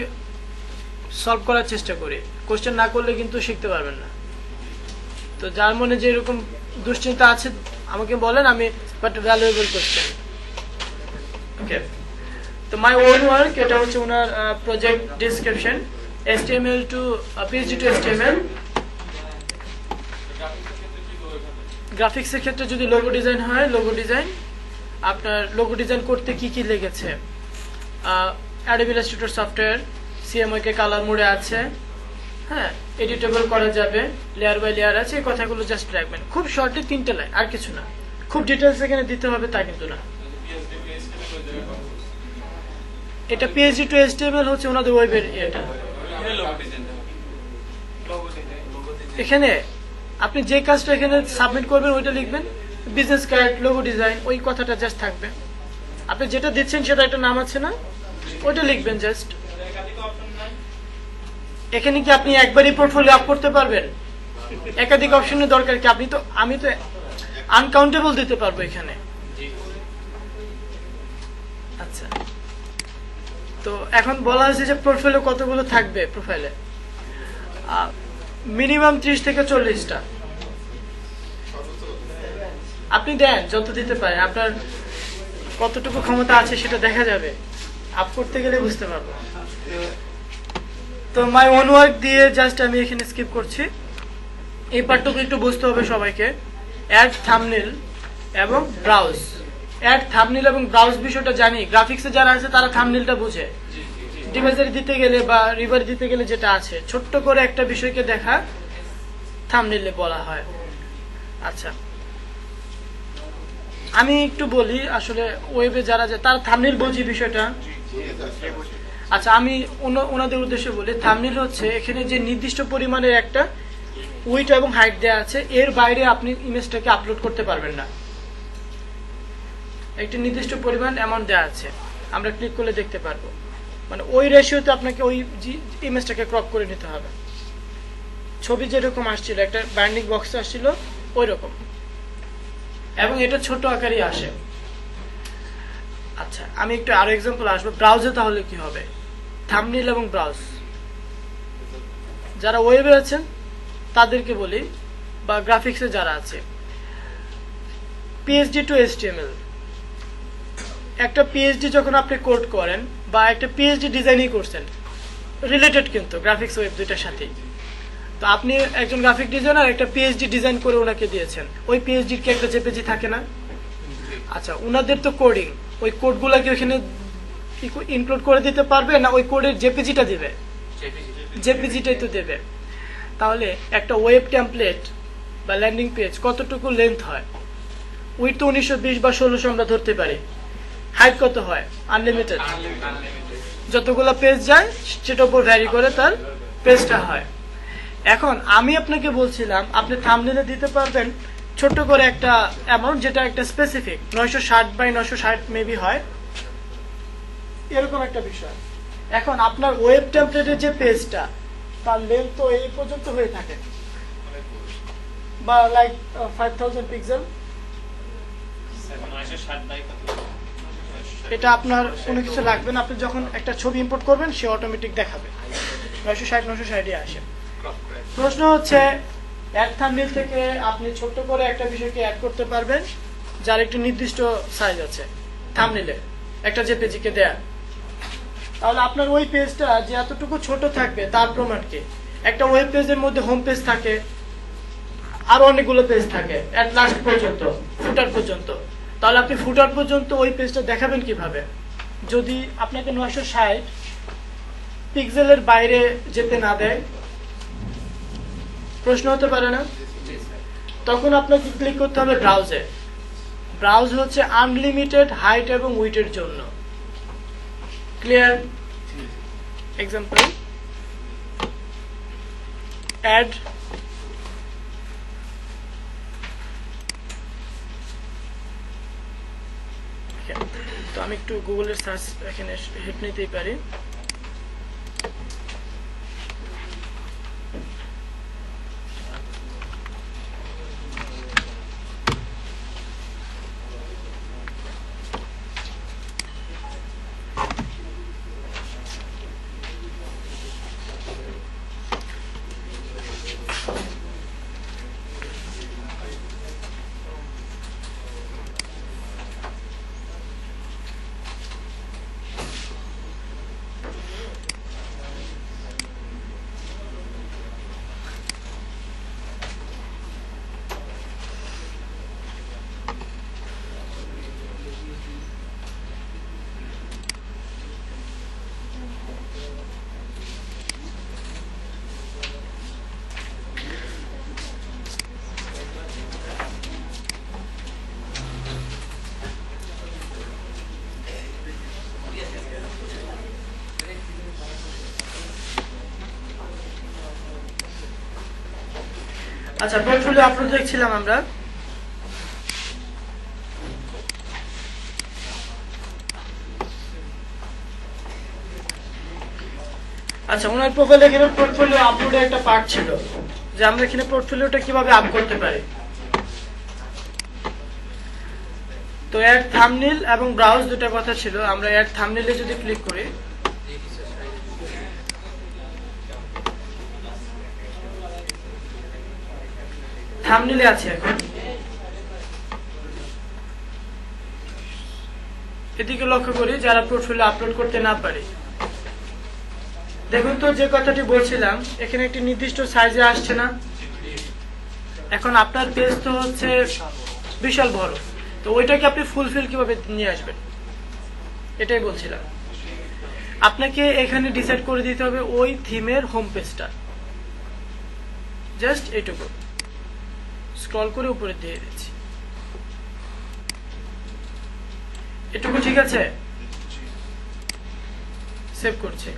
[SPEAKER 1] সলভ করার চেষ্টা করি। কোশ্চেন না করলে কিন্তু শিখতে পারবেন না। তো যার মনে যে এরকম দুশ্চিন্তা আছে আমাকে বলেন, আমি বাট ভ্যালুয়েবল কোশ্চেন। ওকে, তো মাই ওন ওয়ার্ক, এটা হচ্ছে ওনার project description, HTML to PHP to HTML। গ্রাফিক্সের ক্ষেত্রে যদি লোগো ডিজাইন হয়, লোগো ডিজাইন, আপনার লোগো ডিজাইন করতে কি কি লেগেছে, Adobe Illustrator software, CMYK colour মোডে আছে, হ্যাঁ, এডিটেবল করা যাবে, লেয়ার বাই লেয়ার আছে, এই কথাগুলো জাস্ট রাখবেন। খুব শর্টে 3টে লাইন, আর কিছু না। খুব ডিটেলস এখানে দিতে হবে তা কিন্তু না। এটা PHP টু HTML হচ্ছে ওনাদের ওয়েবের এটা। এখানে আপনি যে কাজটা এখানে সাবমিট করবেন ওইটা লিখবেন, বিজনেস কার্ড, লোগো ডিজাইন, ওই কথাটা জাস্ট থাকবে। আপনি যেটা দিচ্ছেন সেটা একটা নাম আছে না, ওইটা লিখবেন জাস্ট। এখানে কি আপনি একবারই পোর্টফোলিও আপ করতে পারবেন? একাধিক অপশনের দরকার কি? আমি তো আনকাউন্টেবল দিতে পারবো এখানে। আচ্ছা, তো এখন বলা হয়েছে যে পোর্টফোলিও কতগুলো থাকবে প্রোফাইলে, মিনিমাম 30 থেকে 40টা। আপনি দেন যত দিতে পারেন, আপনার কতটুকু ক্ষমতা আছে সেটা দেখা যাবে, আপ করতে গেলে বুঝতে পারবো। তো মাই ওন ওয়ার্ক দিয়ে জাস্ট আমি এখানে স্কিপ করছি। এই পার্টটুকু একটু বুঝতে হবে সবাইকে। অ্যাড থাম্বনেল এবং ব্রাউজ, অ্যাড থাম্বনেল এবং ব্রাউজ বিষয়টা জানি, গ্রাফিক্সে যারা আছে তারা থাম্বনেলটা বুঝে। ডিভাইসারি দিতে গেলে বা রিভার দিতে গেলে যেটা আছে, ছোট্ট করে একটা বিষয়কে দেখা থাম্বনেলে বলা হয়। আচ্ছা, আমি একটু বলি, আসলে ওয়েবে যারা যায় তারা থাম্বনেল বোঝে বিষয়টা। আচ্ছা, আমি ওনাদের উদ্দেশ্যে বলি, থাম্বনেল হচ্ছে এখানে যে নির্দিষ্ট পরিমাণের একটা উইডথ এবং হাইট দেওয়া আছে, এর বাইরে আপনি ইমেজটাকে আপলোড করতে পারবেন না। একটা নির্দিষ্ট পরিমাণ অ্যামাউন্ট দেওয়া আছে, আমরা ক্লিক করলে দেখতে পারবো, মানে ওই রেশিওতে আপনাকে ওই ইমেজটাকে ক্রপ করে নিতে হবে। ছবি যেরকম আসছিল, একটা বাইন্ডিং বক্স আসছিল ওই রকম, এবং এটা ছোট আকারই আসে। আচ্ছা, আমি একটু আরো এক্সাম্পল আসবো। ব্রাউজে তাহলে কি হবে? থাম্বনেল এবং ব্রাউজ, যারা ওয়েবে আছেন তাদেরকে বলি, বা গ্রাফিক্সে যারা আছে, PHP টু HTML। একটা PHP যখন আপনি কোড করেন বা একটা PHP ডিজাইনই করছেন, রিলেটেড কিন্তু গ্রাফিক্স ওয়েব দুইটার সাথে। তো আপনি একজন গ্রাফিক ডিজাইনার একটা PHP ডিজাইন করে ওনাকে দিয়েছেন, ওই PHP কি একটা JPG থাকে না? আচ্ছা, ওনাদের তো কোডিং, ওই কোডগুলোকে ওখানে ইনক্লুড করে দিতে পারবে না? ওই কোডের JPG-টা দিবে, JPG-টাই তো দেবে। তাহলে একটা ওয়েব টেমপ্লেট বা ল্যান্ডিং পেজ কতটুকু লেন্থ হয়? উইডথ তো 1920 বা 1600 আমরা ধরতে পারি। হাইট কত হয়? আনলিমিটেড। যতগুলো পেজ যায় সেটার উপর ভ্যারি করে তার পেজটা হয়। এখন আমি আপনাকে বলছিলাম আপনি থাম্বনেলে দিতে পারবেন ছোট করে একটা অ্যামাউন্ট, যেটা একটা স্পেসিফিক 960 বাই 960 মেবি হয়, এরকম একটা বিষয়। এখন আপনার ওয়েব টেমপ্লেটের যে পেজটা, তার লেন্থ তো এই পর্যন্ত হয়ে থাকে, বা লাইক 5000 পিক্সেল।
[SPEAKER 3] স্যার 960 বাই কত?
[SPEAKER 1] এটা আপনার কোনো কিছু লাগবে না, আপনি যখন একটা ছবি ইম্পোর্ট করবেন সে অটোমেটিক দেখাবে 960 আসে। প্রশ্ন হচ্ছে অ্যাড থাম্বনেল থেকে আপনি ছোট করে একটা বিষয়কে অ্যাড করতে পারবেন যার একটি নির্দিষ্ট সাইজ আছে থাম্বনেলে একটা জেপিজি-কে দেয়া, তাহলে আপনার ওই পেজটা যে এতটুকু ছোট থাকবে তার প্রমাণ কি? একটা ওয়েব পেজের মধ্যে হোম পেজ থাকে, আরো অনেকগুলো পেজ থাকে এট লাস্ট পর্যন্ত, ফুটার পর্যন্ত। তাহলে আপনি ফুটার পর্যন্ত ওই পেজটা দেখাবেন কিভাবে যদি আপনাকে 960 পিক্সেলের বাইরে যেতে না দেয়? প্রশ্ন হতে পারে না? তখন আপনাকে ক্লিক করতে হবে ব্রাউজে। ব্রাউজ হচ্ছে আনলিমিটেড হাইট এবং উইডথের জন্য। ক্লিয়ার? এক্সাম্পল, অ্যাড তো আমি একটু গুগলের সার্চ এখানে হেল্প নিতেই পারি। আচ্ছা, পোর্টফোলিও আপলোড দেখছিলাম আমরা। আচ্ছা, ওনার প্রোফাইলে এখানে পোর্টফোলিও আপলোডে একটা পার্ট ছিল যে আমরা এখানে পোর্টফোলিওটা কিভাবে আপ করতে পারি। তো অ্যাড থাম্বনেল এবং ব্রাউজ দুটো কথা ছিল। আমরা অ্যাড থাম্বনেলে যদি ক্লিক করি, থাম্বনেলে আছে এখন। এদিকে লক্ষ্য করি যারা পোর্টফোলিও আপলোড করতে না পারে, দেখুন তো যে কথাটি বলছিলাম, এখানে একটি নির্দিষ্ট সাইজে আসছে না। এখন আপনার পেজ তো হচ্ছে বিশাল বড়, তো ওইটাকে আপনি ফুলফিল কিভাবে নিয়ে আসবেন এটাই বলছিলাম। আপনাকে এখানে ডিসাইড করে দিতে হবে ওই থিমের হোম পেজটা, জাস্ট এইটুকু স্ক্রল করে উপরে দিয়ে দিচ্ছি। এটুকু ঠিক আছে? সেভ করছি।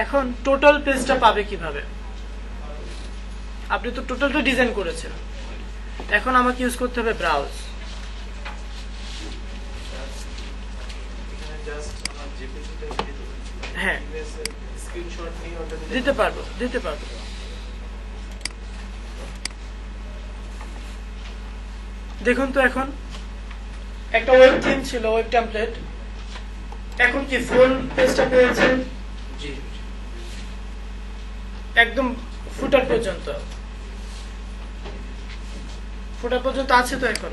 [SPEAKER 1] এখন টোটাল পেজটা পাবে কিভাবে? আপনি তো টোটালটা ডিজাইন করেছেন, এখন আমাকে ইউজ করতে হবে ব্রাউজ।
[SPEAKER 4] এখানে জাস্ট আমার জেপিজিটা দিয়ে দেবো।
[SPEAKER 1] হ্যাঁ,
[SPEAKER 4] স্ক্রিনশট নিয়ে ওটা
[SPEAKER 1] দিতে পারবো। দেখুন তো এখন একটা ওয়েব থিম ছিল, ওয়েব টেমপ্লেট, এখন কি ফুল পেজটা পেয়েছে?
[SPEAKER 4] জি
[SPEAKER 1] একদম ফুটার পর্যন্ত আছে তো এখন।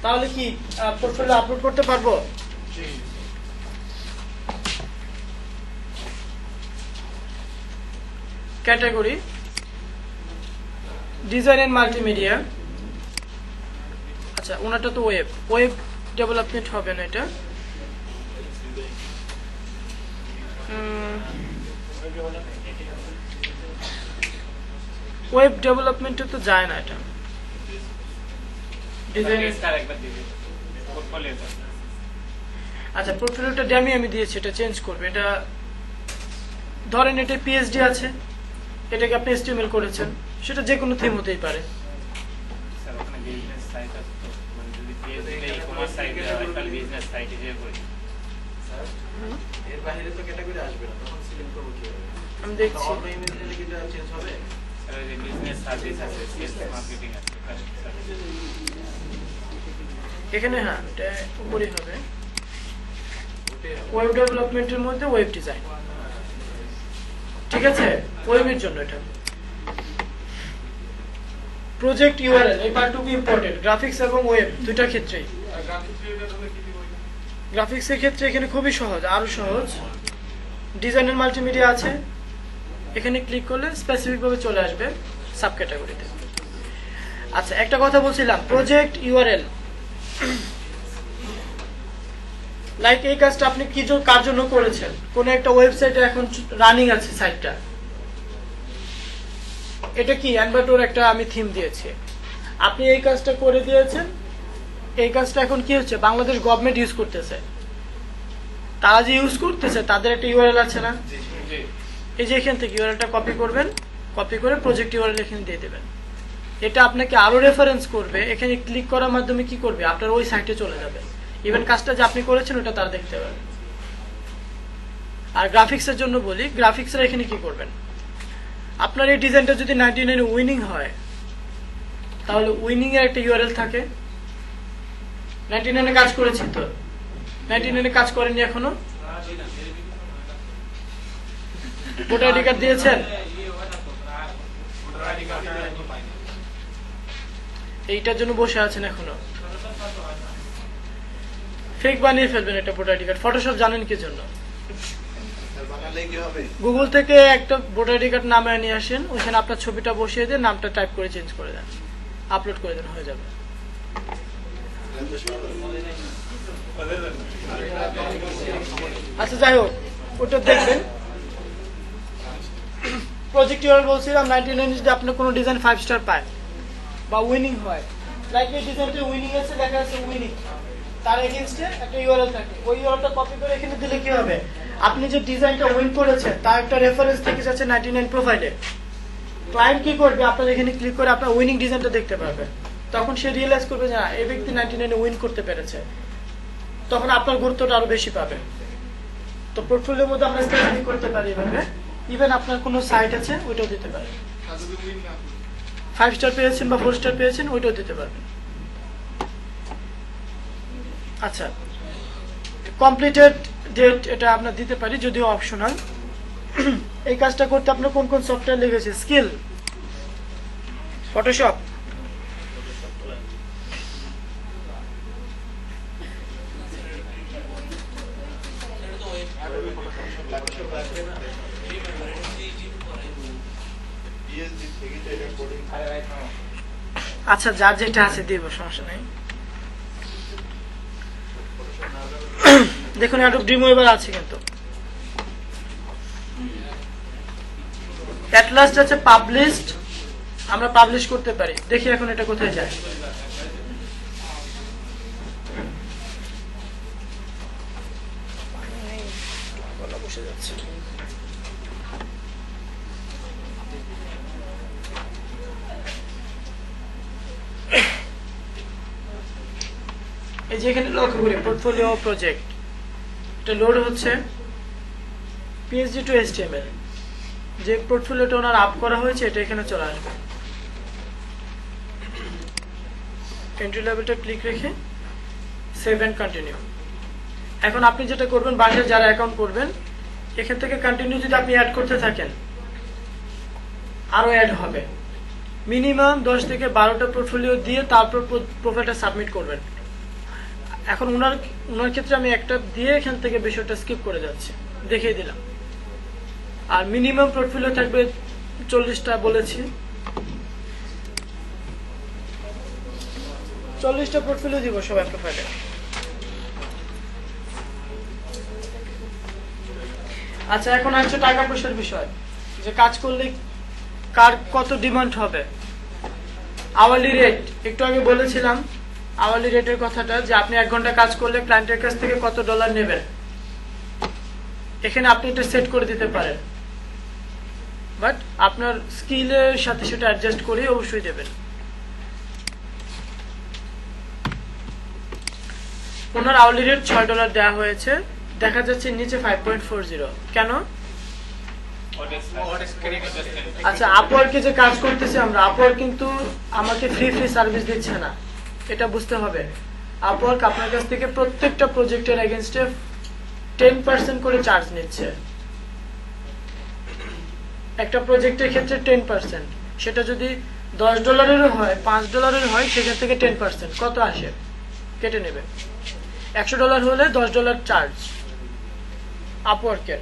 [SPEAKER 1] তাহলে কি পোর্টফোলিও আপলোড করতে পারবো?
[SPEAKER 4] জি
[SPEAKER 1] ক্যাটাগরি ডিজাইন এন্ড মাল্টিমিডিয়া। আচ্ছা, ওনাটা তো ওয়েব ডেভেলপমেন্ট হবে না এটা। ওয়েব ডেভেলপমেন্টে তো যায় না এটা। ডিজাইন।
[SPEAKER 3] স্টার একবার দিবেন পোর্টফোলিওতে।
[SPEAKER 1] আচ্ছা, পোর্টফোলিওটা ড্যামি আমি দিয়েছি, এটা চেঞ্জ করবে। এটা ধরেন এটা পিএইচডি আছে, এটাকে আপনি এসটিএমএল করেছেন, সেটা যে কোনো থিম হতেই পারে।
[SPEAKER 3] স্যার ওখানে বিজনেস সাইট আছে তো, মানে যদি পেজ দিলে ই-কমার্স সাইট হয় তাহলে বিজনেস সাইট হিসেবে করি।
[SPEAKER 4] স্যার এর বাইরে তো ক্যাটাগরি আসবে না, তখন সিলেক্ট করবো কিভাবে?
[SPEAKER 1] আমি দেখছি।
[SPEAKER 4] অন্য ইমেল দিলে কি এটা চেঞ্জ হবে?
[SPEAKER 3] স্যার ওই যে বিজনেস সার্ভিস আছে, সেলস মার্কেটিং আছে,
[SPEAKER 1] এখানে হ্যাঁ এটা উপরই হবে,
[SPEAKER 4] ওটাই হবে।
[SPEAKER 1] ওয়েব ডেভেলপমেন্টের মধ্যে ওয়েব ডিজাইন, ঠিক আছে, ওয়েবের জন্য এটা। প্রজেক্ট ইউআরএল এই পার্টটুকু ইম্পর্টেন্ট, গ্রাফিক্স এবং ওয়েব দুইটার ক্ষেত্রেই। গ্রাফিক্সের ক্ষেত্রে এখানে খুবই সহজ, আরো সহজ। ডিজাইনের মাল্টিমিডিয়া আছে, এখানে ক্লিক করলে স্পেসিফিক ভাবে চলে আসবে সাব ক্যাটাগরিতে। আচ্ছা একটা কথা বলছিলাম, প্রজেক্ট ইউআরএল, লাইক এই কাজটা আপনি কি কার জন্য করেছেন, কোন একটা ওয়েবসাইটে এখন রানিং আছে সাইটটা, এটা কি অ্যানভাটোর একটা আমি থিম দিয়েছি, আপনি এই কাজটা করে দিয়েছেন, এই কাজটা এখন কি হচ্ছে বাংলাদেশ গভর্নমেন্ট ইউজ করতেছে, তারা যে ইউজ করতেছে তাদের একটা ইউআরএল আছে না, এই যে এখান থেকে ইউআরএলটা কপি করবেন, কপি করে প্রজেক্ট ইউআরএল এখানে দিয়ে দেবেন। এটা আপনাকে আরো রেফারেন্স করবে, এখানে ক্লিক করার মাধ্যমে কি করবে আপনার ওই সাইটে চলে যাবে, ইভেন কাজটা যে আপনি করেছেন ওটা তারা দেখতে পাবে। আর গ্রাফিক্সের জন্য বলি, গ্রাফিক্সের এখানে কি করবেন, আপনার এই ডিজাইনটা যদি 99 উইনিং হয় তাহলে উইনিং এর একটা ইউআরএল থাকে, 99 কাজ করেছি তো, 99 কাজ করেনি এখনো, ভোটার আইডি কার্ড দিয়েছেন, এইটার জন্য বসে আছেন এখনো, ফেক বানিয়ে ফেলবেন এটা ভোটার আইডি কার্ড। ফটোশপ জানেন কি জন্য,
[SPEAKER 4] বানালে কি হবে?
[SPEAKER 1] গুগল থেকে একটা ভোটার আইডি কার্ড নামে নিয়ে আসেন, ওইখানে আপনার ছবিটা বসিয়ে দিয়ে নামটা টাইপ করে চেঞ্জ করে দেন, আপলোড করে দেন, হয়ে যাবে। আচ্ছা যাই হোক, ওটা দেখবেন। প্রজেক্ট ইউআরএল বলছিলাম 99 যদি আপনার কোনো ডিজাইন 5 স্টার পায় বা উইনিং হয়, লাইক এই ডিজাইনটা উইনিং আছে, লেখা আছে উইনিং, তার এগেইনস্টে একটা ইউআরএল থাকে, ওই ইউআরএলটা কপি করে এখানে দিলে কি হবে, আপনি যে ডিজাইনটা উইন করেছেন তার একটা রেফারেন্স থেকে যাচ্ছে 99 প্রোফাইলে, ক্লায়েন্ট কি করবে আপনার এখানে ক্লিক করে আপনার উইনিং ডিজাইনটা দেখতে পারবে, তখন সে রিয়েলাইজ করবে যে এই ব্যক্তি 99 উইন করতে পেরেছে, তখন আপনার গুরুত্বটা আরো বেশি পাবে। তো পোর্টফোলিওর মধ্যে আমরা স্পেসিফিক করতে পারি এভাবে, ইভেন আপনার কোনো সাইট আছে ওইটাও দিতে পারেন, 5 স্টার পেয়েছেন বা 4 স্টার পেয়েছেন ওইটাও দিতে পারবেন। আচ্ছা কমপ্লিটেড ডেট এটা আপনার দিতে পারি, যদিও অপশনাল। এই কাজটা করতে আপনার কোন কোন সফটওয়্যার লেগেছে, স্কিল, ফটোশপ, আচ্ছা যার যেটা আছে দিব, সমস্যা নেই। দেখুন অ্যাডোব ড্রিমওয়েভার আছে, কিন্তু অ্যাট লাস্ট আছে পাবলিশড, আমরা পাবলিশ করতে পারি, দেখি এখন এটা কোথায় যায়। বসে যাচ্ছে, এই যে এখানে লক্ষ্য করি পোর্টফোলিও প্রজেক্ট, এটা লোড হচ্ছে PHP to HTML, যে পোর্টফোলিওটা ওনার আপ করা হয়েছে এটা এখানে চলে আসবে। এন্ট্রি লেভেলটা ক্লিক রেখে সেভ এন্ড কন্টিনিউ। এখন আপনি যেটা করবেন, বাসায় যারা অ্যাকাউন্ট করবেন এখান থেকে কন্টিনিউ যদি আপনি অ্যাড করতে থাকেন আরো অ্যাড হবে, মিনিমাম 10 থেকে 12টা পোর্টফোলিও দিয়ে তারপর প্রোফাইলটা সাবমিট করবেন। এখন ওনার ক্ষেত্রে আমি একটা দিয়ে এখান থেকে বিষয়টা স্কিপ করে যাচ্ছি, দেখিয়ে দিলাম। আর মিনিমাম পোর্টফোলিও থাকবে 40টা বলেছি, 40টা পোর্টফোলিও দিব সবাই প্রোফাইলে। আচ্ছা এখন আসছে টাকা পয়সার বিষয়, যে কাজ করলে কার কত ডিমান্ড হবে। আওয়ারলি রেট একটু আগে বলেছিলাম, আওয়ারলি রেটের কথাটা, যে আপনি 1 ঘন্টা কাজ করলে ক্লায়েন্টের কাছ থেকে কত ডলার নেবেন, এখানে আপনি এটা সেট করে দিতে পারেন, বাট আপনার স্কিলের সাথে সেটা অ্যাডজাস্ট করে অবশ্যই দেবেন। ওনার আওয়ারলি রেট $6 দেওয়া হয়েছে, দেখা যাচ্ছে নিচে 5.40 কেন? আচ্ছা, আপওয়ার্কে যে কাজ করতেছি আমরা, আপওয়ার্ক কিন্তু আমাকে ফ্রি সার্ভিস দিচ্ছে না, এটা বুঝতে হবে। আপওয়ার্ক আপনার কাছ থেকে প্রত্যেকটা প্রজেক্টের এগেইনস্টে 10% করে চার্জ নিচ্ছে। একটা প্রজেক্টের ক্ষেত্রে 10%, সেটা যদি $10 হয়, $5 হয়, সেখান থেকে 10% কত আসে কেটে নেবে। $100 হলে $10 চার্জ আপওয়ার্কের।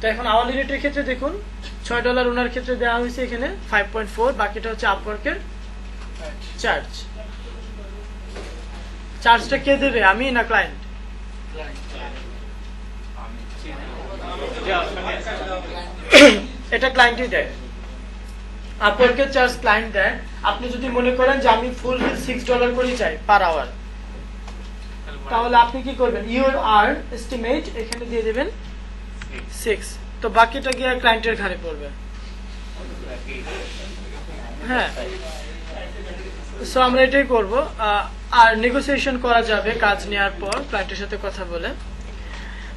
[SPEAKER 1] তো এখন আওয়ারলি রেটের ক্ষেত্রে দেখুন $6 ওনার ক্ষেত্রে দেওয়া হয়েছে, এখানে 5.4, বাকিটা হচ্ছে আপওয়ার্কের চার্জ। চার্জটা কে দেবে, আমি না ক্লায়েন্ট? এটা ক্লায়েন্টই দেয়, আপওয়ার্কের চার্জ ক্লায়েন্ট দেয়। আপনি যদি মনে করেন যে আমি ফুল বিল $6 করেই চাই পার আওয়ার, তাহলে আপনি কি করবেন, ইউর আর এস্টিমেট এখানে দিয়ে দেবেন 6, তো বাকিটা গিয়ে ক্লায়েন্টের ঘাড়ে পড়বে। হ্যাঁ, সো আমরা এটাই করব। আর নেগোসিয়েশন করা যাবে কাজ নেওয়ার পর ক্লায়েন্টের সাথে কথা বলে।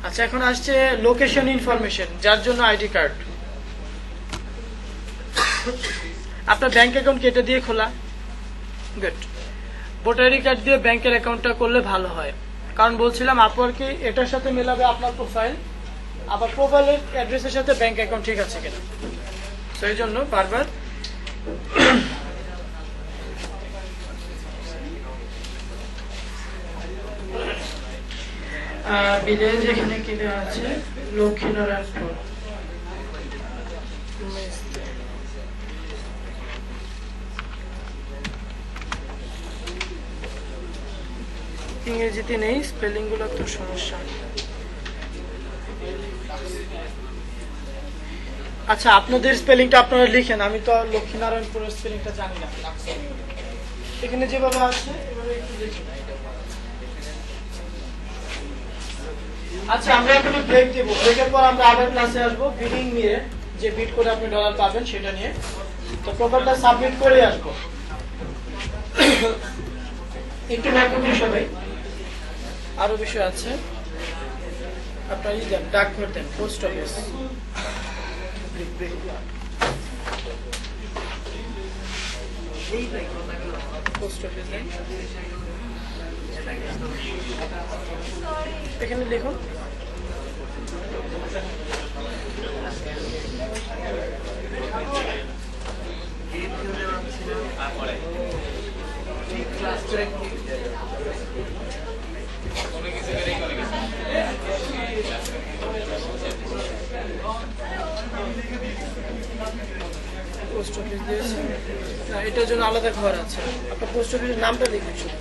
[SPEAKER 1] আচ্ছা, এখন আসছে লোকেশন ইনফরমেশন, যার জন্য আইডি কার্ড। আপনার ব্যাংক অ্যাকাউন্ট কেটে দিয়ে খোলা, গুড। ভোটার আইডি কার্ড দিয়ে ব্যাংকের অ্যাকাউন্টটা করলে ভালো হয়, কারণ বলছিলাম আপওয়ার্কে এটার সাথে মেলাবে আপনার প্রোফাইল, আবার প্রোফাইলের অ্যাড্রেসের সাথে ব্যাংক অ্যাকাউন্ট ঠিক আছে কিনা, তো এই জন্য বারবার বিলে যেখানে কি দেওয়া আছে, লক্ষ্মীনারায়ণপুর ইংরেজিতে নেই, স্পেলিং গুলো তো সমস্যা। আচ্ছা, আপনাদের স্পেলিংটা আপনারা লিখেন, আমি তো লক্ষ্মীনারায়ণপুরের স্পেলিংটা জানি না। এখানে যেভাবে আছে এভাবে একটু লিখুন। আচ্ছা, আমরা এখন ব্রেক দিব, ব্রেকের পর আমরা আবার ক্লাসে আসবো বিডিং নিয়ে, যে বিড করে আপনি ডলার পাবেন সেটা নিয়ে। তো প্রোফাইলটা সাবমিট করে আসবো। একটু ম্যাকবুক সবাই, আরো বিষয় আছে। আপনার দেন, ডাকঘর দেন, পোস্ট অফিস, পোস্ট অফিস দেন, এখানে লিখুন। পোস্ট অফিস দিয়েছে না, এটার জন্য আলাদা ঘর আছে। আপনার পোস্ট অফিসের নামটা লিখুন শুধু।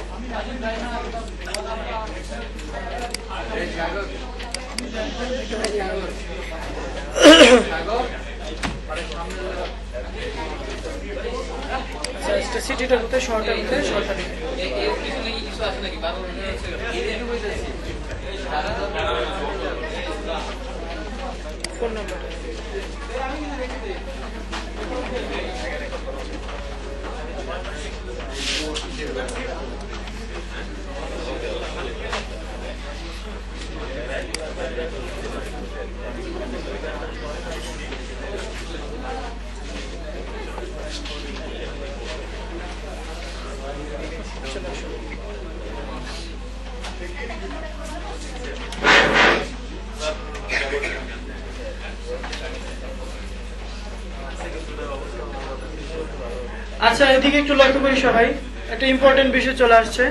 [SPEAKER 1] আচ্ছা, সিটিটা কোথায়, শহরটা কোথায়, শহরটা লিখুন। ফোন নাম্বার আচ্ছা, এদিকে একটু লক্ষ্য করি সবাই, একটা ইম্পর্টেন্ট বিষয় চলে আসছে।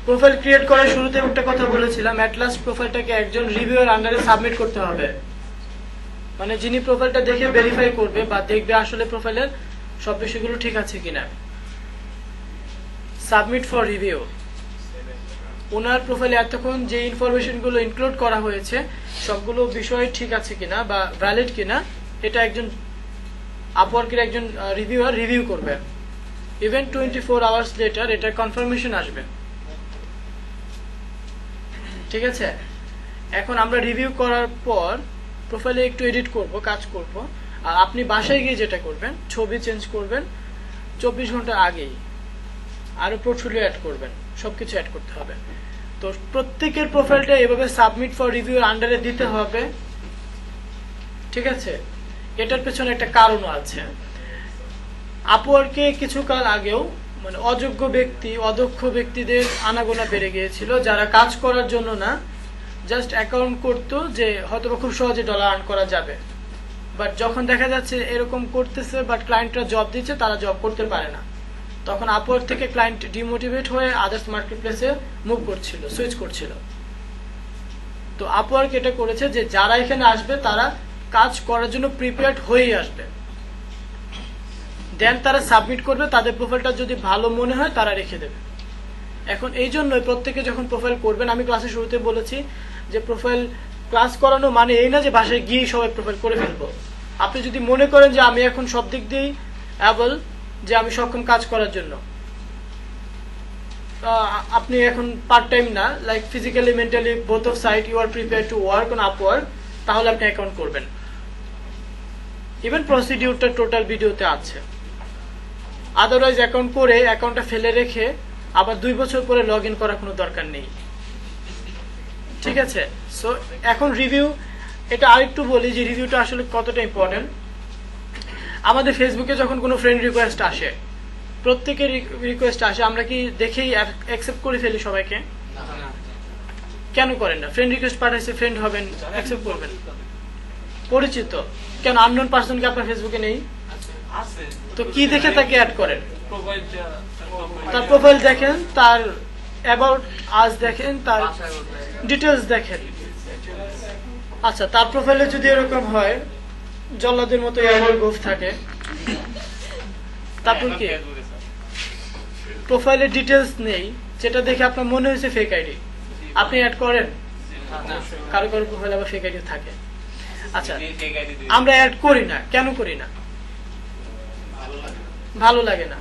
[SPEAKER 1] প্রোফাইল ক্রিয়েট করার শুরুতে একটা কথা বলেছিলাম, অ্যাট লাস্ট প্রোফাইলটাকে একজন রিভিউয়ার আন্ডারে সাবমিট করতে হবে। মানে যিনি প্রোফাইলটা দেখে ভেরিফাই করবে বা দেখবে আসলে প্রোফাইলের সব বিষয়গুলো ঠিক আছে কিনা। সাবমিট ফর রিভিউ, ওনার প্রোফাইলে এতক্ষণ যে ইনফরমেশনগুলো ইনক্লুড করা হয়েছে সবগুলো বিষয় ঠিক আছে কিনা বা ভ্যালিড কিনা, এটা একজন আপওয়ার্কের একজন রিভিউয়ার রিভিউ করবে। ইভেন 24 আওয়ার্স লেটার এটা কনফার্মেশন আসবে, ঠিক আছে। এখন আমরা রিভিউ করার পর প্রোফাইলে একটু এডিট করব, কাজ করব। আর আপনি বাসায় গিয়ে যেটা করবেন, ছবি চেঞ্জ করবেন 24 ঘন্টা আগেই, আরো পোর্টফোলিও অ্যাড করবেন, সবকিছু অ্যাড করতে হবে। তো তো প্রত্যেকের প্রোফাইলটা এভাবে সাবমিট ফর রিভিউ আন্ডারে দিতে হবে, ঠিক আছে? এটার পেছনে একটা কারণও আছে। আপওয়ার্কে কিছুকাল আগেও মানে অযোগ্য ব্যক্তি, অদক্ষ ব্যক্তিদের আনাগোনা বেড়ে গিয়েছিল, যারা কাজ করার জন্য না, জাস্ট অ্যাকাউন্ট করতো যে হয়তো খুব সহজে ডলার আর্ন করা যাবে। বাট যখন দেখা যাচ্ছে এরকম করতেছে বাট ক্লায়েন্টরা জব দিচ্ছে, তারা জব করতে পারে না, তখন আপওয়ার্ক থেকে ক্লায়েন্ট ডিমোটিভেট হয়ে আদার্স মার্কেট প্লেসে মুভ করছিল, সুইচ করছিল। তো আপওয়ার্ক এটা করেছে যে যারা এখানে আসবে তারা কাজ করার জন্য প্রিপেয়ার্ড হয়েই আসবে, দেন তারা সাবমিট করবে, তাদের প্রোফাইলটা যদি ভালো মনে হয় তারা রেখে দেবে। এখন এই জন্যই প্রত্যেকে যখন প্রোফাইল করবেন, আমি ক্লাসের শুরুতে বলেছি যে প্রোফাইল ক্লাস করানো মানে এই না যে বাসায় গিয়ে সবাই প্রোফাইল করে ফেলবো। আপনি যদি মনে করেন যে আমি এখন সব দিক দিয়েই অ্যাবল, যে আমি সক্ষম কাজ করার জন্য, আপনি এখন পার্ট টাইম না, like physically mentally both of side you are prepare to work on Upwork, তাহলে আপনি অ্যাকাউন্ট করবেন। ইভেন প্রসিডিউরটা টোটাল ভিডিওতে আছে। আদারওয়াইজ অ্যাকাউন্ট করে অ্যাকাউন্টটা ফেলে রেখে আবার 2 বছর পরে লগ ইন করার কোনো দরকার নেই, ঠিক আছে? সো এখন রিভিউ, এটা আরেকটু বলি যে রিভিউটা আসলে কতটা ইম্পর্টেন্ট। আমাদের ফেসবুকে যখন কোনো ফ্রেন্ড রিকোয়েস্ট আসে, প্রত্যেকের রিকোয়েস্ট আসে, আমরা কি দেখেই অ্যাকসেপ্ট করে ফেলি সবাইকে? কেন করেন না? ফ্রেন্ড রিকোয়েস্ট পাঠাইছে, ফ্রেন্ড হবেন, অ্যাকসেপ্ট করবেন। পরিচিত, কেন আননোন পারসন কি আপনার ফেসবুকে নেই? তো কি দেখে তাকে অ্যাড করেন? তার প্রোফাইল দেখেন, তার অ্যাবাউট আজ দেখেন, তার ডিটেলস দেখেন। আচ্ছা, তার প্রোফাইলে যদি এরকম হয় জল্লাদের মতো এয়ার গোফ থাকে, তারপর কি প্রোফাইলের ডিটেলস নেই, যেটা দেখে আপনার মনে হয়েছে ফেক আইডি, আপনি অ্যাড করেন? কারো কারো প্রোফাইল আবার ফেক আইডি থাকে। আচ্ছা, আমরা অ্যাড করি না, কেন করি না? ভালো লাগে না।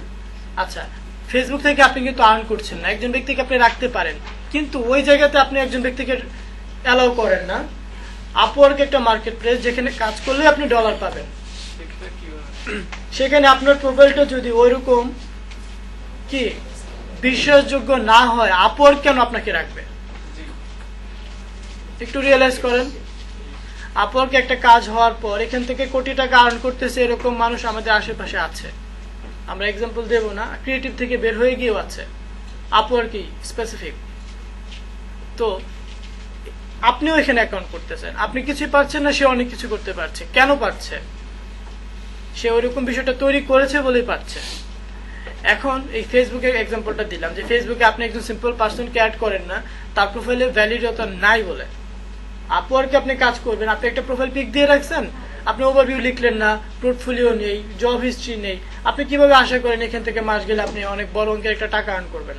[SPEAKER 1] আচ্ছা, ফেসবুক থেকে আপনি কিন্তু আর্ন করছেন না, একজন ব্যক্তিকে আপনি রাখতে পারেন, কিন্তু ওই জায়গাতে আপনি একজন ব্যক্তিকে অ্যালাউ করেন না। আপওয়ার্ক একটা মার্কেট প্লেস, যেখানে কাজ করলে আপনি ডলার পাবেন। সেখানে আপনার প্রোফাইলটা যদি ওইরকম কি বিশ্বাসযোগ্য না হয়, আপওয়ার্ক কেন আপনাকে রাখবে? একটু রিয়েলাইজ করেন। আপওয়ার্কে একটা কাজ হওয়ার পর এখান থেকে কোটি টাকা আর্ন করতেছে এরকম মানুষ আমাদের আশেপাশে আছে। আমরা এক্সাম্পল দেব না, ক্রিয়েটিভ থেকে বের হয়ে গিয়েও আছে, আপওয়ার্কি স্পেসিফিক। তো আপনিও এখানে অ্যাকাউন্ট করতেছেন, আপনি কিছুই পারছেন না, সে অনেক কিছু করতে পারছে। কেন পারছে? সে ওইরকম বিষয়টা তৈরি করেছে বলেই পারছে। এখন এই ফেসবুকে এক্সাম্পলটা দিলাম যে ফেসবুকে আপনি একজন সিম্পল পার্সনকে অ্যাড করেন না, তার প্রোফাইলে ভ্যালিডিটি নাই বলে। আপওয়ার্কে আপনি কাজ করবেন, আপনি একটা প্রোফাইল পিক দিয়ে রাখছেন, আপনি ওভারভিউ লিখলেন না, পোর্টফোলিও নেই, জব হিস্ট্রি নেই, আপনি কিভাবে আশা করেন এখান থেকে মাস গেলে আপনি অনেক বড় অঙ্কের একটা টাকা আর্ন করবেন?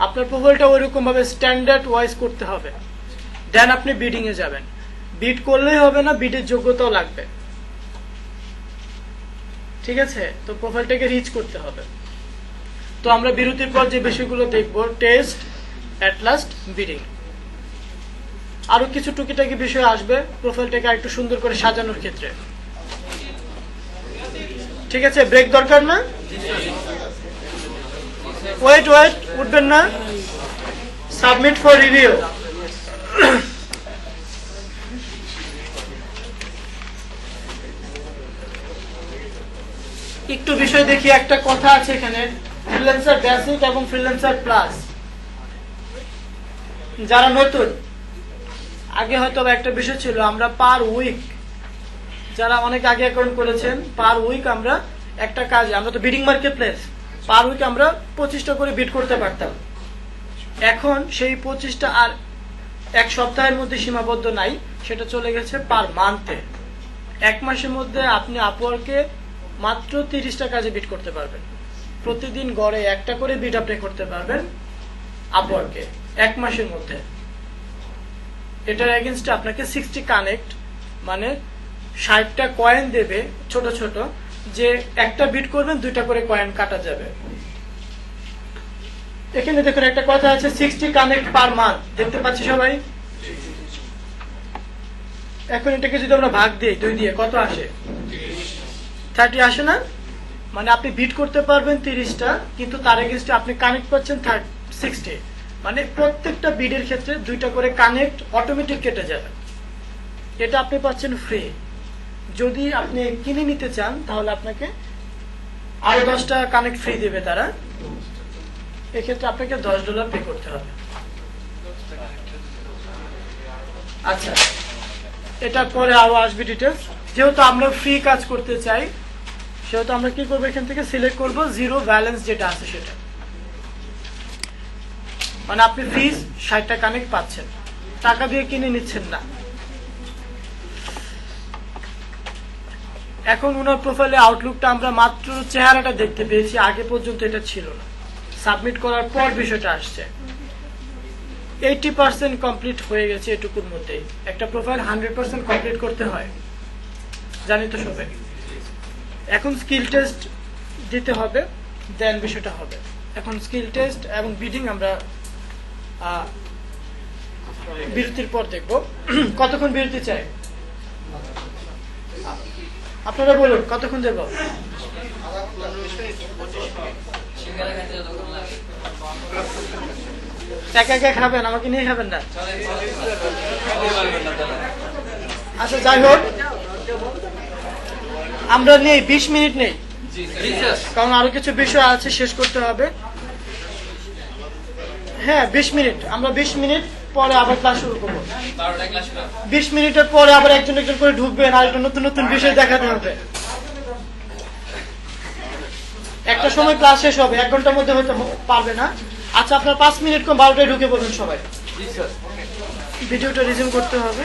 [SPEAKER 1] আপনার প্রোফাইলটা ওইরকম ভাবে স্ট্যান্ডার্ড ওয়াইজ করতে হবে, দেন আপনি বিডিং এ যাবেন। বিড করলেই হবে না, বিডের যোগ্যতাও লাগবে, ঠিক আছে? তো প্রোফাইলটাকে রিচ করতে হবে। তো আমরা বিরতির পর যে বিষয়গুলো দেখবো, টেস্ট, অ্যাট লাস্ট, বিডিং, আরো কিছু টুকিটাকি বিষয় আসবে প্রোফাইলটাকে আরেকটু সুন্দর করে সাজানোর ক্ষেত্রে, ঠিক আছে? ব্রেক দরকার না? ওয়েট, উঠবেন না। Submit for review. একটু বিষয় দেখি, একটা কথা আছে এখানে, ফ্রিল্যান্সার বেসিক এবং ফ্রিল্যান্সার প্লাস। যারা নতুন, আগে হয়তো একটা বিষয় ছিল আমরা পার উইক, যারা অনেক আগে অ্যাকাউন্ট করেছেন, পার উইক আমরা একটা কাজে, আমরা তো bidding marketplace, per week আমরা 25টা করে বিড করতে পারতাম। এখন সেই 25টা আর এক সপ্তাহের মধ্যে সীমাবদ্ধ নাই, সেটা চলে গেছে পার মান্থে। 1 মাসের মধ্যে আপনি আপওয়ার্কে মাত্র 30টা কাজে বিড করতে পারবেন। প্রতিদিন গড়ে একটা করে বিড আপনি করতে পারবেন আপওয়ার্কে 1 মাসের মধ্যে। এটার এগেইনস্টে আপনাকে 60 কানেক্ট মানে 60টা কয়েন দেবে, ছোট ছোট, যে একটা বিট করবেন 2টা করে কয়েন কাটা যাবে। এখানে দেখুন একটা কথা আছে, 60 কানেক্ট পার মান্থ, দেখতে পাচ্ছি সবাই? এখন এটাকে যদি আমরা ভাগ দিই 2 দিয়ে, কত আসে? 30 আসে না? মানে আপনি বিট করতে পারবেন 30টা, কিন্তু তার এগেইনস্টে আপনি কানেক্ট পাচ্ছেন 60। মানে প্রত্যেকটা বিডের ক্ষেত্রে 2টা করে কানেক্ট অটোমেটিক কেটে যাবে। এটা আপনি পাচ্ছেন ফ্রি। যদি আপনি কিনে নিতে চান তাহলে আপনাকে আরো 10টা কানেক্ট ফ্রি দেবে তারা। এক্ষেত্রে আপনাকে $10 পে করতে হবে। আচ্ছা, এটার পরে আরো আসবে ডিটেলস। যেহেতু আমরা ফ্রি কাজ করতে চাই সেহেতু আমরা কি করবো, এখান থেকে সিলেক্ট করব জিরো ব্যালেন্স যেটা আছে সেটা, মানে আপনি ফ্রি 60টা কানেক্ট পাচ্ছেন, টাকা দিয়ে কিনে নিচ্ছেন না। এখন ওনার প্রোফাইলে আউটলুকটা আমরা মাত্র চেহারাটা দেখতে পেয়েছি, আগে পর্যন্ত এটা ছিল না। সাবমিট করার পর বিষয়টা আসছে। 80% কমপ্লিট হয়ে গেছে এটুকুর মধ্যেই। একটা প্রোফাইল 100% কমপ্লিট করতে হয়, জানি তো সবাই। এখন স্কিল টেস্ট দিতে হবে, দেন বিষয়টা হবে। এখন স্কিল টেস্ট এবং বিডিং আমরা বিরতির পর দেখব। কতক্ষণ বিরতি চাই আপনারা বলুন, কতক্ষণ দেব? একা একা খাবেন, আমাকে নিয়ে খাবেন না? আচ্ছা যাই হোক, আমরা নেই 20 মিনিট নেই, কারণ আরো কিছু বিষয় আছে শেষ করতে হবে। হ্যাঁ 20 মিনিট, আমরা 20 মিনিট পরে আবার ক্লাস শুরু করবো। 20 মিনিটের পরে আবার একজন একজন করে ঢুকবেন, আর একটু নতুন নতুন বিষয় দেখাতে হবে। একটা সময় ক্লাস শেষ হবে, 1 ঘন্টার মধ্যে হয়তো পারবে না। আচ্ছা আপনার 5 মিনিট কম 12টায় ঢুকে পড়বেন সবাই। ভিডিওটা রিজিউম করতে হবে।